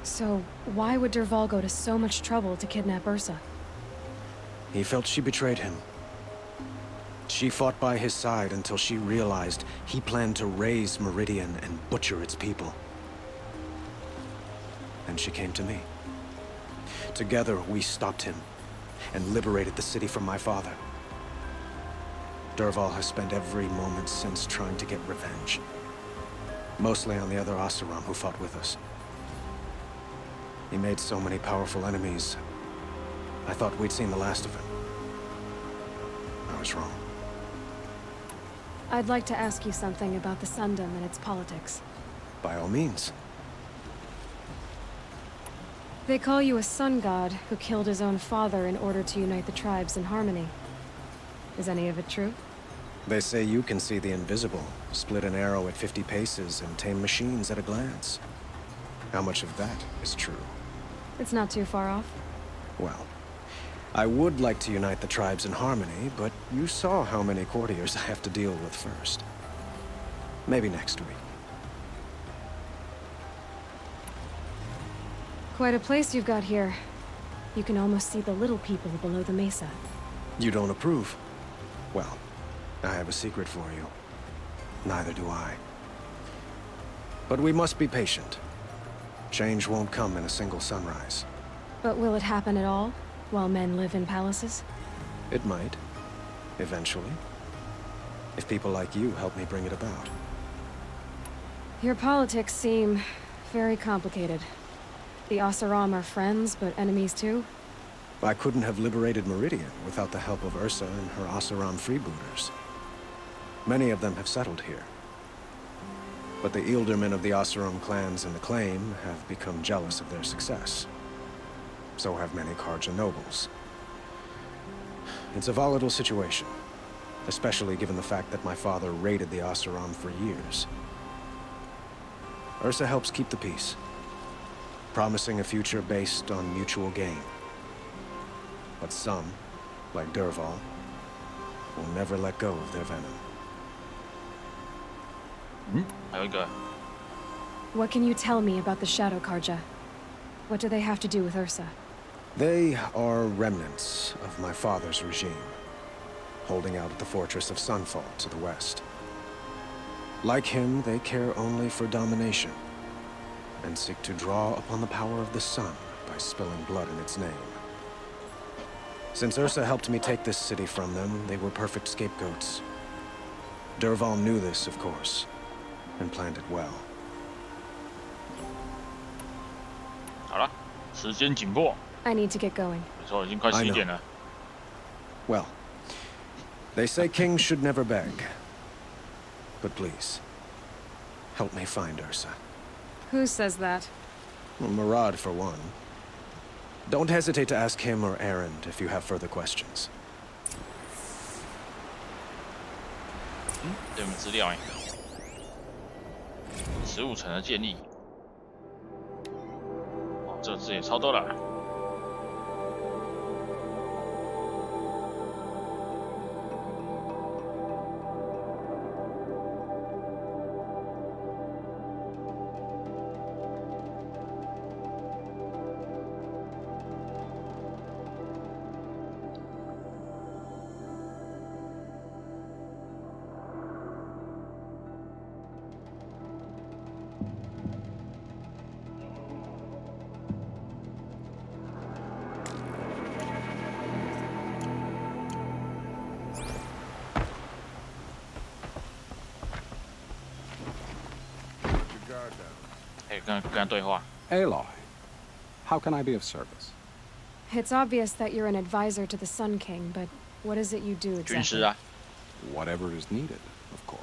So, why would Dervahl go to so much trouble to kidnap Ursa? He felt she betrayed him. She fought by his side until she realized he planned to raise Meridian and butcher its people. And she came to me. Together, we stopped him and liberated the city from my father. Dervahl has spent every moment since trying to get revenge. Mostly on the other Oseram who fought with us. He made so many powerful enemies, I thought we'd seen the last of him. I was wrong. I'd like to ask you something about the Sundom and its politics. By all means. They call you a sun god who killed his own father in order to unite the tribes in harmony. Is any of it true? They say you can see the invisible, split an arrow at 50 paces, and tame machines at a glance. How much of that is true? It's not too far off. Well, I would like to unite the tribes in harmony, but you saw how many courtiers I have to deal with first. Maybe next week. Quite a place you've got here. You can almost see the little people below the mesa. You don't approve? Well, I have a secret for you. Neither do I. But we must be patient. Change won't come in a single sunrise. But will it happen at all, while men live in palaces? It might. Eventually. If people like you help me bring it about. Your politics seem very complicated. The Oseram are friends, but enemies too? I couldn't have liberated Meridian without the help of Ursa and her Oseram freebooters. Many of them have settled here. But the Ealdormen of the Oseram clans in the Claim have become jealous of their success. So have many Karja nobles. It's a volatile situation, especially given the fact that my father raided the Oseram for years. Ursa helps keep the peace, promising a future based on mutual gain. But some, like Dervahl, will never let go of their venom. There we go. What can you tell me about the Shadow Karja? What do they have to do with Ursa? They are remnants of my father's regime, holding out at the fortress of Sunfall to the west. Like him, they care only for domination, and seek to draw upon the power of the sun by spilling blood in its name. Since Ursa helped me take this city from them, they were perfect scapegoats. Dervahl knew this, of course, and planned it well. 好了，时间紧迫。 I need to get going. 没错，已经快11点了。 Well, they say kings should never beg. But please, help me find Ursa. Who says that? Well, Murad, for one. Don't hesitate to ask him or Erend if you have further questions. 对我们资料哎，15层的建议。哦，这字也超多了。跟他对话。 Aloy, how can I be of service? It's obvious that you're an advisor to the Sun King, but what is it you do 军 exactly? 师啊。 Whatever is needed, of course.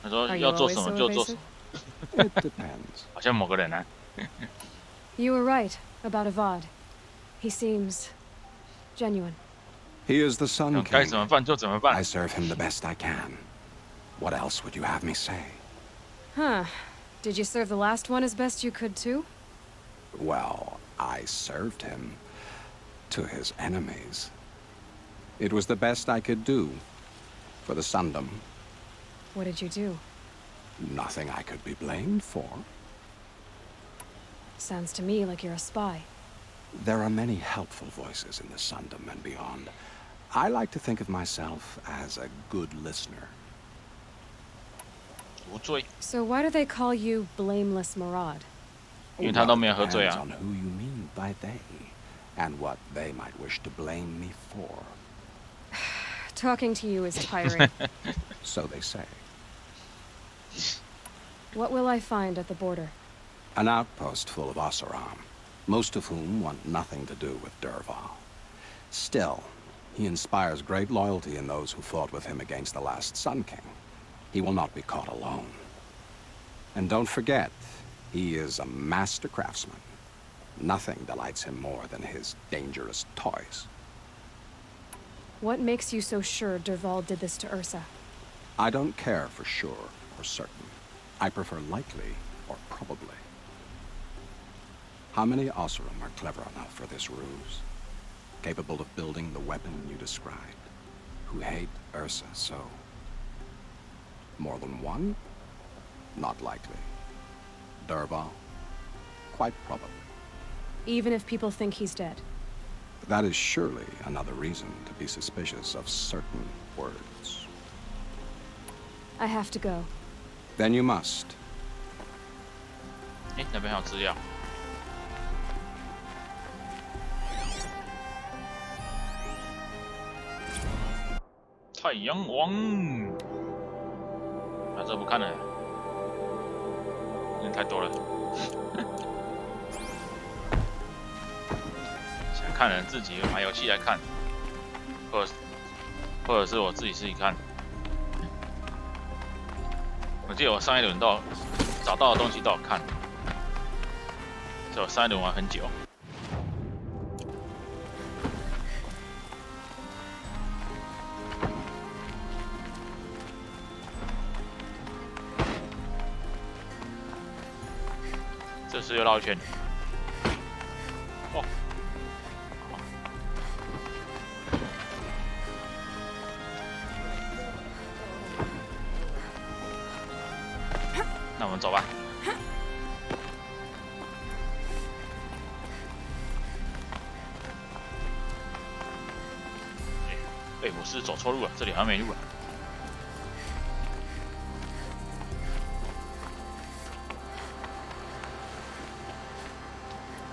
他说要做什么就做什么。 It depends. 好像某个人啊。 You were right about Avad. He seems genuine. He is the Sun 该 King. 怎么办就怎么办。 I serve him the best I can. What else would you have me say? Huh. Did you serve the last one as best you could too? Well, I served him to his enemies. It was the best I could do for the Sundom What did you do? Nothing I could be blamed for. Sounds to me like you're a spy. There are many helpful voices in the Sundom and beyond. I like to think of myself as a good listener. So why do they call you Blameless Murad? 因为他都没有喝醉 Depends 啊。 on who you mean by they, and what they might wish to blame me for. Talking to you is tiring. So they say. What will I find at the border? An outpost full of Oseram, most of whom want nothing to do with Dervahl. Still, he inspires great loyalty in those who fought with him against the last Sun King. He will not be caught alone. And don't forget, he is a master craftsman. Nothing delights him more than his dangerous toys. What makes you so sure Dervahl did this to Ursa? I don't care for sure or certain. I prefer likely or probably. How many Oseram are clever enough for this ruse? Capable of building the weapon you described? Who hate Ursa so? More than one? Not likely. Dervahl? Quite probably. Even if people think he's dead? That is surely another reason to be suspicious of certain words. I have to go. Then you must. 哎，那边还有资料。太阳王，啊，这不看了，有点太多了。想看人自己买游戏来看，或者是我自己看。我记得我上一轮都有找到的东西都有看，所以我上一轮玩很久。这次又绕一圈。哦。那我们走吧。哎，我是走错路了，这里好像没路了。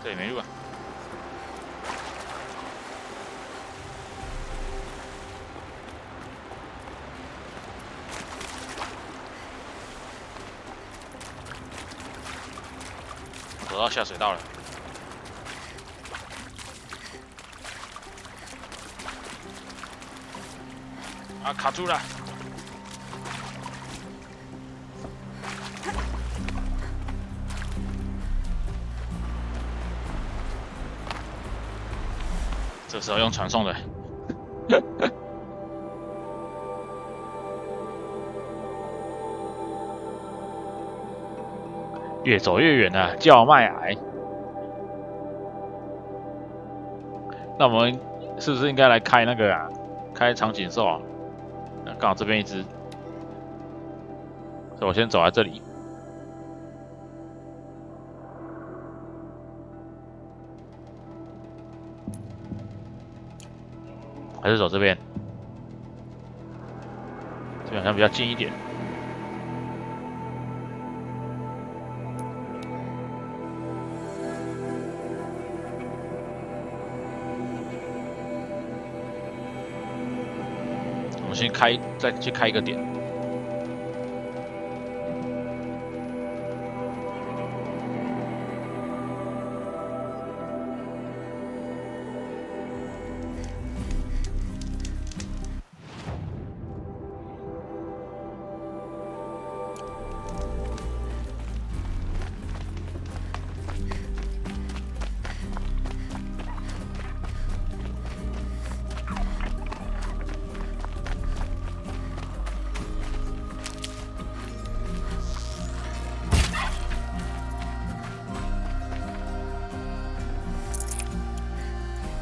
这里没路啊。走到下水道了。啊，卡住了！这时候用传送的。越走越远了，叫卖矮。那我们是不是应该来开那个啊？开长颈兽啊？刚好这边一只，所以我先走在这里。还是走这边，这边好像比较近一点。我们先开，再去开一个点。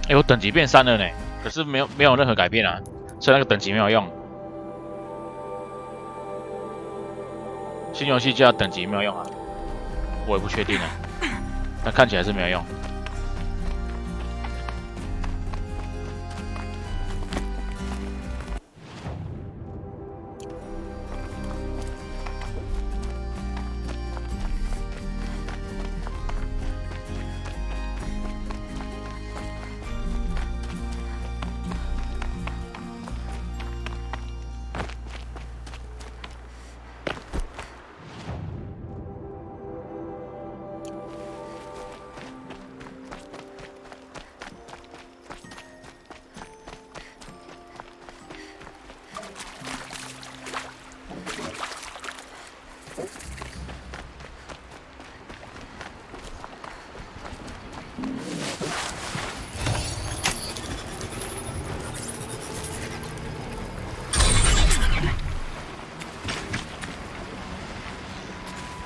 哎，我等级变3了呢，可是没有任何改变啊，所以那个等级没有用。新游戏加等级没有用啊，我也不确定啊，但看起来是没有用。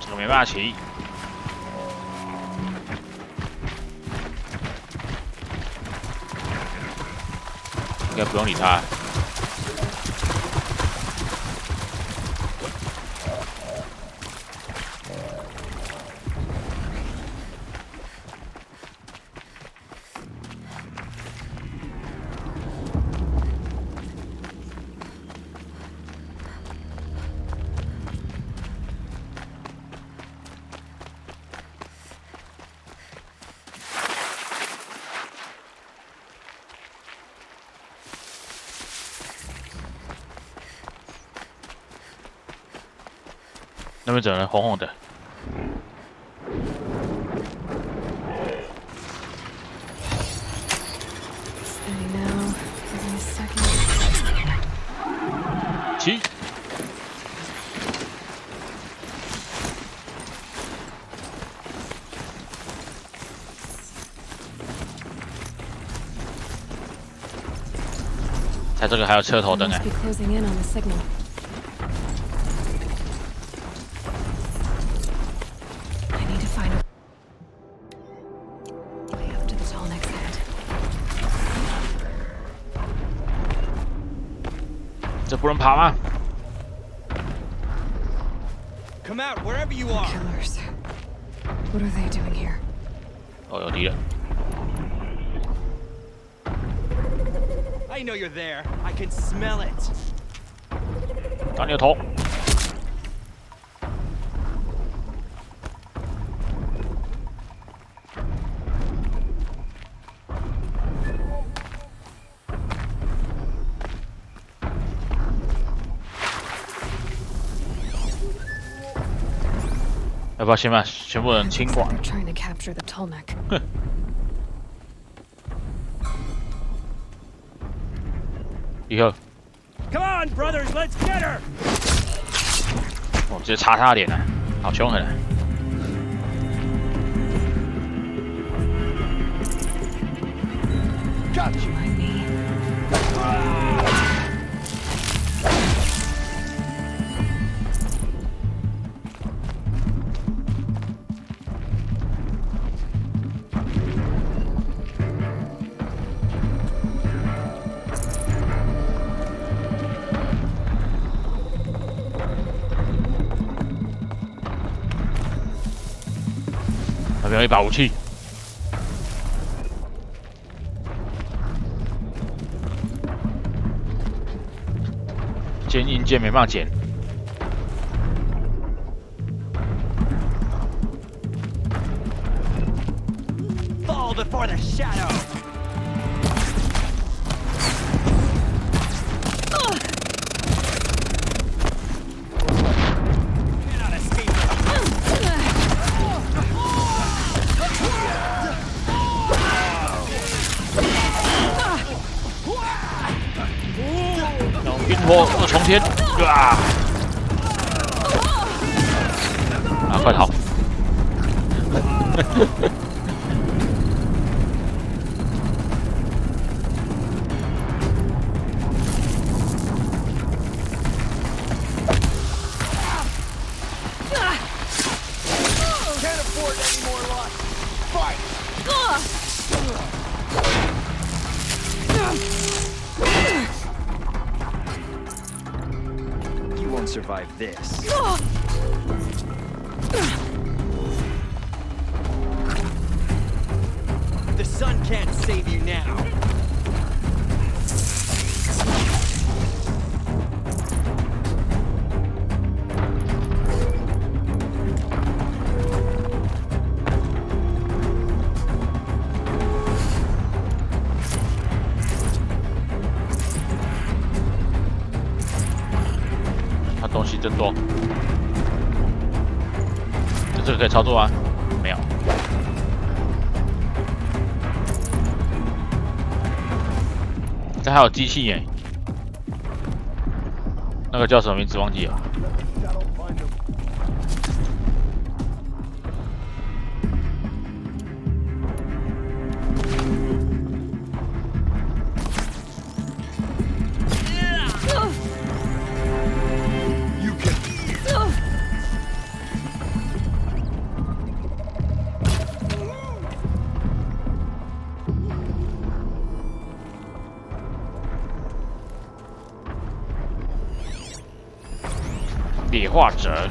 这个没办法骑，应该不用理他。那边怎么红红的？ 骑。它这个还有车头灯哎。这不能爬吗 ？Come out wherever you are. Killers. What are they doing here? 哦，有敌人。 I know you're there. I can smell it. 打你的头！要不要先把全部人清光？哼。 以后， Come on, brothers, let's get her. 我直接插他的脸了，好凶狠啊！那边有一把武器，坚硬件没办法捡。Fall before the shadow. Cannot escape. 冰火二重天，啊！啊，快逃！Can't afford any more loss. Fight! You won't survive this. The sun can't save you now.他东西真多，这个可以操作吗？没有。这还有机器耶，那个叫什么名字忘记了。理化者。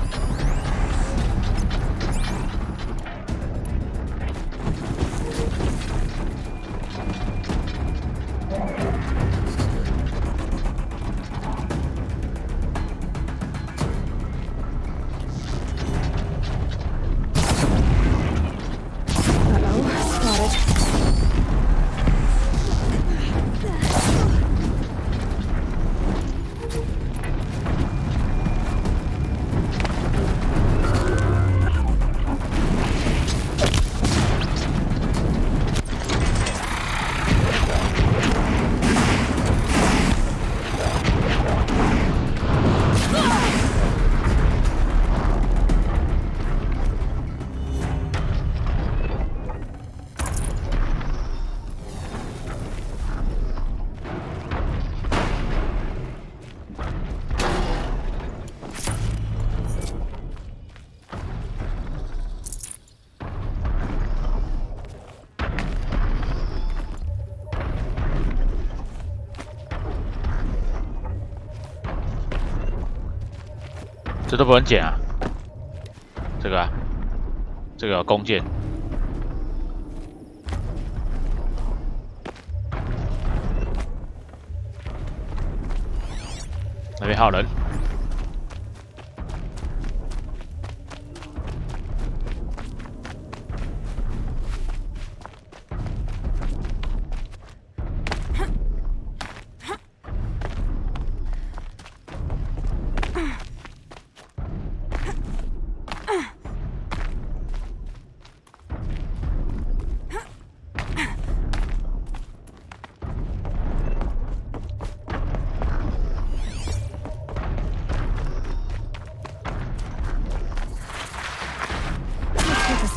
这都不能捡啊！这个啊，这个有弓箭，那边还有人。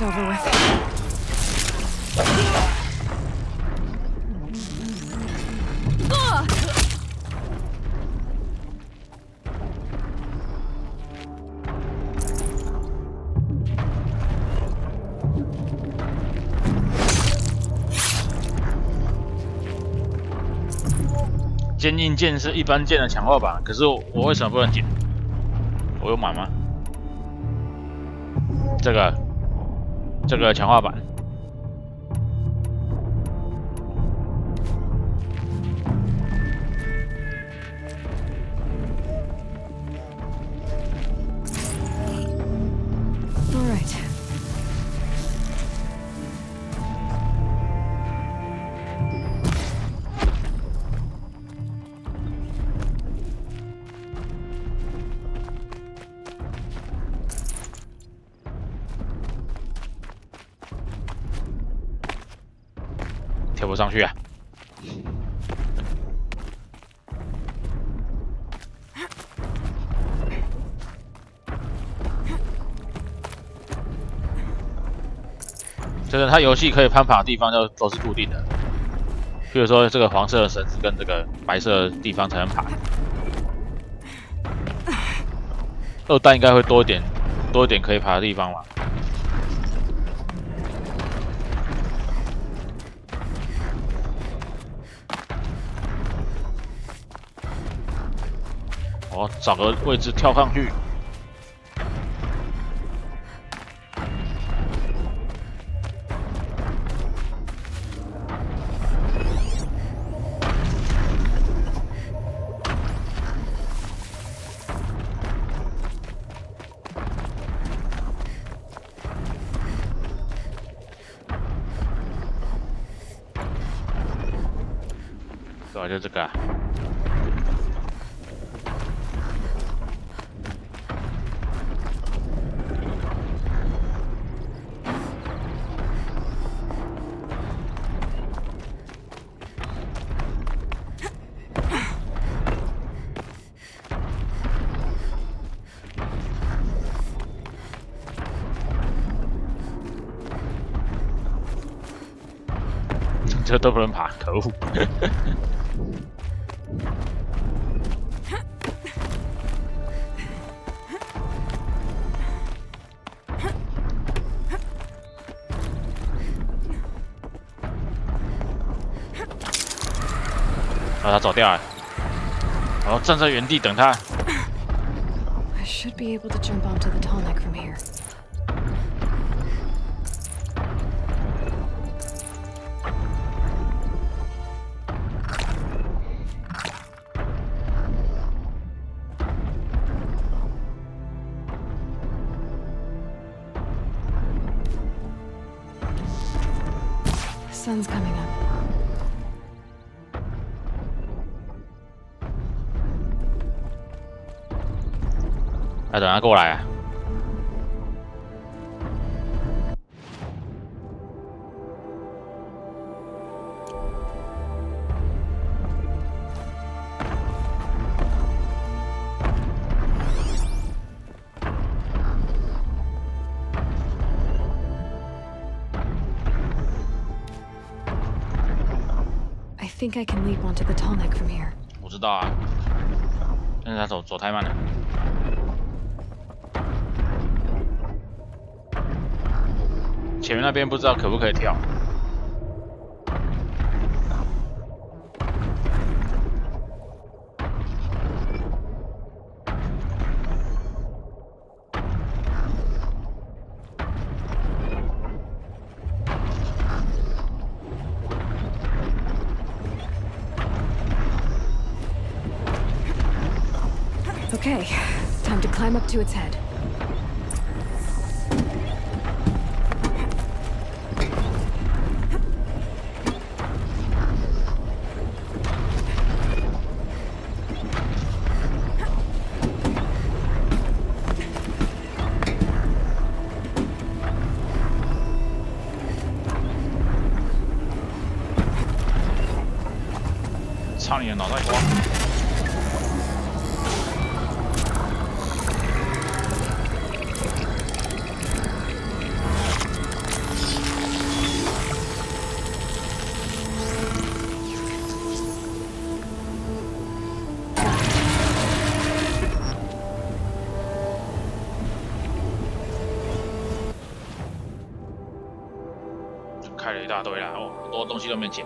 Over with. 坚硬剑是一般剑的强化版，可是我为什么不能捡？我有买吗？这个强化版。跳不上去啊！真的，它游戏可以攀爬的地方都是固定的，比如说这个黄色的绳子跟这个白色的地方才能爬。二弹应该会多一点可以爬的地方吧。找个位置跳上去。对啊，就这个、啊。这都不能爬，可恶！他走掉了，然后站在原地等他。I should be able to jump onto the tall neck from here. Sun's coming up. 要等他过来啊！I think I can leap onto the tall neck from here. 我知道啊，但是他走太慢了。前面那边不知道可不可以跳。Okay, time to climb up to its head. "操你的脑袋瓜！" 开了一大堆啦，哦，很多东西都没捡。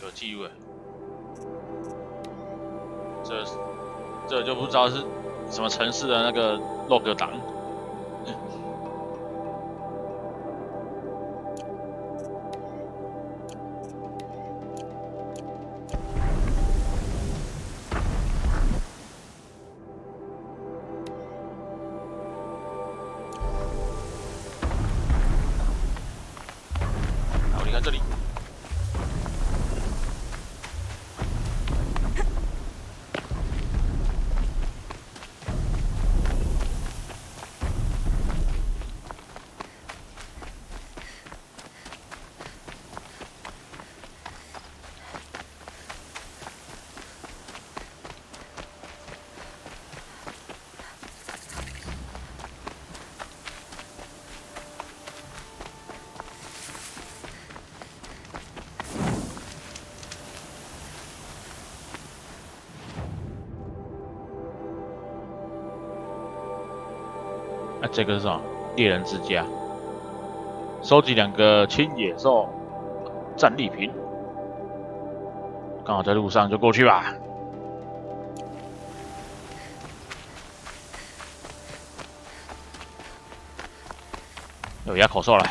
有记录，这就不知道是什么城市的那个 log 档。好，离开这里。这个是什么？猎人之家，收集2个轻野兽战利品，刚好在路上，就过去吧。有牙口兽了。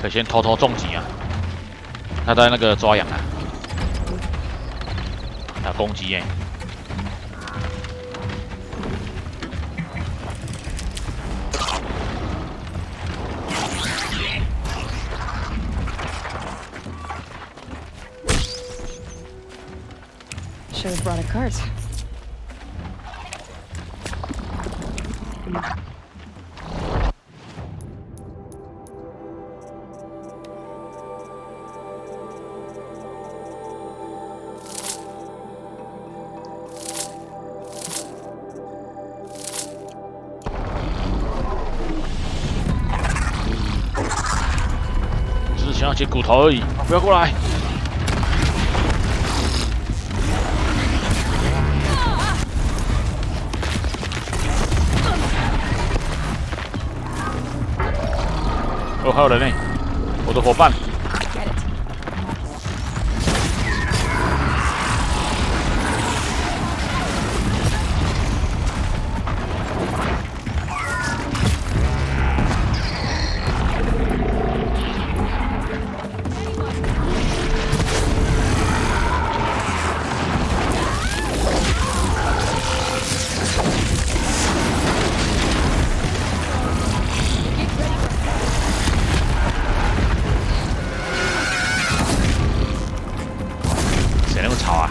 可以先偷偷重击啊！他在那个抓羊啊，要攻击耶！Should have brought a cart.只是想要捡骨头而已，不要过来！哦，还有人呢，我的伙伴。谁那么吵啊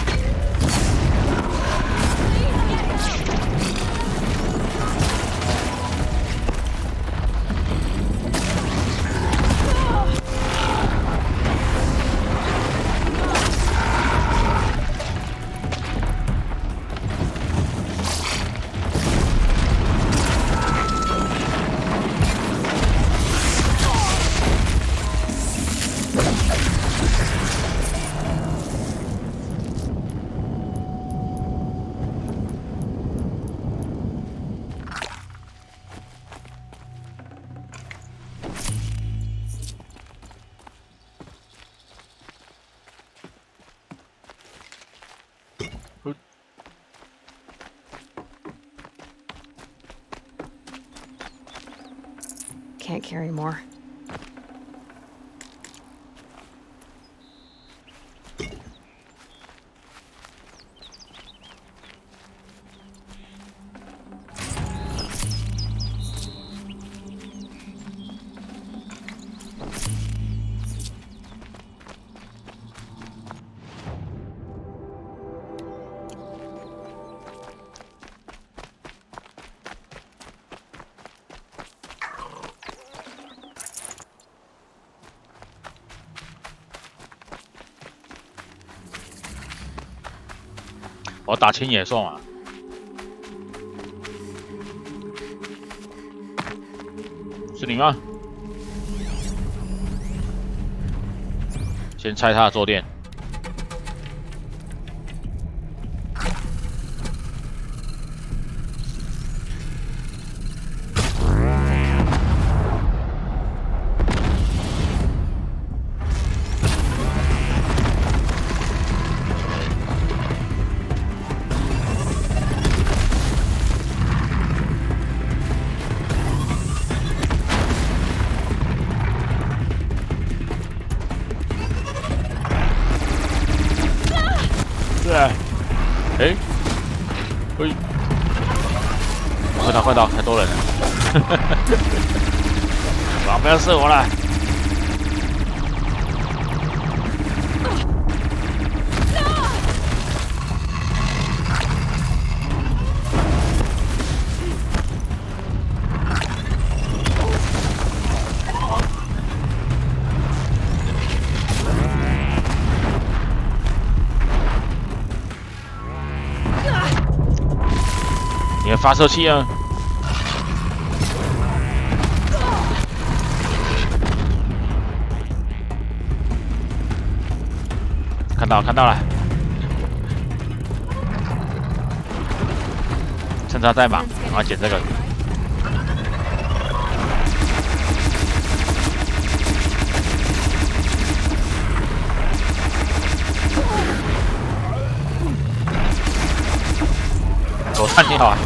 ？Can't carry more.我打青野兽啊！是你吗？先拆他的坐垫。哎，喂！快到，太多人了！不要射我了！你的发射器啊！看到了。趁他在忙，然后捡这个。我看你好，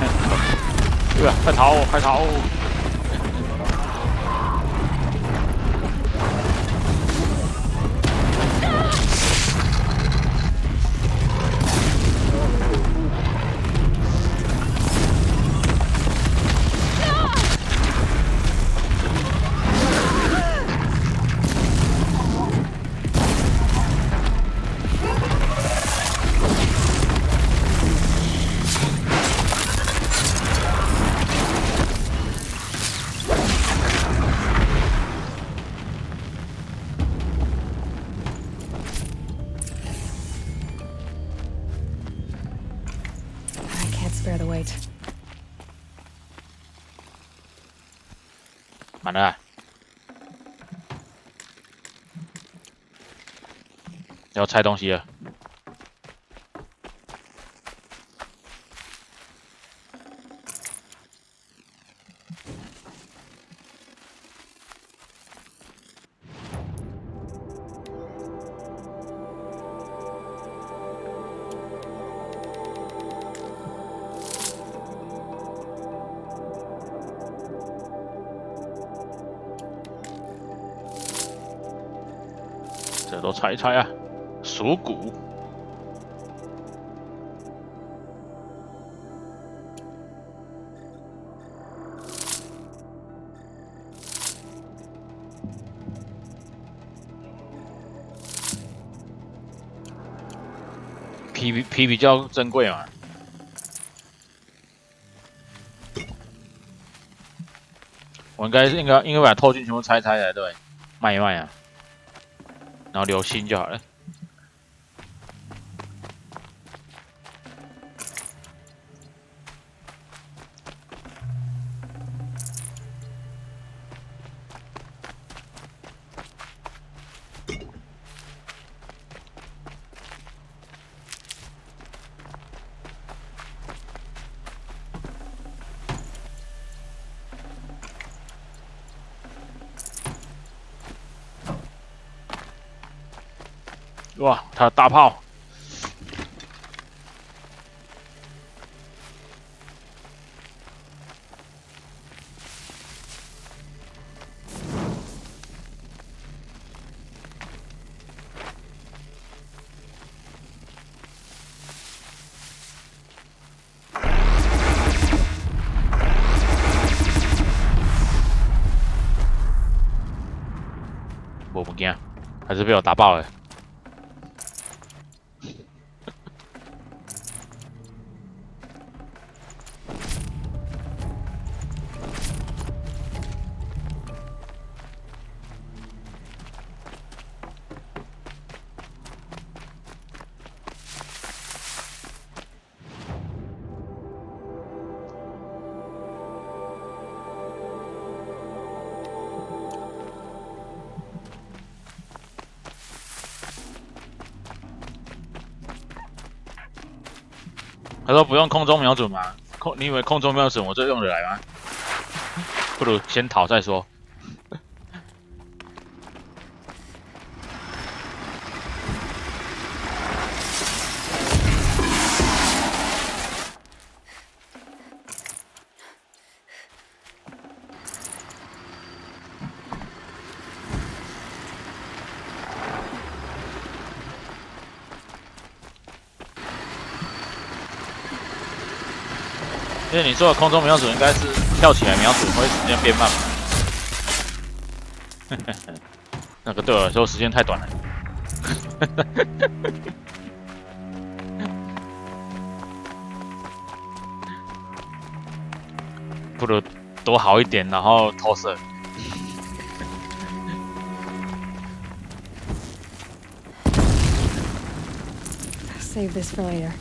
快逃，快逃！Bear the weight. 满了，要拆东西了。这都拆一拆啊，锁骨。皮比较珍贵嘛。我应该把透镜全部拆才对，卖一卖啊。然后留心就好了。哇，他的大炮！我不惊，还是被我打爆了。他说不用空中瞄准吗？你以为空中瞄准我就用得来吗？不如先逃再说。因为你说的空中瞄准应该是跳起来瞄准会时间变慢嘛？那个对我来说时间太短了。不如躲好一点，然后投射。Save this for later.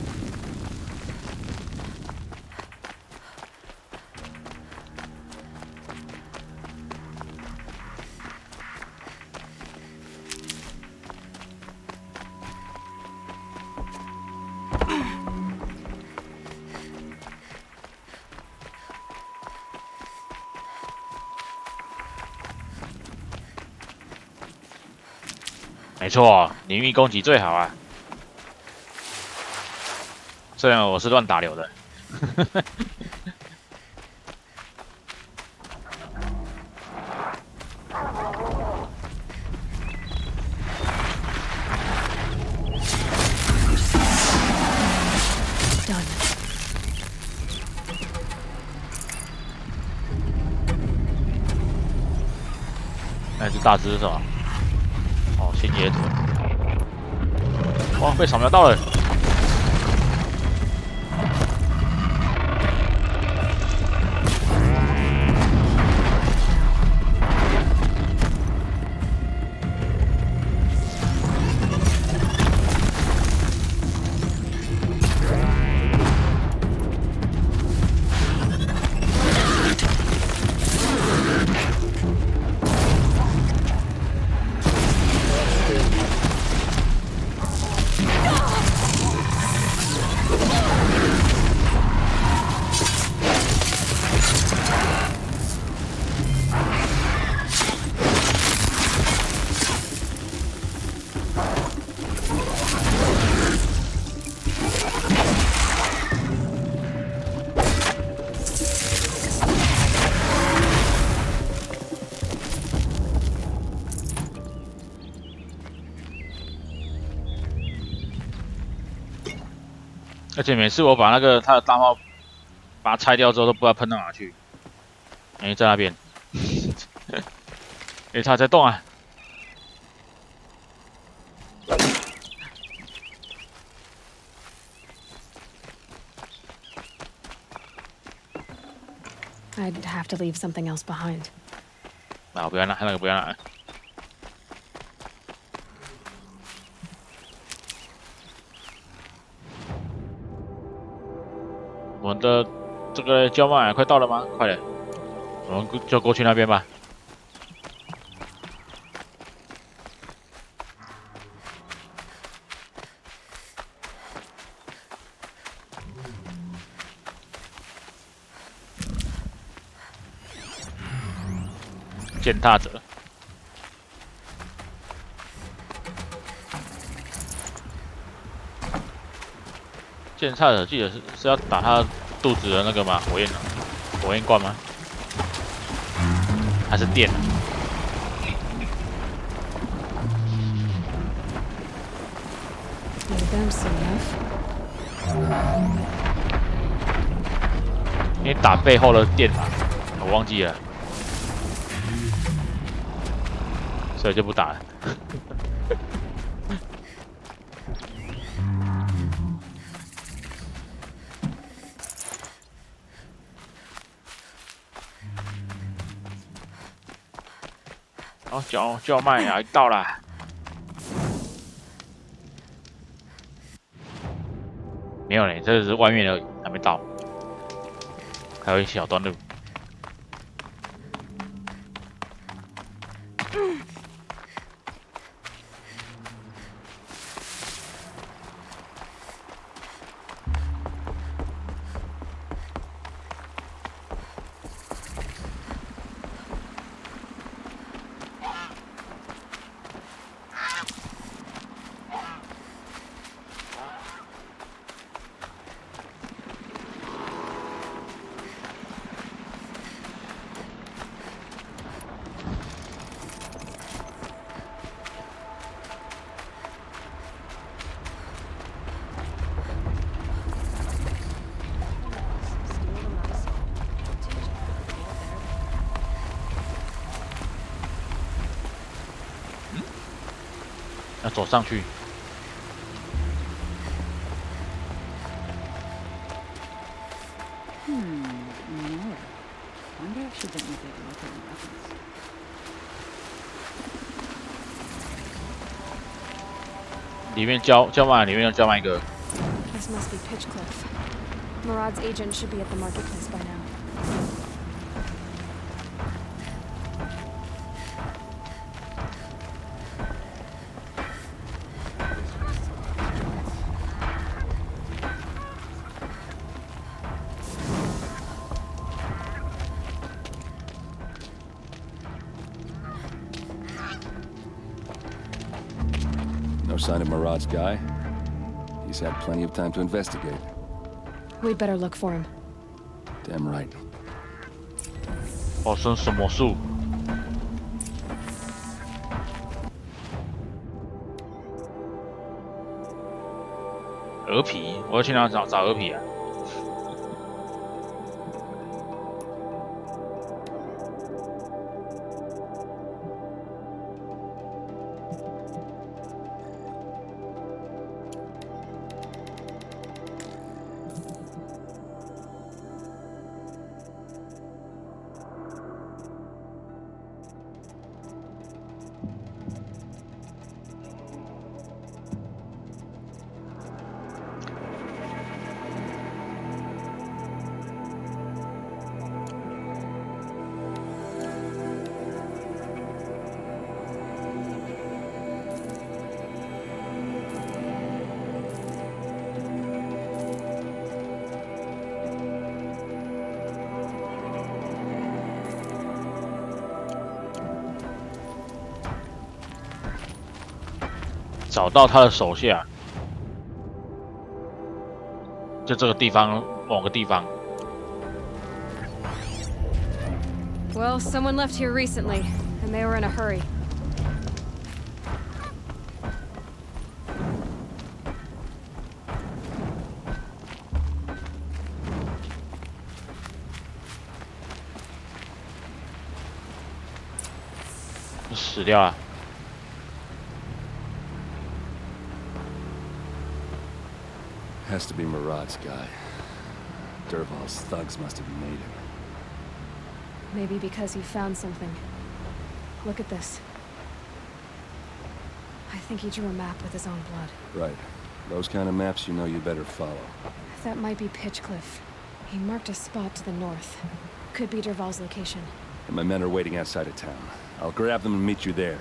没错，灵域攻击最好啊。虽然我是乱打流的。那只大只是什么？哦，新野腿。哇，被扫描到了！而且每次我把他的大炮把它拆掉之后，都不知道喷到哪去。哎，在那边。哎，他在动啊！ I'd have to leave something else behind. 啊，不要拿，那个不要拿。我们的这个交麦快到了吗？快点，我们就过去那边吧。践踏者。践踏者记得是要打他肚子的那个吗？火焰罐吗？还是电？你打背后的电吧，我忘记了。 所以就不打了。好，叫卖啊，到啦！没有嘞，这是外面而已，还没到，还有一小段路。 要走上去。Nora. Wonder if she didn't take a look at the weapons. 里面叫卖，里面要叫卖一个。This must be Pitchcliff. Murad's agent should be at the marketplace by now. No sign of Murad's guy? He's had plenty of time to investigate. We'd better look for him. Damn right. 发生什么事？鹅皮，我要去哪找鹅皮啊？找到他的手下，就这个地方，某个地方。Well, someone left here recently, and they were in a hurry. 死掉了。Has to be Murad's guy. Dervahl's thugs must have made him. Maybe because he found something. Look at this. I think he drew a map with his own blood. Right. Those kind of maps you know you better follow. That might be Pitchcliff. He marked a spot to the north. Could be Dervahl's location. And my men are waiting outside of town. I'll grab them and meet you there.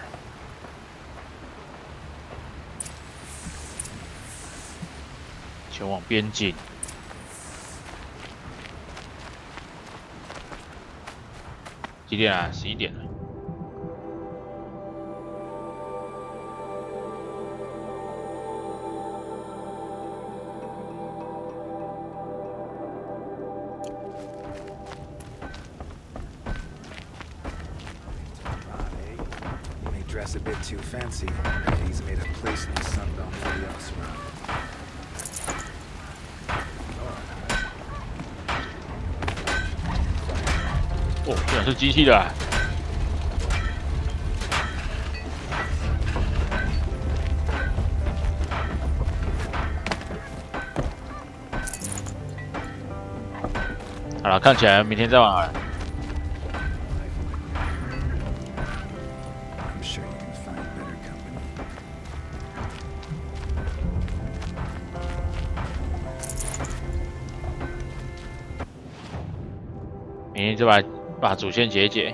前往边境。几点啊？11点了。You may dress a bit too fancy. He's made a place in the Sunbelt for the Oseram. 哦，居然是机器的、啊。好了，看起来明天再玩好了。明天就把主线解一解，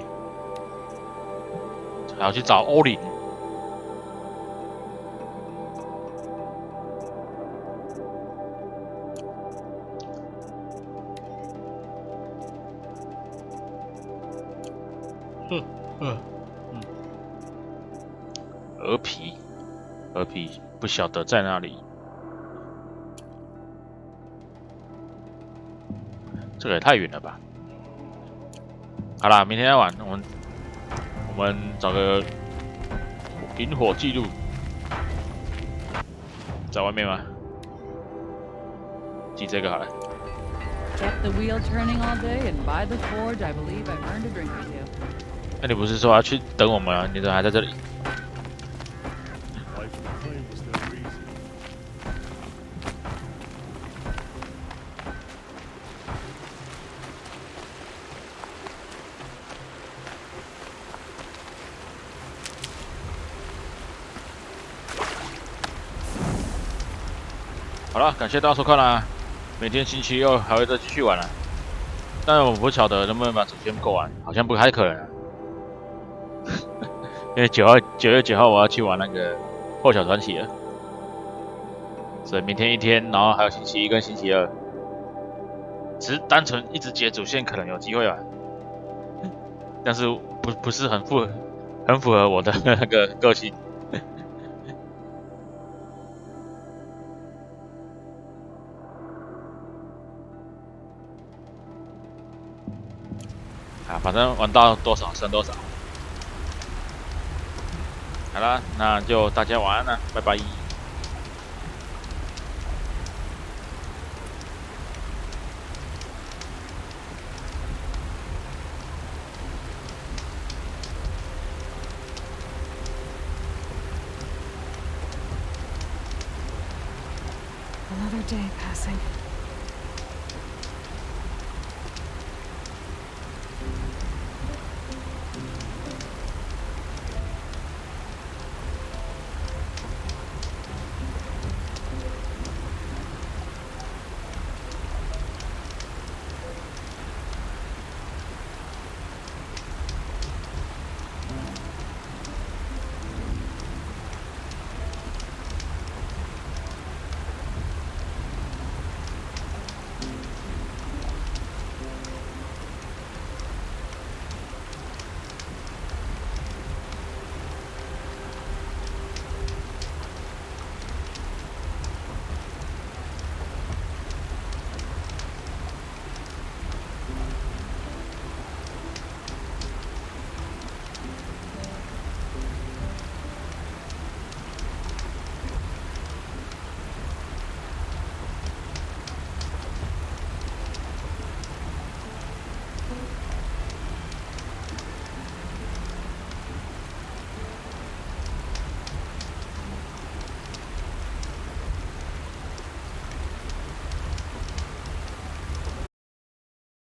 还要去找欧林。鹅皮不晓得在哪里。这个也太远了吧！好啦，明天再玩。我们找个萤火记录，在外面吗？记这个好了。 Kept the wheel turning all day, and by the forge, I believe I've earned a drink or two. 那你不是说要去等我们啊？你怎么还在这里？好了，感谢大家收看啦！每天星期六还会再继续玩啦，但我不晓得能不能把主线过完，好像不太可能啊。因为9月9号我要去玩那个破晓传奇了，所以明天一天，然后还有星期一跟星期二，只是单纯一直解主线可能有机会吧，但是不是很符合我的那个个性。啊，反正玩到多少剩多少。好了，那就大家晚安了，拜拜。Another day passing.